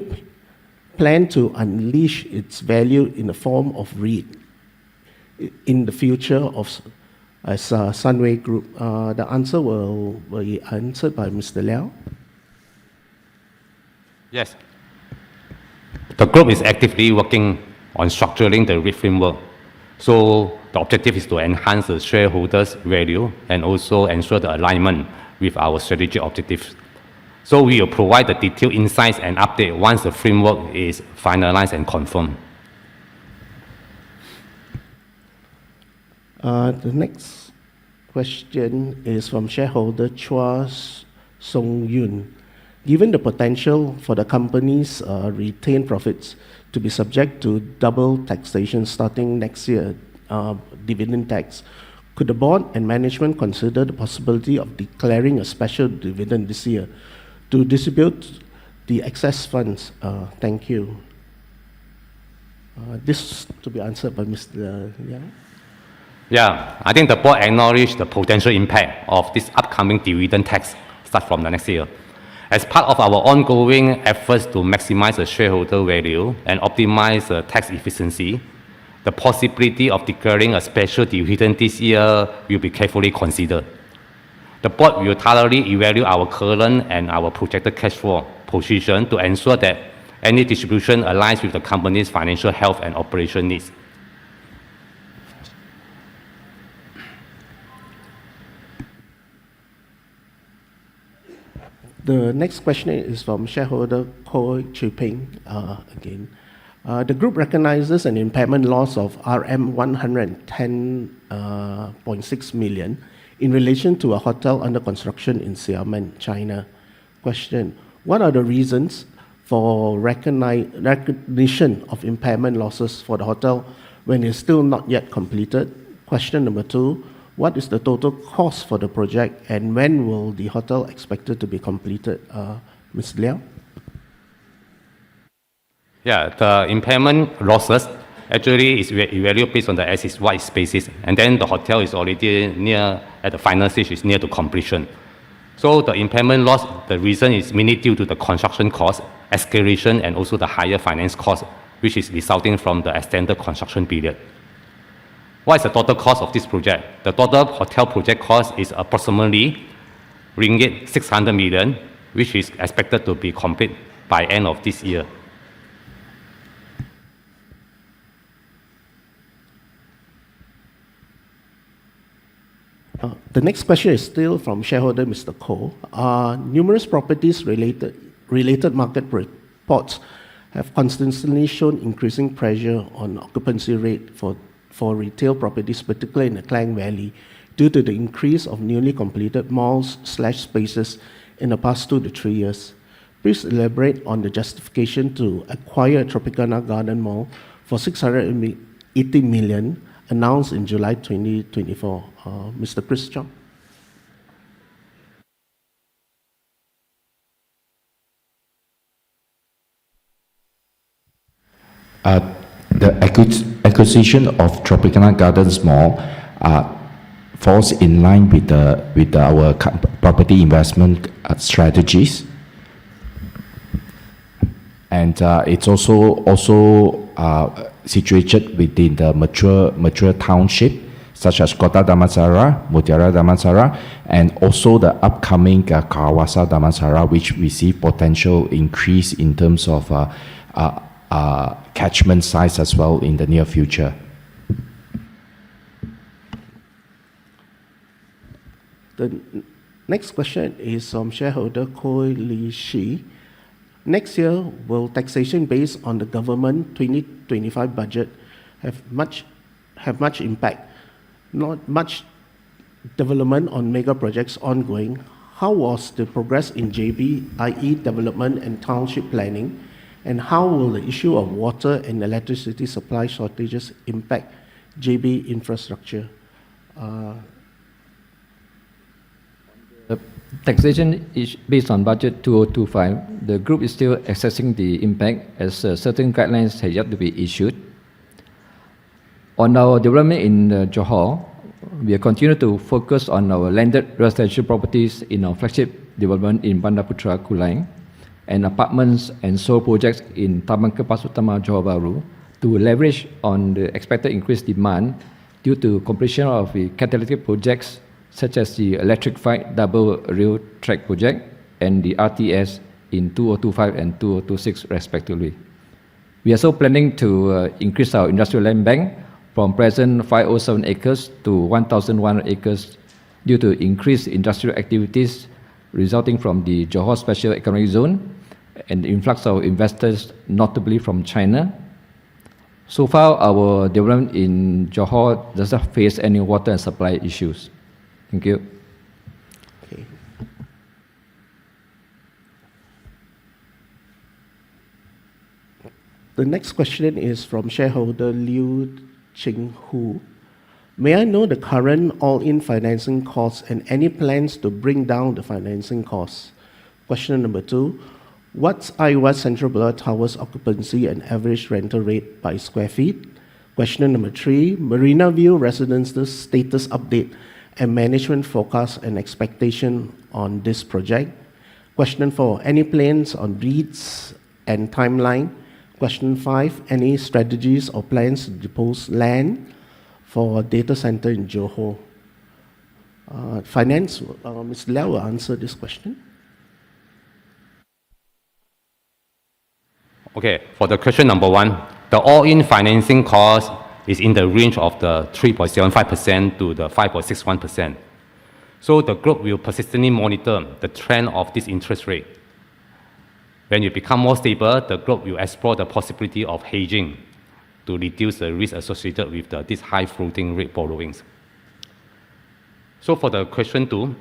plan to unleash its value in the form of REIT in the future of as Sunway Group? The answer will be answered by Mr. Liao. Yes. The group is actively working on structuring the REIT framework. So the objective is to enhance the shareholders' value and also ensure the alignment with our strategic objectives. So we will provide the detailed insights and update once the framework is finalized and confirmed. The next question is from shareholder Chua Song Yun. Given the potential for the company's retained profits to be subject to double taxation starting next year, dividend tax, could the board and management consider the possibility of declaring a special dividend this year to distribute the excess funds? Thank you. This to be answered by Mr. Yang. Yeah, I think the board acknowledged the potential impact of this upcoming dividend tax start from the next year. As part of our ongoing efforts to maximize the shareholder value and optimize the tax efficiency, the possibility of declaring a special dividend this year will be carefully considered. The board will thoroughly evaluate our current and our projected cash flow position to ensure that any distribution aligns with the company's financial health and operation needs. The next question is from shareholder Ko Chee Peng again. The group recognizes an impairment loss of RM 110.6 million in relation to a hotel under construction in Xiamen, China. Question, what are the reasons for recognition of impairment losses for the hotel when it's still not yet completed? Question number 2, what is the total cost for the project and when will the hotel expected to be completed? Ms. Liao? Yeah, the impairment losses actually is evaluated based on the as-is white spaces, and then the hotel is already near, at the final stage, is near to completion. So the impairment loss, the reason is mainly due to the construction cost, escalation, and also the higher finance cost, which is resulting from the extended construction period. What is the total cost of this project? The total hotel project cost is approximately ringgit 600 million, which is expected to be complete by end of this year. The next question is still from shareholder Mr. Koh. Numerous properties related market reports have constantly shown increasing pressure on occupancy rate for retail properties, particularly in the Klang Valley, due to the increase of newly completed malls/spaces in the past 2 to 3 years. Please elaborate on the justification to acquire Tropicana Garden Mall for 680 million announced in July 2024. Mr. Chris Chong. The acquisition of Tropicana Gardens Mall falls in line with our property investment strategies, and it's also situated within the mature township, such as Kota Damansara, Mutiara Damansara, and also the upcoming Kawasan Damansara, which we see potential increase in terms of catchment size as well in the near future. The next question is from shareholder Koi Li Shi. Next year, will taxation based on the government 2025 budget have much impact? Not much development on mega projects ongoing. How was the progress in JB, i.e. development and township planning? And how will the issue of water and electricity supply shortages impact JB infrastructure? Taxation is based on budget 2025. The group is still assessing the impact as certain guidelines have yet to be issued. On our development in Johor, we are continue to focus on our landed residential properties in our flagship development in Bandar Putra, Kulang, and apartments and solar projects in Taman Kepas Utama, Johor Bahru, to leverage on the expected increased demand due to completion of the catalytic projects such as the electrified double rail track project and the RTS in 2025 and 2026 respectively. We are also planning to increase our industrial land bank from present 507 acres to 1,100 acres due to increased industrial activities resulting from the Johor Special Economic Zone and the influx of investors, notably from China. So far, our development in Johor does not face any water and supply issues. Thank you. Okay. The next question is from shareholder Liu Ching Hu. May I know the current all-in financing costs and any plans to bring down the financing costs? Question number 2. What's IOI Central Berhad Tower's occupancy and average rental rate by square feet? Question number 3. Marina View Residences status update and management forecast and expectation on this project. Question 4. Any plans on REITs and timeline? Question 5. Any strategies or plans to dispose land for data center in Johor? Finance, Mr. Liao will answer this question. Okay, for the question number 1, the all-in financing cost is in the range of the 3.75% to the 5.61%. So the group will persistently monitor the trend of this interest rate. When it becomes more stable, the group will explore the possibility of hedging to reduce the risk associated with this high floating rate borrowings. So for the question 2,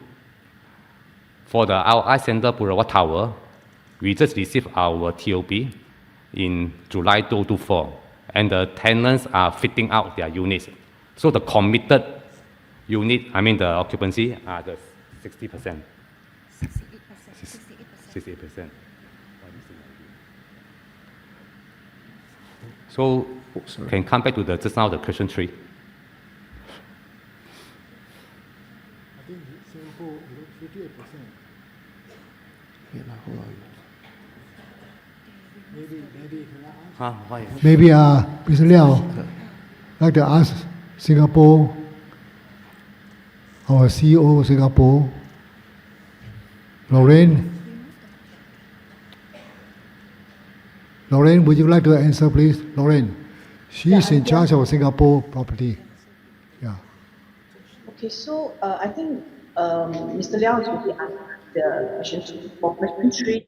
for the IOI Central Berhad Tower, we just received our TOP in July 2024. And the tenants are fitting out their units. So the committed unit, the occupancy, are the 60%. 68%. So, can come back to just now the question 3. I think Singapore, 58%. Yeah, hold on. Maybe Mr. Liao, like to ask Singapore, our CEO of Singapore, Lorraine. Lorraine, would you like to answer, please? Lorraine, she's in charge of Singapore property. Yeah. Okay, so I think Mr. Liao has already answered the question 2. For question 3,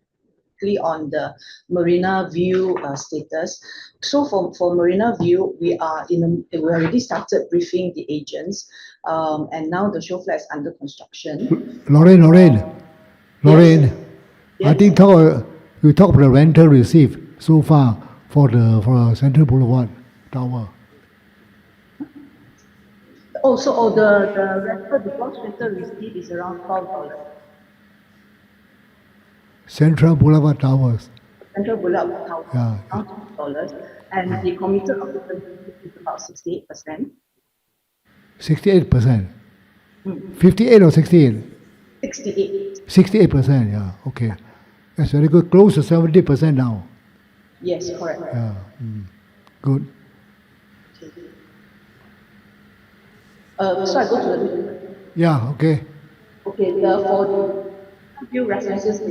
on the Marina View status. So for Marina View, we already started briefing the agents, and now the show flat is under construction. Lorraine, Yes. I think you talk about the rental received so far for Central Boulevard Tower. The gross rental received is around $12. Central Boulevard Towers. Central Boulevard Tower, Yeah. around $12, and the committed occupancy is about 68%. 68%. 58 or 68? 68. 68%, yeah, okay. That's very good. Close to 70% now. Yes, correct. Yeah, good. So I go to the Yeah, okay. Okay, for the few references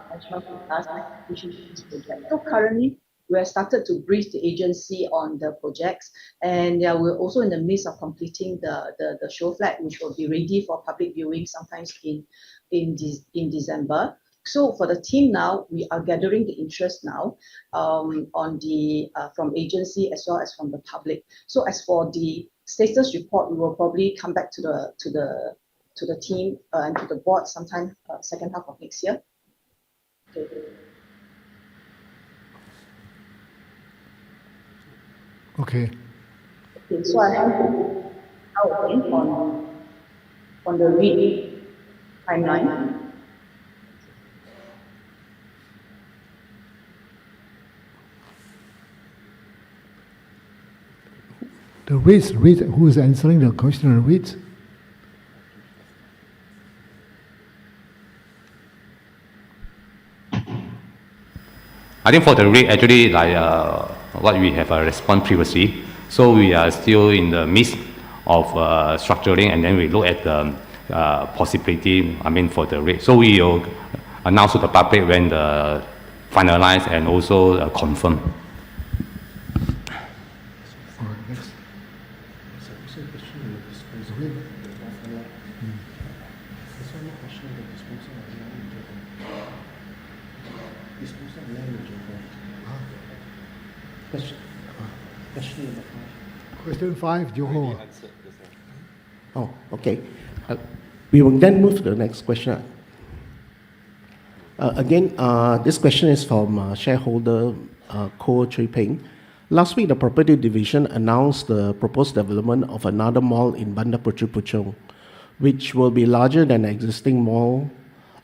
management forecast this project. So currently, we have started to brief the agency on the projects, and we're also in the midst of completing the show flat, which will be ready for public viewing sometimes in December. So for the team now, we are gathering the interest now on the from agency as well as from the public. So as for the status report, we will probably come back to the team and to the board sometime second half of next year. Okay. Okay. Okay, so I have to out again on the read timeline. The read, who is answering the question on read? I think for the rate, actually, like what we have responded previously, so we are still in the midst of structuring, and then we look at the possibility, for the rate. So we will announce to the public when the finalized and also confirmed. Question 5, Johor. Oh, okay. We will then move to the next question. Again, this question is from shareholder Ko Chui Peng. Last week, the property division announced the proposed development of another mall in Bandar Puteri Puchong, which will be larger than the existing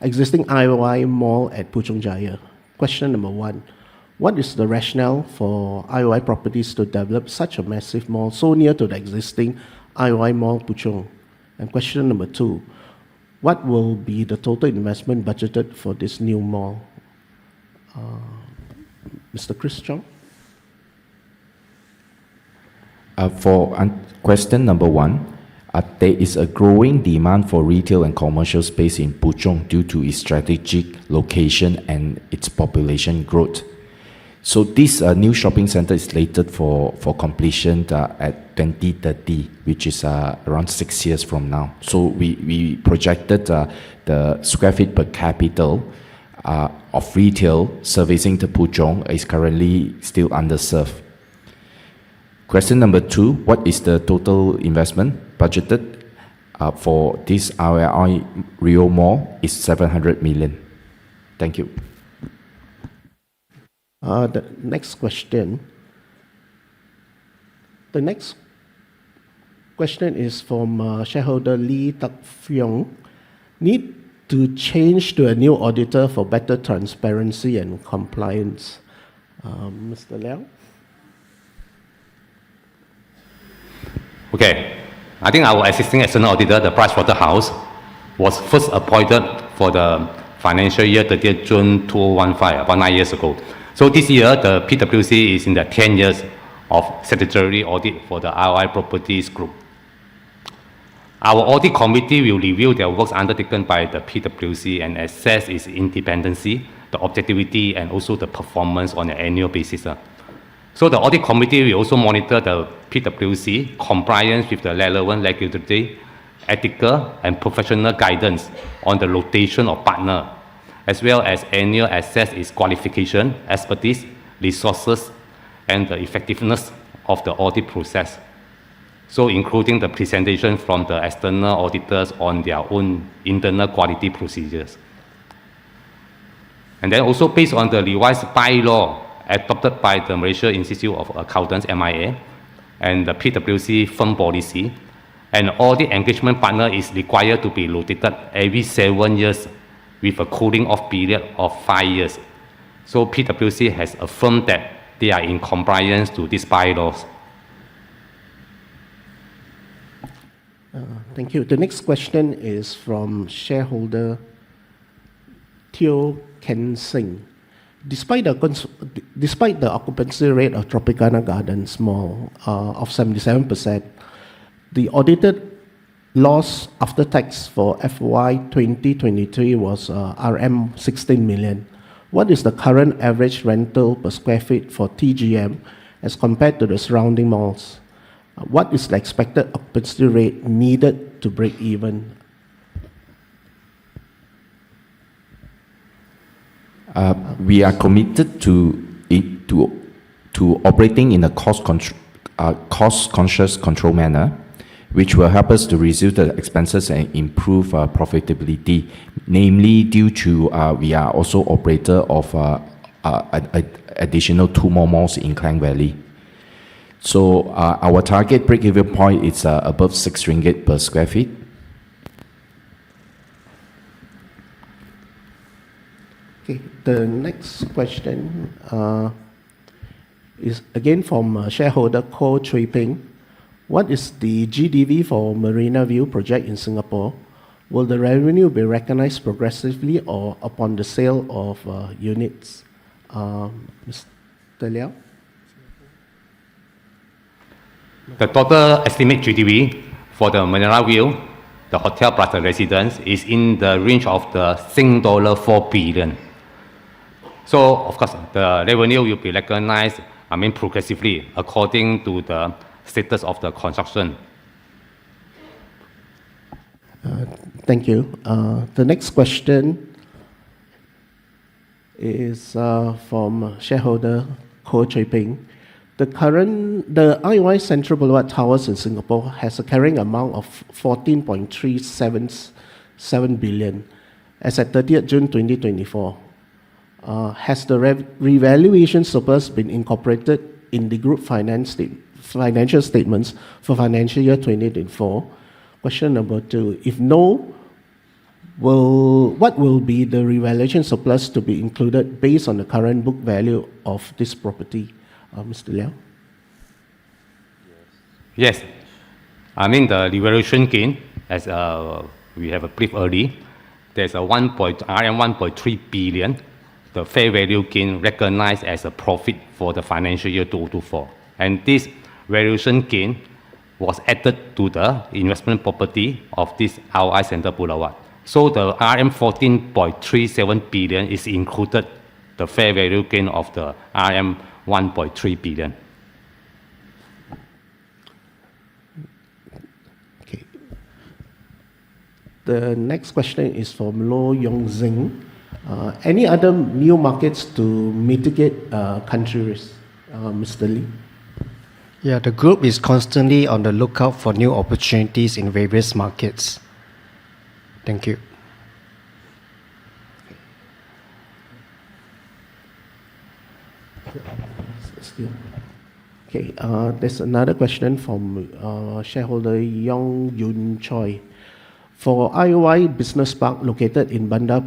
IOI mall at Puchong Jaya. Question number 1. What is the rationale for IOI Properties to develop such a massive mall so near to the existing IOI Mall Puchong? And question number 2. What will be the total investment budgeted for this new mall? Mr. Chris Chong? For question number 1, there is a growing demand for retail and commercial space in Puchong due to its strategic location and its population growth. So this new shopping center is slated for completion at 2030, which is around 6 years from now. So we projected the square feet per capita of retail servicing to Puchong is currently still underserved. Question number 2, what is the total investment budgeted for this IOI Rio Mall is 700 million. Thank you. The next question. The next question is from shareholder Lee Tak Fyong. Need to change to a new auditor for better transparency and compliance. Mr. Liang? Okay. I think our existing external auditor, the Pricewaterhouse, was first appointed for the financial year 30th June 2015, about 9 years ago. So this year, the PwC is in the 10 years of statutory audit for the IOI Properties Group. Our audit committee will review the works undertaken by the PwC and assess its independency, the objectivity, and also the performance on an annual basis. So the audit committee will also monitor the PwC compliance with the relevant regulatory, ethical, and professional guidance on the rotation of partner, as well as annual assess its qualification, expertise, resources, and the effectiveness of the audit process. So including the presentation from the external auditors on their own internal quality procedures. And then also based on the revised bylaw adopted by the Malaysia Institute of Accountants, MIA, and the PwC firm policy, an audit engagement partner is required to be rotated every 7 years with a cooling off period of 5 years. So PwC has affirmed that they are in compliance to these bylaws. Thank you. The next question is from shareholder Teo Ken Singh. Despite the occupancy rate of Tropicana Gardens Mall of 77%, the audited loss after tax for FY 2023 was RM 16 million. What is the current average rental per square feet for TGM as compared to the surrounding malls? What is the expected occupancy rate needed to break even? We are committed to operating in a cost-conscious control manner, which will help us to reduce the expenses and improve profitability. Namely, due to we are also operator of additional 2 more malls in Klang Valley. So our target break-even point is above 6 ringgit per square feet. Okay, the next question is again from shareholder Ko Chui Ping. What is the GDV for Marina View project in Singapore? Will the revenue be recognized progressively or upon the sale of units? Mr. Liao? The total estimate GDV for the Marina View, the hotel plus the residence, is in the range of the $4 billion. So, of course, the revenue will be recognized, progressively according to the status of the construction. Thank you. The next question is from shareholder Ko Chui Ping. The IOI Central Boulevard Towers in Singapore has a carrying amount of 14.377 billion as at 30th June 2024. Has the revaluation surplus been incorporated in the group financial statements for financial year 2024? Question number 2. If no, what will be the revaluation surplus to be included based on the current book value of this property? Mr. Liao? Yes. The revaluation gain, as we have a brief early, there's a 1.3 billion, the fair value gain recognized as a profit for the financial year 2024. And this valuation gain was added to the investment property of this IOI Central Boulevard. So the RM 14.37 billion is included the fair value gain of the RM 1.3 billion. Okay. The next question is from Lo Yong Zing. Any other new markets to mitigate country risk? Mr. Lee? Yeah, the group is constantly on the lookout for new opportunities in various markets. Thank you. Okay, there's another question from shareholder Yong Yun Choi. For IOI Business Park located in Bandar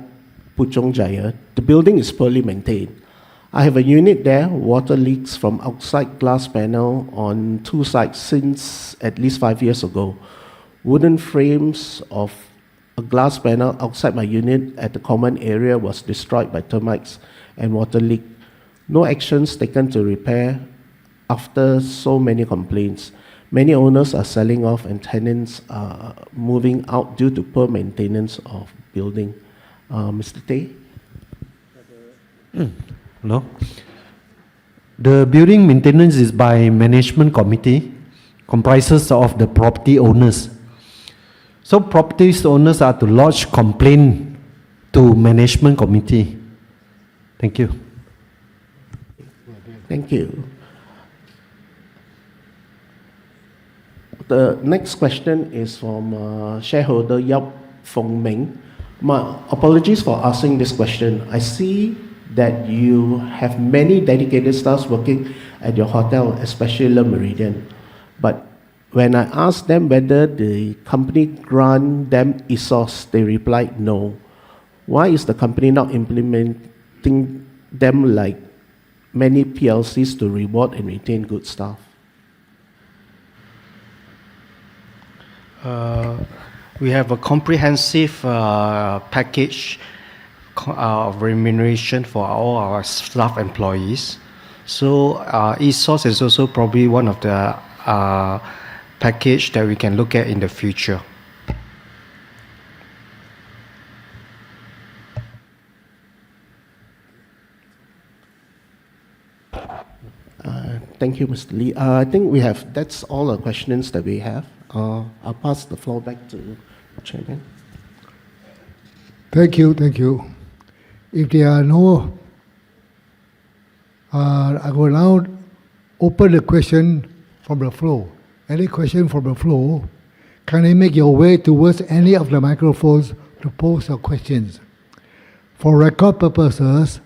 Puchong Jaya, the building is poorly maintained. I have a unit there, water leaks from outside glass panel on 2 sides since at least 5 years ago. Wooden frames of a glass panel outside my unit at the common area was destroyed by termites and water leak. No actions taken to repair after so many complaints. Many owners are selling off and tenants are moving out due to poor maintenance of building. Mr. Tay? No. The building maintenance is by management committee, comprises of the property owners. So property owners are to lodge complaint to management committee. Thank you. Thank you. The next question is from shareholder Yap Fong Meng. My apologies for asking this question. I see that you have many dedicated staffs working at your hotel, especially Le Méridien. But when I asked them whether the company grant them ESOS, they replied no. Why is the company not implementing them like many PLCs to reward and retain good staff? We have a comprehensive package of remuneration for all our staff employees. So ESOS is also probably one of the package that we can look at in the future. Thank you, Mr. Lee. I think that's all the questions that we have. I'll pass the floor back to the Chairman. Thank you, thank you. If there are no, I will now open the question from the floor. Any question from the floor? Can you make your way towards any of the microphones to pose your questions? For record purposes,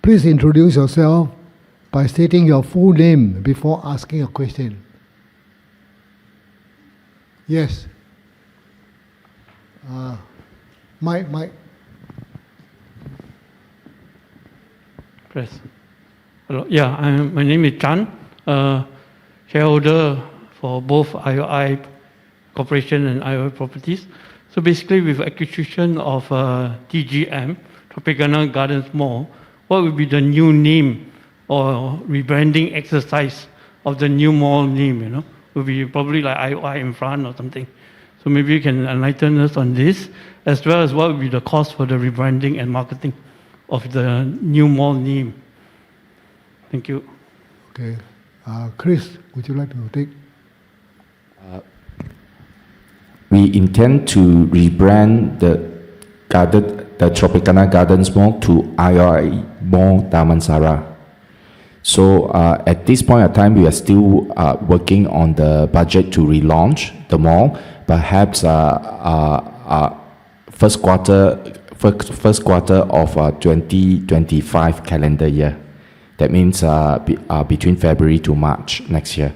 please introduce yourself by stating your full name before asking a question. Yes. Mike. Press. Hello. Yeah, my name is Chan, shareholder for both IOI Corporation and IOI Properties. So basically, with acquisition of TGM, Tropicana Gardens Mall, what will be the new name or rebranding exercise of the new mall name? You know, will be probably like IOI in front or something. So maybe you can enlighten us on this, as well as what will be the cost for the rebranding and marketing of the new mall name. Thank you. Okay. Chris, would you like to take? We intend to rebrand the Tropicana Gardens Mall to IOI Mall Damansara. So at this point of time, we are still working on the budget to relaunch the mall. Perhaps first quarter of 2025 calendar year. That means between February to March next year.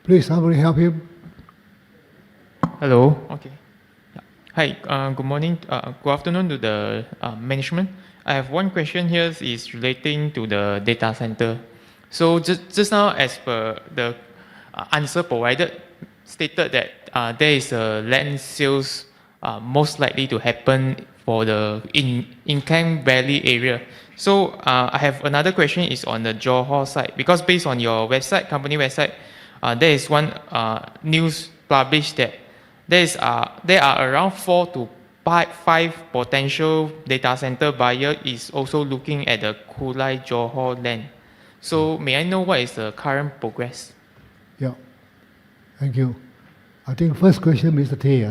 Please, somebody help him. Hello. Okay. Hi. Good morning. Good afternoon to the management. I have one question here is relating to the data center. So just now, as per the answer provided, stated that there is a land sales most likely to happen for the in Klang Valley area. So I have another question is on the Johor side, because based on your website, company website, there is one news published that there are around 4 to 5 potential data center buyer is also looking at the Kulai Johor land. So may I know what is the current progress? Yeah. Thank you. I think first question, Mr. Tay.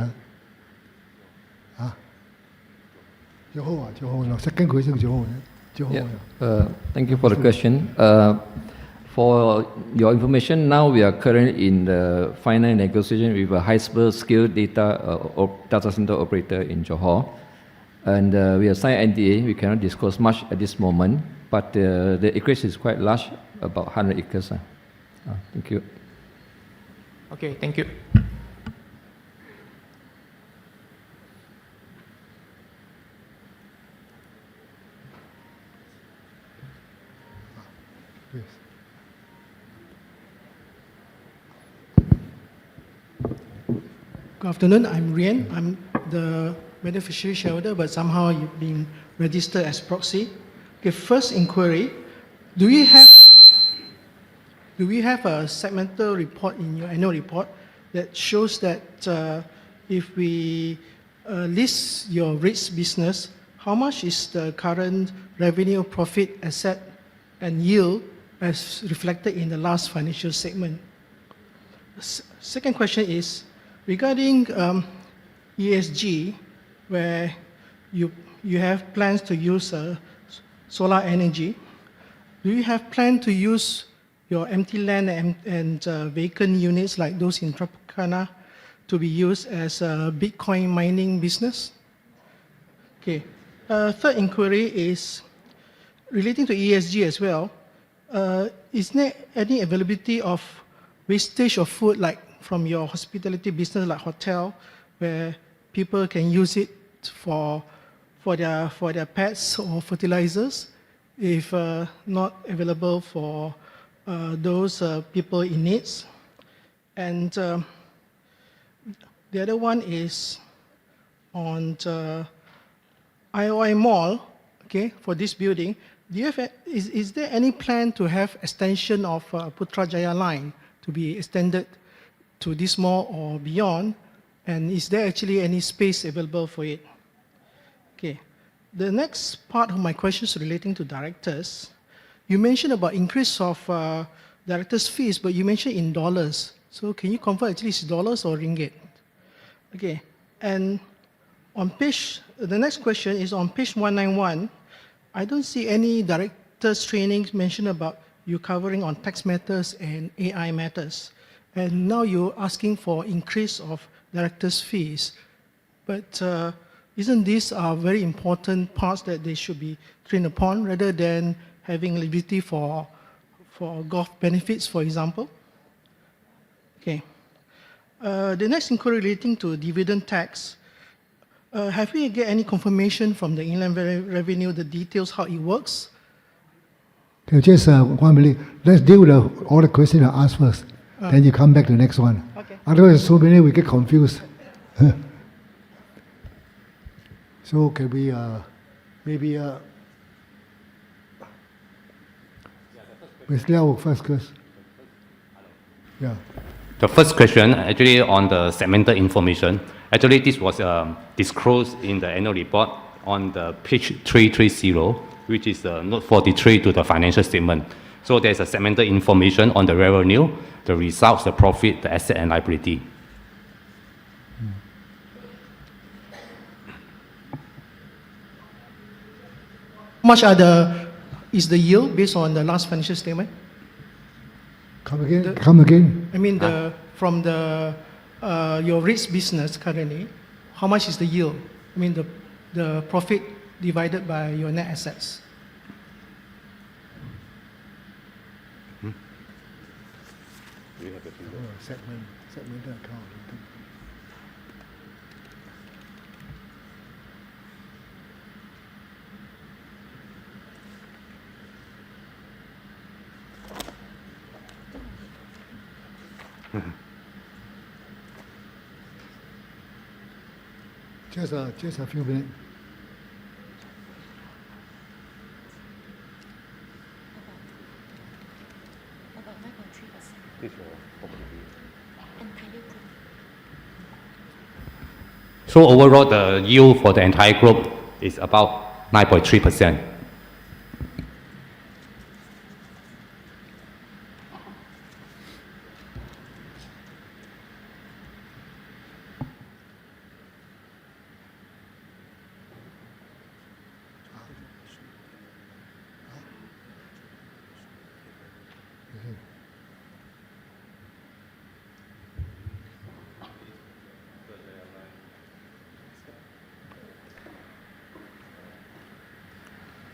Johor. No. Second question, Johor. Thank you for the question. For your information, now we are currently in the final negotiation with a hyperscale data center operator in Johor. And we have signed NDA. We cannot disclose much at this moment, but the acreage is quite large, about 100 acres. Thank you. Okay, thank you. Good afternoon, I'm Rian. I'm the beneficiary shareholder, but somehow you've been registered as proxy. Okay, first inquiry, do we have a segmental report in your annual report that shows that if we list your REITs business, how much is the current revenue, profit, asset, and yield as reflected in the last financial statement? Second question is, regarding ESG, where you have plans to use solar energy, do you have plan to use your empty land and vacant units like those in Tropicana to be used as a Bitcoin mining business? Okay. Third inquiry is relating to ESG as well. Is there any availability of wastage of food like from your hospitality business like hotel, where people can use it for their pets or fertilizers, if not available for those people in needs? And the other one is on the IOI Mall, okay, for this building. Do you have is there any plan to have extension of Putrajaya line to be extended to this mall or beyond, and is there actually any space available for it? Okay. The next part of my questions relating to directors, you mentioned about increase of directors' fees, but you mentioned in dollars. So can you confirm actually it's dollars or ringgit? Okay. And the next question is on page 191. I don't see any director's trainings mentioned about you covering on tax matters and AI matters. And now you're asking for increase of director's fees. But isn't these very important parts that they should be trained upon rather than having liability for golf benefits, for example? Okay. The next inquiry relating to dividend tax. Have we get any confirmation from the Inland Revenue, the details, how it works? Okay, just 1 minute. Let's deal with all the questions I asked first. Then you come back to the next one. Okay. Otherwise, so many we get confused. So can we maybe Ms. Liao first? Yeah. The first question, actually on the segmental information, actually this was disclosed in the annual report on the page 330, which is note 43 to the financial statement. So there's a segmental information on the revenue, the results, the profit, the asset and liability. How much is the yield based on the last financial statement? Come again. I mean, from your REITs business currently, how much is the yield? I mean, the profit divided by your net assets. Segmental account. Just a few minutes. So overall, the yield for the entire group is about 9.3%.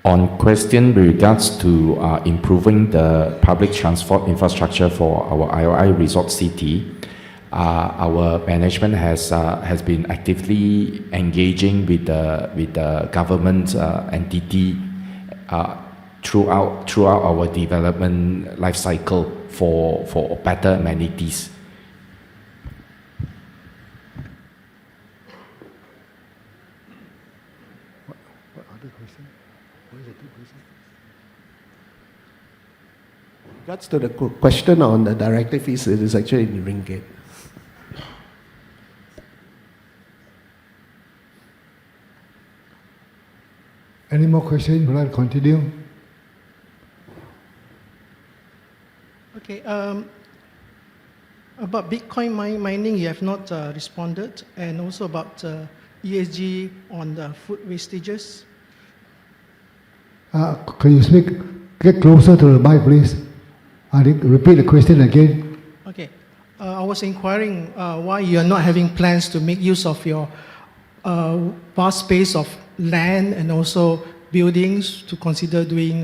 On question with regards to improving the public transport infrastructure for our IOI Resort City, our management has been actively engaging with the government entity throughout our development life cycle for better amenities. Regards to the question on the director fees, it is actually in ringgit. Any more questions? Would I continue? Okay. About Bitcoin mining, you have not responded, and also about ESG on the food wastages. Can you get closer to the mic, please? Repeat the question again. Okay. I was inquiring why you are not having plans to make use of your vast space of land and also buildings to consider doing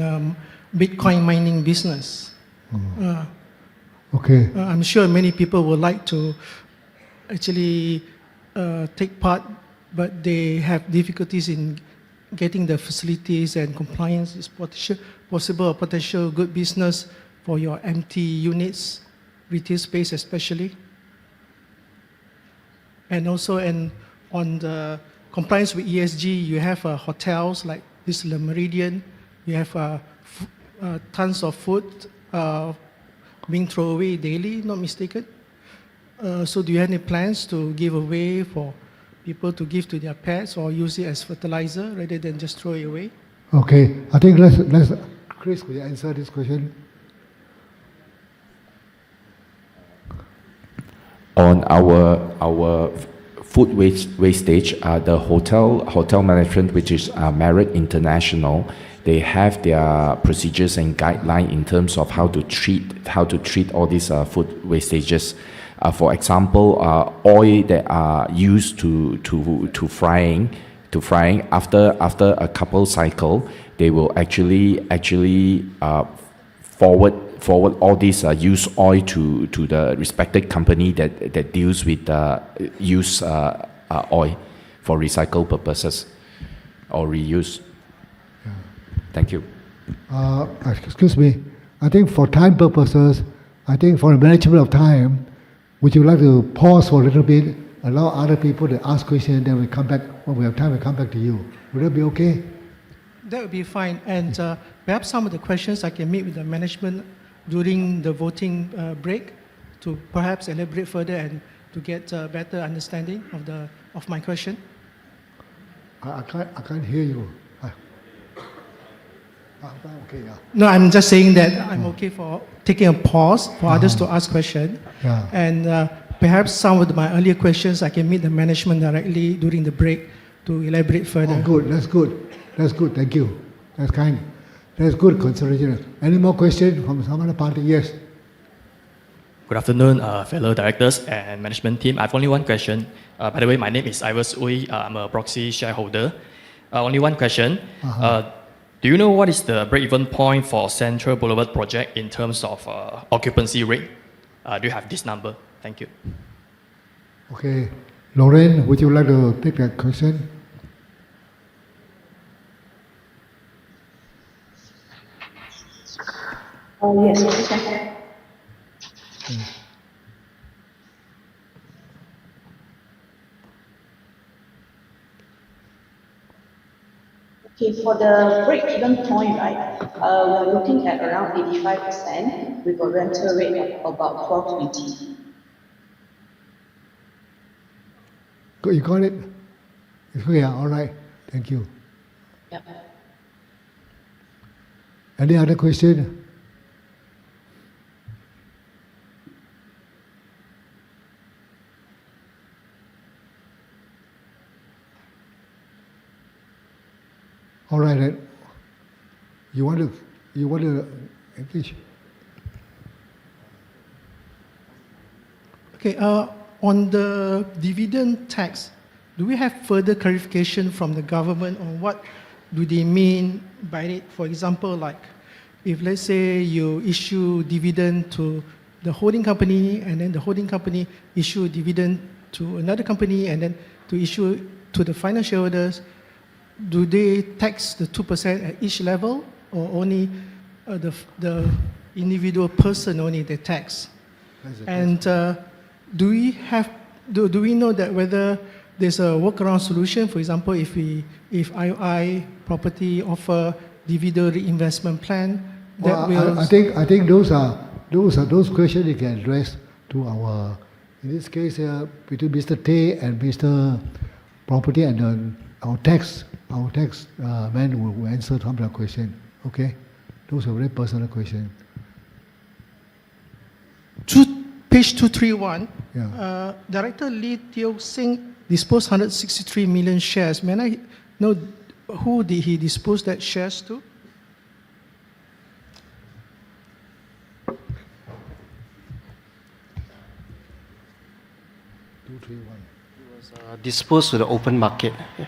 Bitcoin mining business. Okay. I'm sure many people would like to actually take part, but they have difficulties in getting the facilities and compliance. Is potential good business for your empty units, retail space especially. And also on the compliance with ESG, you have hotels like this Le Meridian, you have tons of food being thrown away daily, not mistaken. So do you have any plans to give away for people to give to their pets or use it as fertilizer rather than just throw it away? Okay, I think let's Chris, will you answer this question? On our food wastage, the hotel management, which is Marriott International, they have their procedures and guidelines in terms of how to treat all these food wastages. For example, oil that are used to frying after a couple cycle, they will actually forward all this used oil to the respected company that deals with used oil for recycle purposes or reuse. Thank you. Excuse me. I think for time purposes, I think for the management of time, would you like to pause for a little bit, allow other people to ask questions, and then we come back when we have time. We come back to you. Would that be okay? That would be fine. And perhaps some of the questions I can meet with the management during the voting break to perhaps elaborate further and to get a better understanding of my question. I can't hear you. Okay, yeah. No, I'm just saying that I'm okay for taking a pause for others to ask questions. Yeah. And perhaps some of my earlier questions I can meet the management directly during the break to elaborate further. Oh, good. That's good. That's good. Thank you. That's kind. That's good consideration. Any more questions from some other party? Yes. Good afternoon, fellow directors and management team. I have only one question. By the way, my name is Iris Uy. I'm a proxy shareholder. Only one question. Do you know what is the break-even point for Central Boulevard project in terms of occupancy rate? Do you have this number? Thank you. Okay. Lauren, would you like to take that question? Yes. Okay, for the break-even point, right, we're looking at around 85% with a rental rate of about 12.20. You got it? Yeah, all right. Thank you. Yep. Any other question? All right, then. You want to engage? Okay, on the dividend tax, do we have further clarification from the government on what do they mean by it? For example, like if let's say you issue dividend to the holding company and then the holding company issue dividend to another company and then to issue to the final shareholders, do they tax the 2% at each level or only the individual person only they tax? And do we know that whether there's a workaround solution? For example, if IOI property offer dividend reinvestment plan, that will. I think those questions you can address to our, in this case, between Mr. Tay and Mr. Property and our tax man will answer some of the question. Okay, those are very personal questions. Page 231, Yeah. Director Lee Teo Sing disposed 163 million shares. May I know who did he dispose that shares to? It was disposed to the open market. Yeah.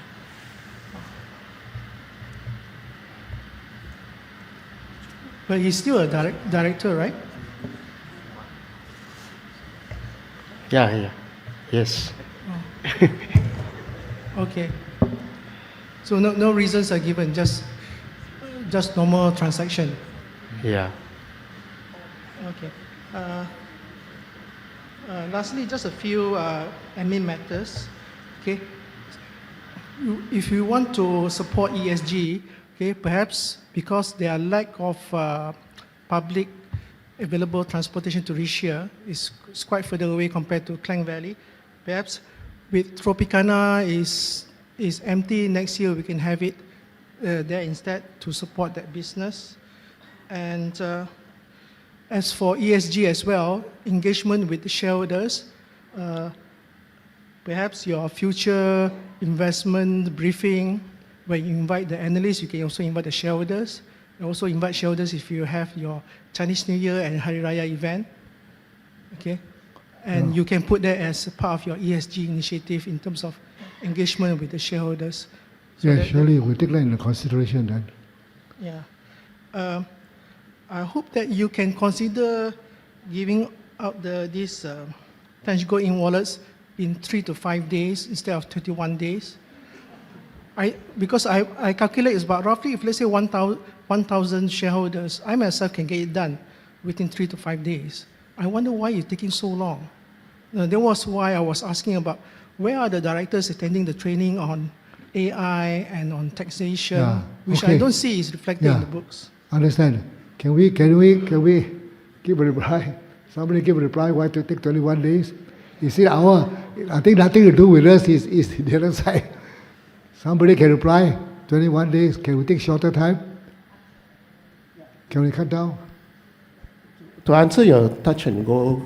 But he's still a director, right? Yeah. Yes. Okay. So no reasons are given, just normal transaction. Yeah. Okay. Lastly, just a few admin matters. Okay. If you want to support ESG, okay, perhaps because there are lack of public available transportation to reach here, it's quite further away compared to Klang Valley. Perhaps with Tropicana is empty next year, we can have it there instead to support that business. And as for ESG as well, engagement with the shareholders, perhaps your future investment briefing, when you invite the analysts, you can also invite the shareholders. And also invite shareholders if you have your Chinese New Year and Hari Raya event. Okay? And you can put that as part of your ESG initiative in terms of engagement with the shareholders. So Yeah, surely we'll take that into consideration then. Yeah. I hope that you can consider giving out these tangible in-wallets in 3 to 5 days instead of 21 days. Because I calculate it's about roughly, if let's say 1,000 shareholders, I myself can get it done within 3 to 5 days. I wonder why it's taking so long. That was why I was asking about where are the directors attending the training on AI and on taxation, which I don't see is reflected in the books. Understand. Can we give a reply? Somebody give a reply why to take 21 days? You see, I think nothing to do with us is the other side. Somebody can reply, 21 days, can we take shorter time? Can we cut down? To answer your touch and go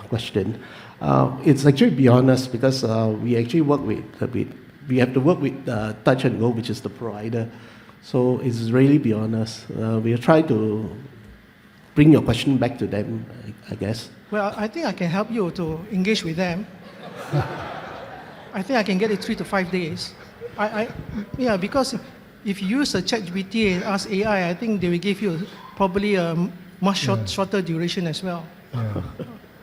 question, it's actually beyond us because we actually work we have to work with touch and go, which is the provider. So it's really beyond us. We are trying to bring your question back to them, I guess. Well, I think I can help you to engage with them. I think I can get it 3 to 5 days. Yeah, because if you use a ChatGPT and ask AI, I think they will give you probably a much shorter duration as well.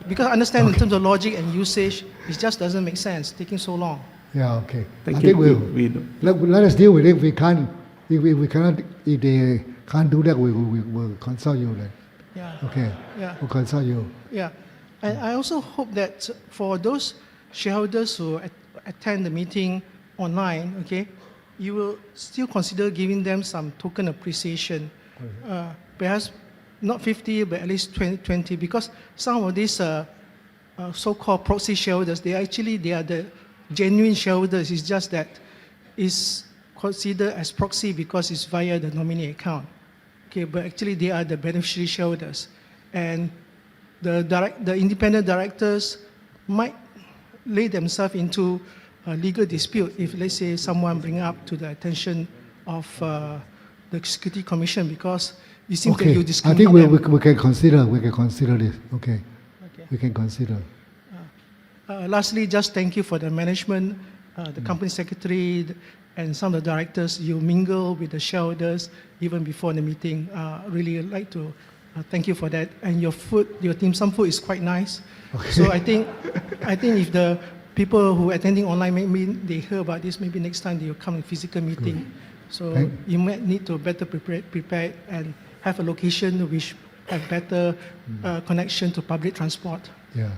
Because I understand in terms of logic and usage, it just doesn't make sense, taking so long. Yeah, okay. Thank I you. think let us deal with it. If we can't, if they can't do that, we'll consult you then. Yeah. Okay. Yeah. We'll consult you. Yeah. And I also hope that for those shareholders who attend the meeting online, okay, you will still consider giving them some token appreciation. Perhaps not 50, but at least 20, because some of these so-called proxy shareholders, they are the genuine shareholders. It's just that it's considered as proxy because it's via the nominee account. Okay, but actually they are the beneficiary shareholders. And the independent directors might lay themselves into a legal dispute if, let's say, someone bring up to the attention of the Security Commission because it seems that you discriminate. I think we can consider this. Okay. We can consider. Lastly, just thank you for the management, the company secretary, and some of the directors. You mingle with the shareholders even before the meeting. Really like to thank you for that. And your food, your dim sum food is quite nice. Okay. So I think if the people who are attending online, maybe they hear about this, maybe next time they will come in physical meeting. Good. So you might need to better prepare and have a location which have better connection to public transport. Yeah.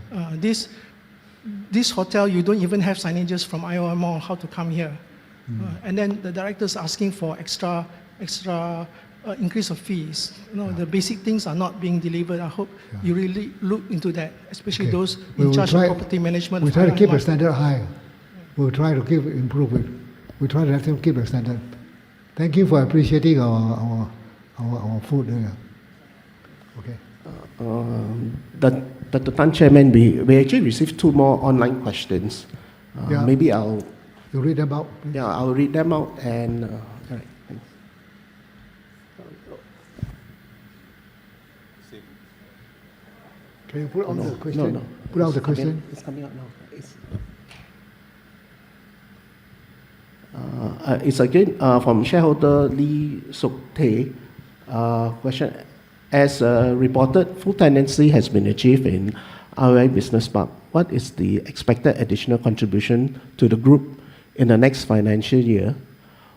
This hotel, you don't even have signages from IOI Mall how to come here. And then the directors asking for extra increase of fees. The basic things are not being delivered. I hope you really look into that, especially those in charge of property management. We try to keep the standard high. We'll try to improve it. We try to let them keep the standard. Thank you for appreciating our food. Okay. Dr. Tan Chairman, we actually received 2 more online questions. Maybe I'll... You read them out? Please. Yeah, I'll read them out and... all right, thanks. Can you put on the question? No. Put out the question. It's coming out now. It's again from shareholder Lee Suk Tae. Question: as reported, full tenancy has been achieved in IOI Business Park. What is the expected additional contribution to the group in the next financial year?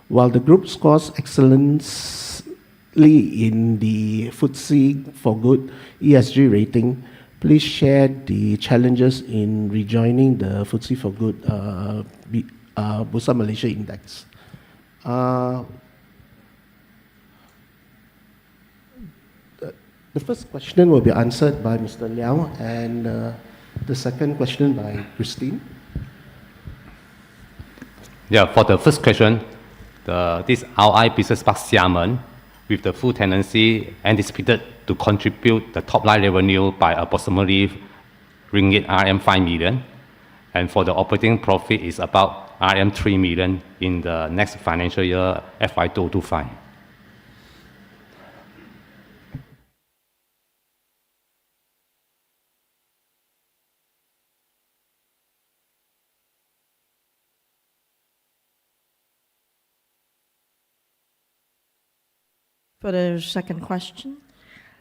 While the group scores excellently in the FTSE for Good ESG rating, please share the challenges in rejoining the FTSE for Good Bursa Malaysia Index. The first question will be answered by Mr. Liao, and the second question by Christine. Yeah, for the first question, this IOI Business Park Xiamen, with the full tenancy, anticipated to contribute the top line revenue by approximately RM 5 million. And for the operating profit is about RM 3 million in the next financial year, FY 2025. For the second question,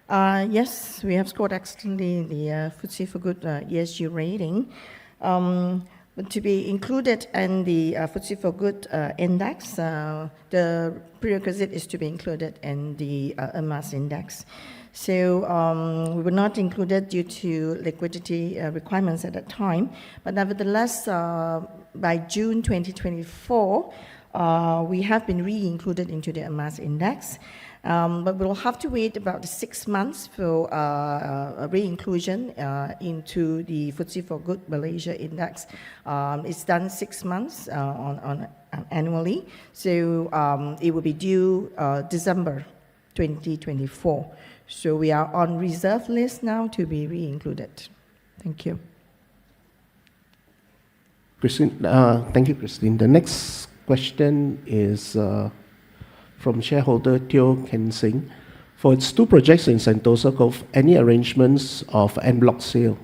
yes, we have scored excellently in the FTSE for Good ESG rating. But to be included in the FTSE for Good index, the prerequisite is to be included in the EMAS index. So we were not included due to liquidity requirements at that time. But nevertheless, by June 2024, we have been re-included into the EMAS index. But we'll have to wait about 6 months for re-inclusion into the FTSE for Good Malaysia Index. It's done 6 months annually, so it will be due December 2024. So we are on reserve list now to be re-included. Thank you. Christine, thank you, Christine. The next question is from shareholder Teo Ken Singh. For its 2 projects in Sentosa Cove, any arrangements of en bloc sale?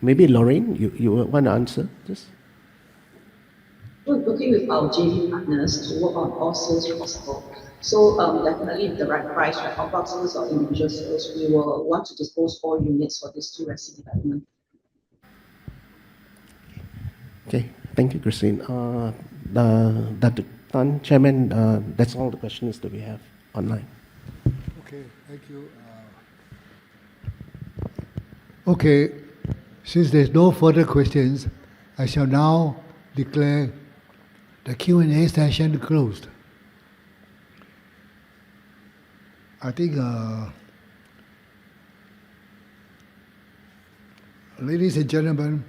Maybe Lorraine, you want to answer this? We're working with our JV partners to work on all sales possible. So definitely with the right price, right, en bloc sales or individual sales, we will want to dispose all units for these 2 resi developments. Okay, thank you, Christine. Dr. Tan, Chairman, that's all the questions that we have online. Okay, thank you. Okay, since there's no further questions, I shall now declare the Q&A session closed. I think, ladies and gentlemen,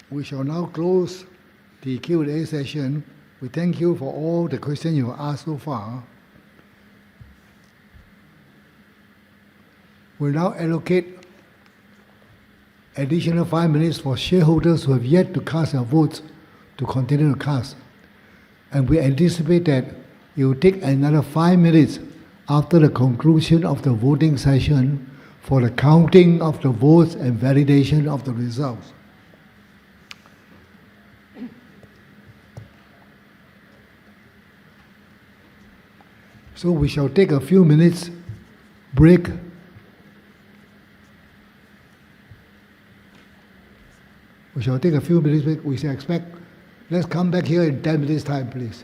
we shall now close the Q&A session. We thank you for all the questions you have asked so far. We'll now allocate additional 5 minutes for shareholders who have yet to cast their votes to continue to cast. And we anticipate that it will take another 5 minutes after the conclusion of the voting session for the counting of the votes and validation of the results. So we shall take a few minutes break. We shall take a few minutes break. We shall expect. Let's come back here in 10 minutes' time, please.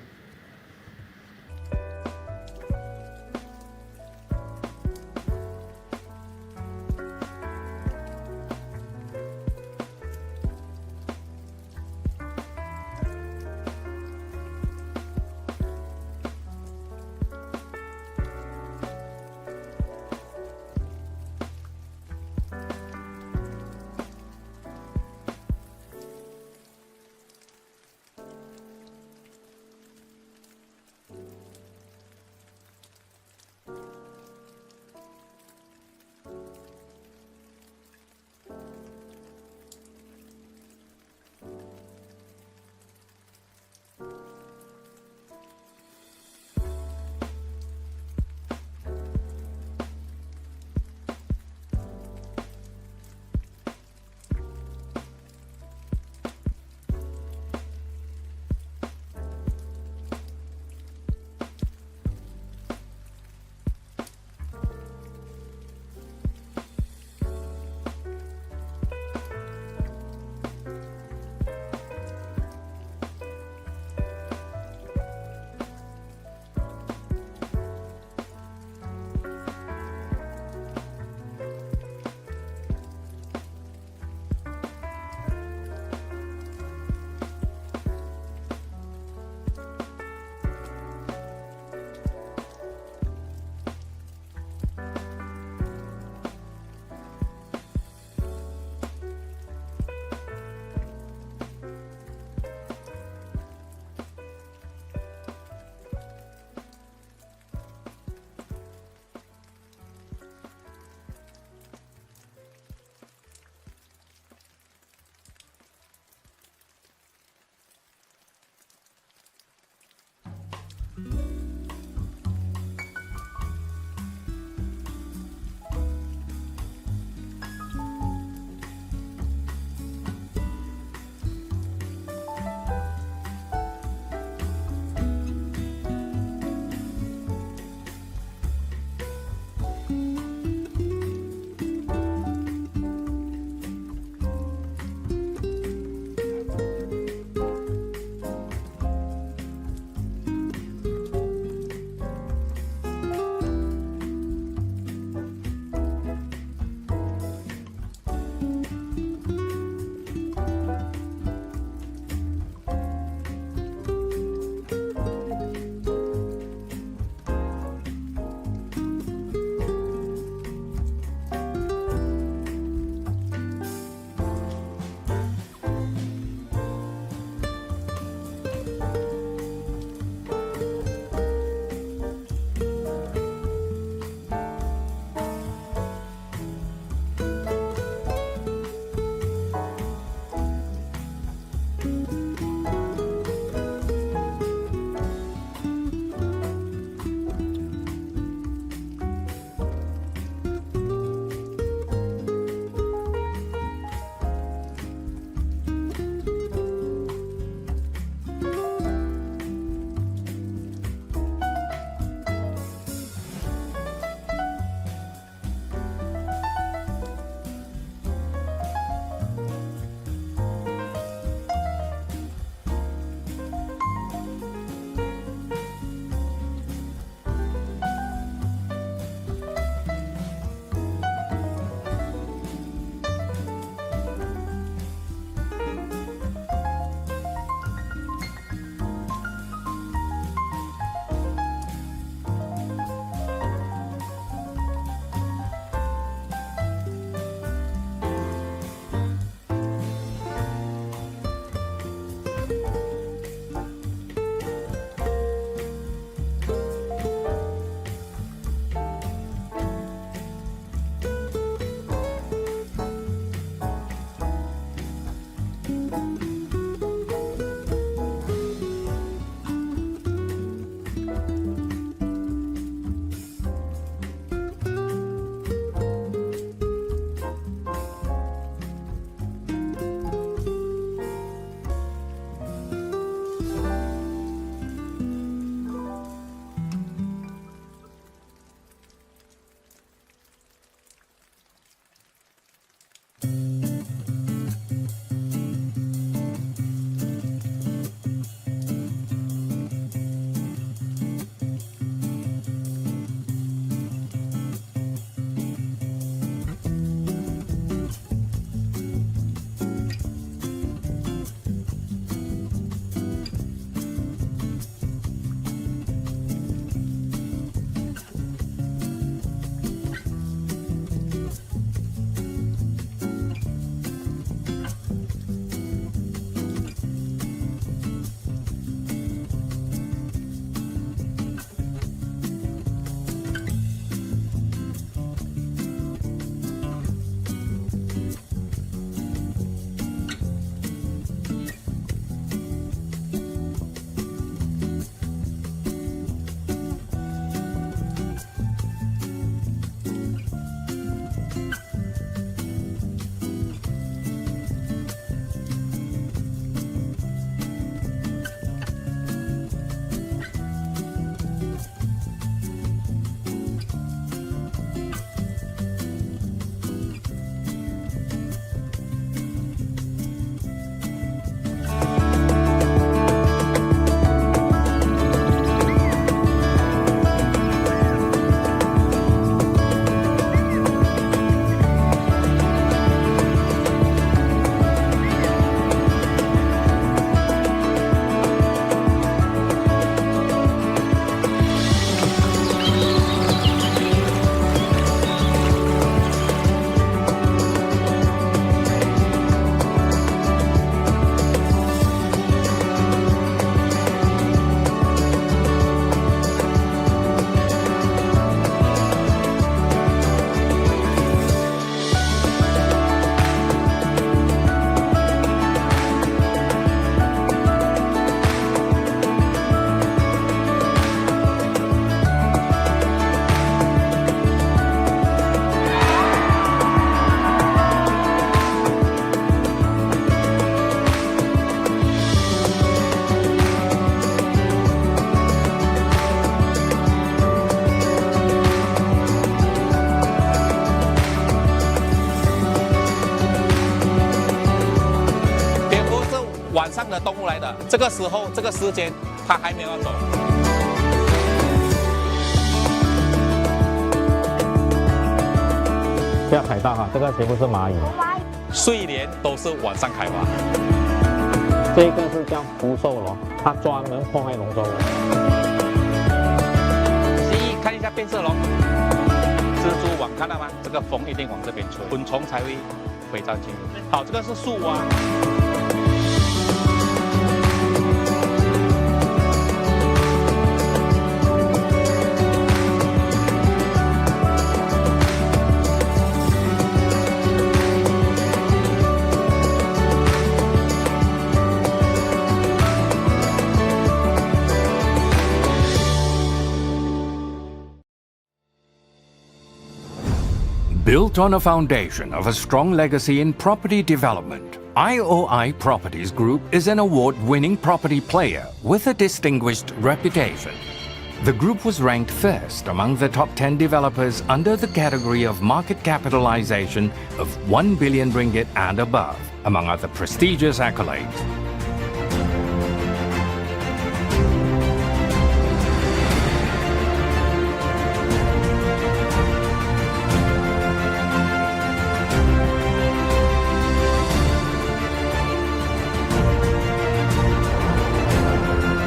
这个时候这个时间他还没有走。不要踩到哈，这个全部是蚂蚁。睡莲都是晚上开花。这个是叫福寿螺，它专门破坏龙舟的。看一下变色龙，蜘蛛网看到吗？这个风一定往这边吹，昆虫才会飞上去。好，这个是树蛙。Built on a foundation of a strong legacy in property development, IOI Properties Group is an award-winning property player with a distinguished reputation. The group was ranked first among the top 10 developers under the category of market capitalization of 1 billion ringgit and above, among other prestigious accolades.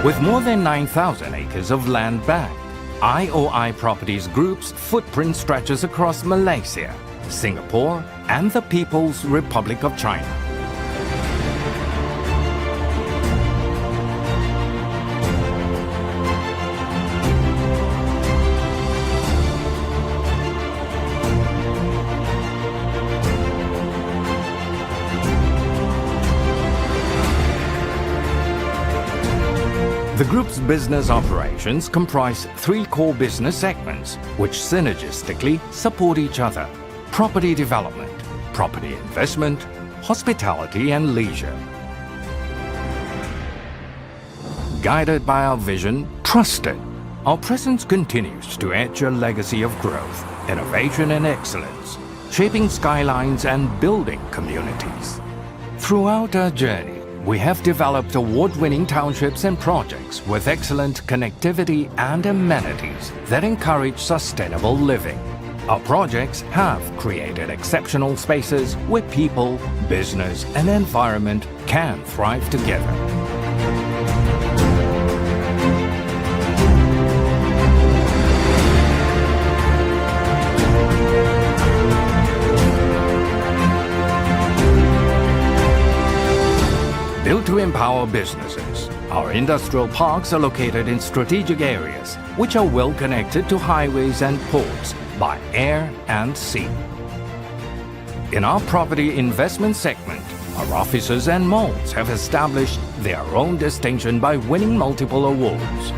With more than 9,000 acres of land bank, IOI Properties Group's footprint stretches across Malaysia, Singapore, and the People's Republic of China. The group's business operations comprise 3 core business segments, which synergistically support each other: property development, property investment, hospitality and leisure. Guided by our vision, trusted, our presence continues to etch a legacy of growth, innovation and excellence, shaping skylines and building communities. Throughout our journey, we have developed award-winning townships and projects with excellent connectivity and amenities that encourage sustainable living. Our projects have created exceptional spaces where people, business, and environment can thrive together. Built to empower businesses, our industrial parks are located in strategic areas which are well connected to highways and ports by air and sea. In our property investment segment, our offices and malls have established their own distinction by winning multiple awards.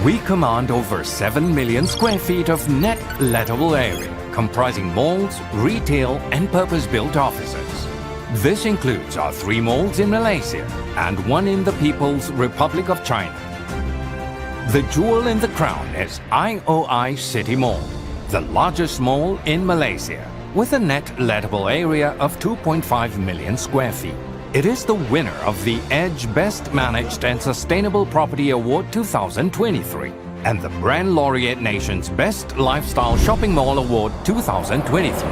We command over 7 million square feet of net lettable area, comprising malls, retail, and purpose-built offices. This includes our 3 malls in Malaysia and 1 in the People's Republic of China. The jewel in the crown is IOI City Mall, the largest mall in Malaysia, with a net lettable area of 2.5 million square feet. It is the winner of the EDGE Best Managed and Sustainable Property Award 2023 and the Brand Laureate Nation's Best Lifestyle Shopping Mall Award 2023.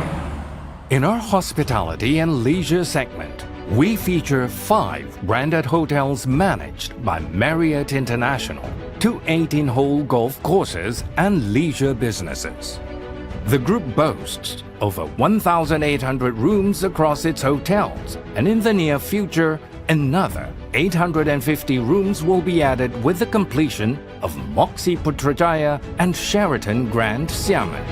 In our hospitality and leisure segment, we feature 5 branded hotels managed by Marriott International, 2 18-hole golf courses and leisure businesses. The group boasts over 1,800 rooms across its hotels, and in the near future, another 850 rooms will be added with the completion of Moxie Putrajaya and Sheraton Grand Xiamen.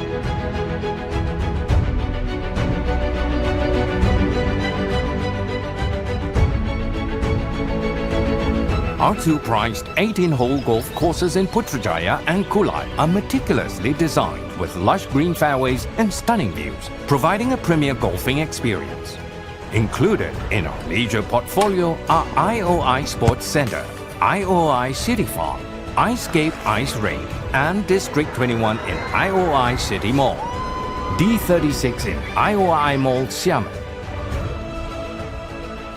Our two prized 18-hole golf courses in Putrajaya and Kulai are meticulously designed with lush green fairways and stunning views, providing a premier golfing experience. Included in our leisure portfolio are IOI Sports Centre, IOI City Farm, Icecape Ice Rink, and District 21 in IOI City Mall, D36 in IOI Mall Xiamen.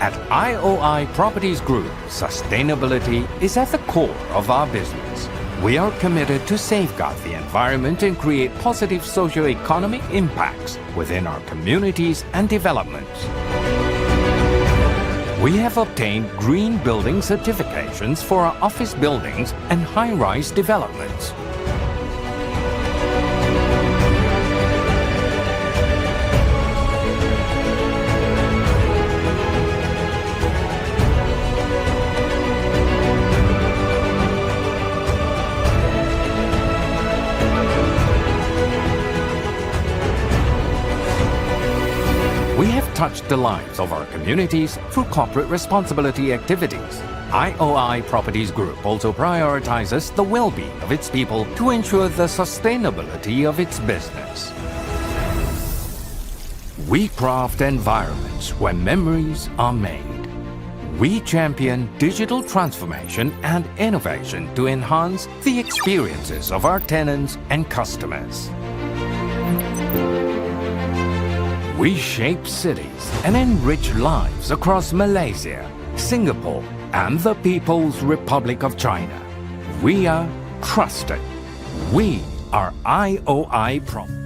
At IOI Properties Group, sustainability is at the core of our business. We are committed to safeguard the environment and create positive socio-economic impacts within our communities and developments. We have obtained green building certifications for our office buildings and high-rise developments. We have touched the lives of our communities through corporate responsibility activities. IOI Properties Group also prioritizes the well-being of its people to ensure the sustainability of its business. We craft environments where memories are made. We champion digital transformation and innovation to enhance the experiences of our tenants and customers. We shape cities and enrich lives across Malaysia, Singapore, and the People's Republic of China. We are trusted. We are IOI Properties.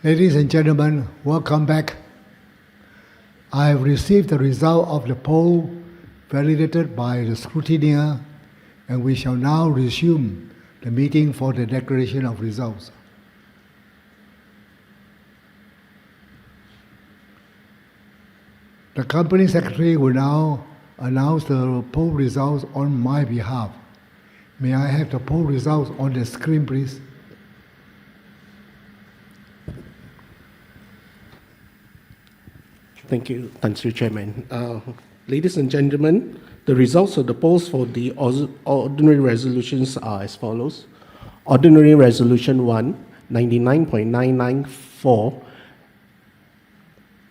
Ladies and gentlemen, welcome back. I have received the result of the poll validated by the scrutineer, and we shall now resume the meeting for the declaration of results. The Company Secretary will now announce the poll results on my behalf. May I have the poll results on the screen, please? Thank you, Tan Sri Chairman. Ladies and gentlemen, the results of the polls for the ordinary resolutions are as follows. Ordinary Resolution 1, 99.994,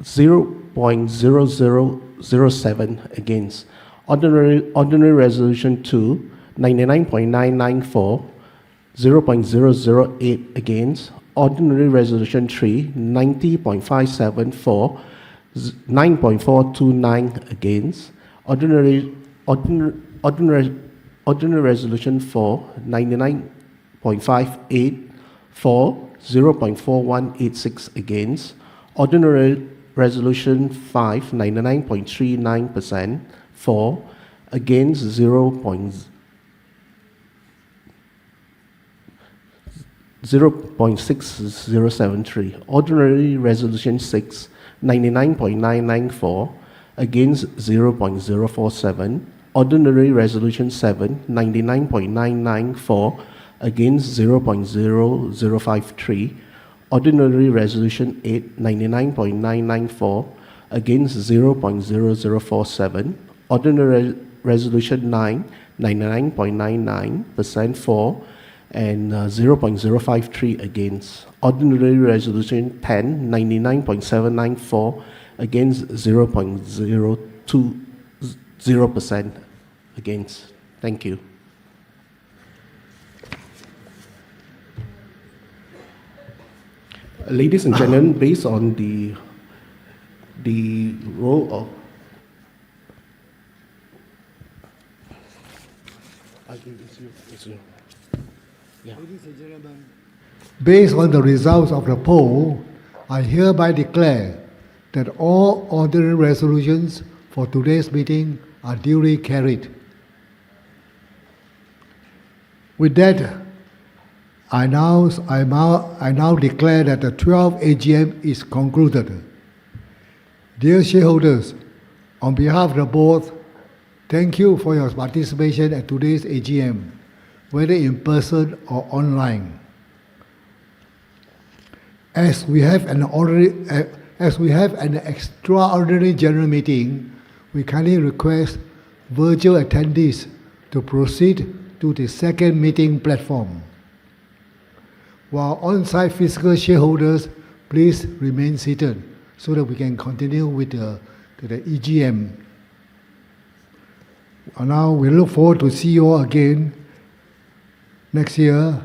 0.0007 against. Ordinary Resolution 2, 99.994, 0.008 against. Ordinary Resolution 3, 90.574, 9.429 against. Ordinary Resolution 4, 99.58 for, 0.4186 against. Ordinary Resolution 5, 99.39% for, against 0.6073. Ordinary Resolution 6, 99.994 against 0.047. Ordinary Resolution 7, 99.994 against 0.0053. Ordinary Resolution 8, 99.994 against 0.0047. Ordinary Resolution 9, 99.99% for and 0.053 against. Ordinary Resolution 10, 99.794 against 0.020% against. Thank you. Ladies and gentlemen, based on the role of Ladies and gentlemen, based on the results of the poll, I hereby declare that all ordinary resolutions for today's meeting are duly carried. With that, I now declare that the 12th AGM is concluded. Dear shareholders, on behalf of the board, thank you for your participation at today's AGM, whether in person or online. As we have an extraordinary general meeting, we kindly request virtual attendees to proceed to the second meeting platform. While on-site physical shareholders, please remain seated so that we can continue with the EGM. Now we look forward to see you all again next year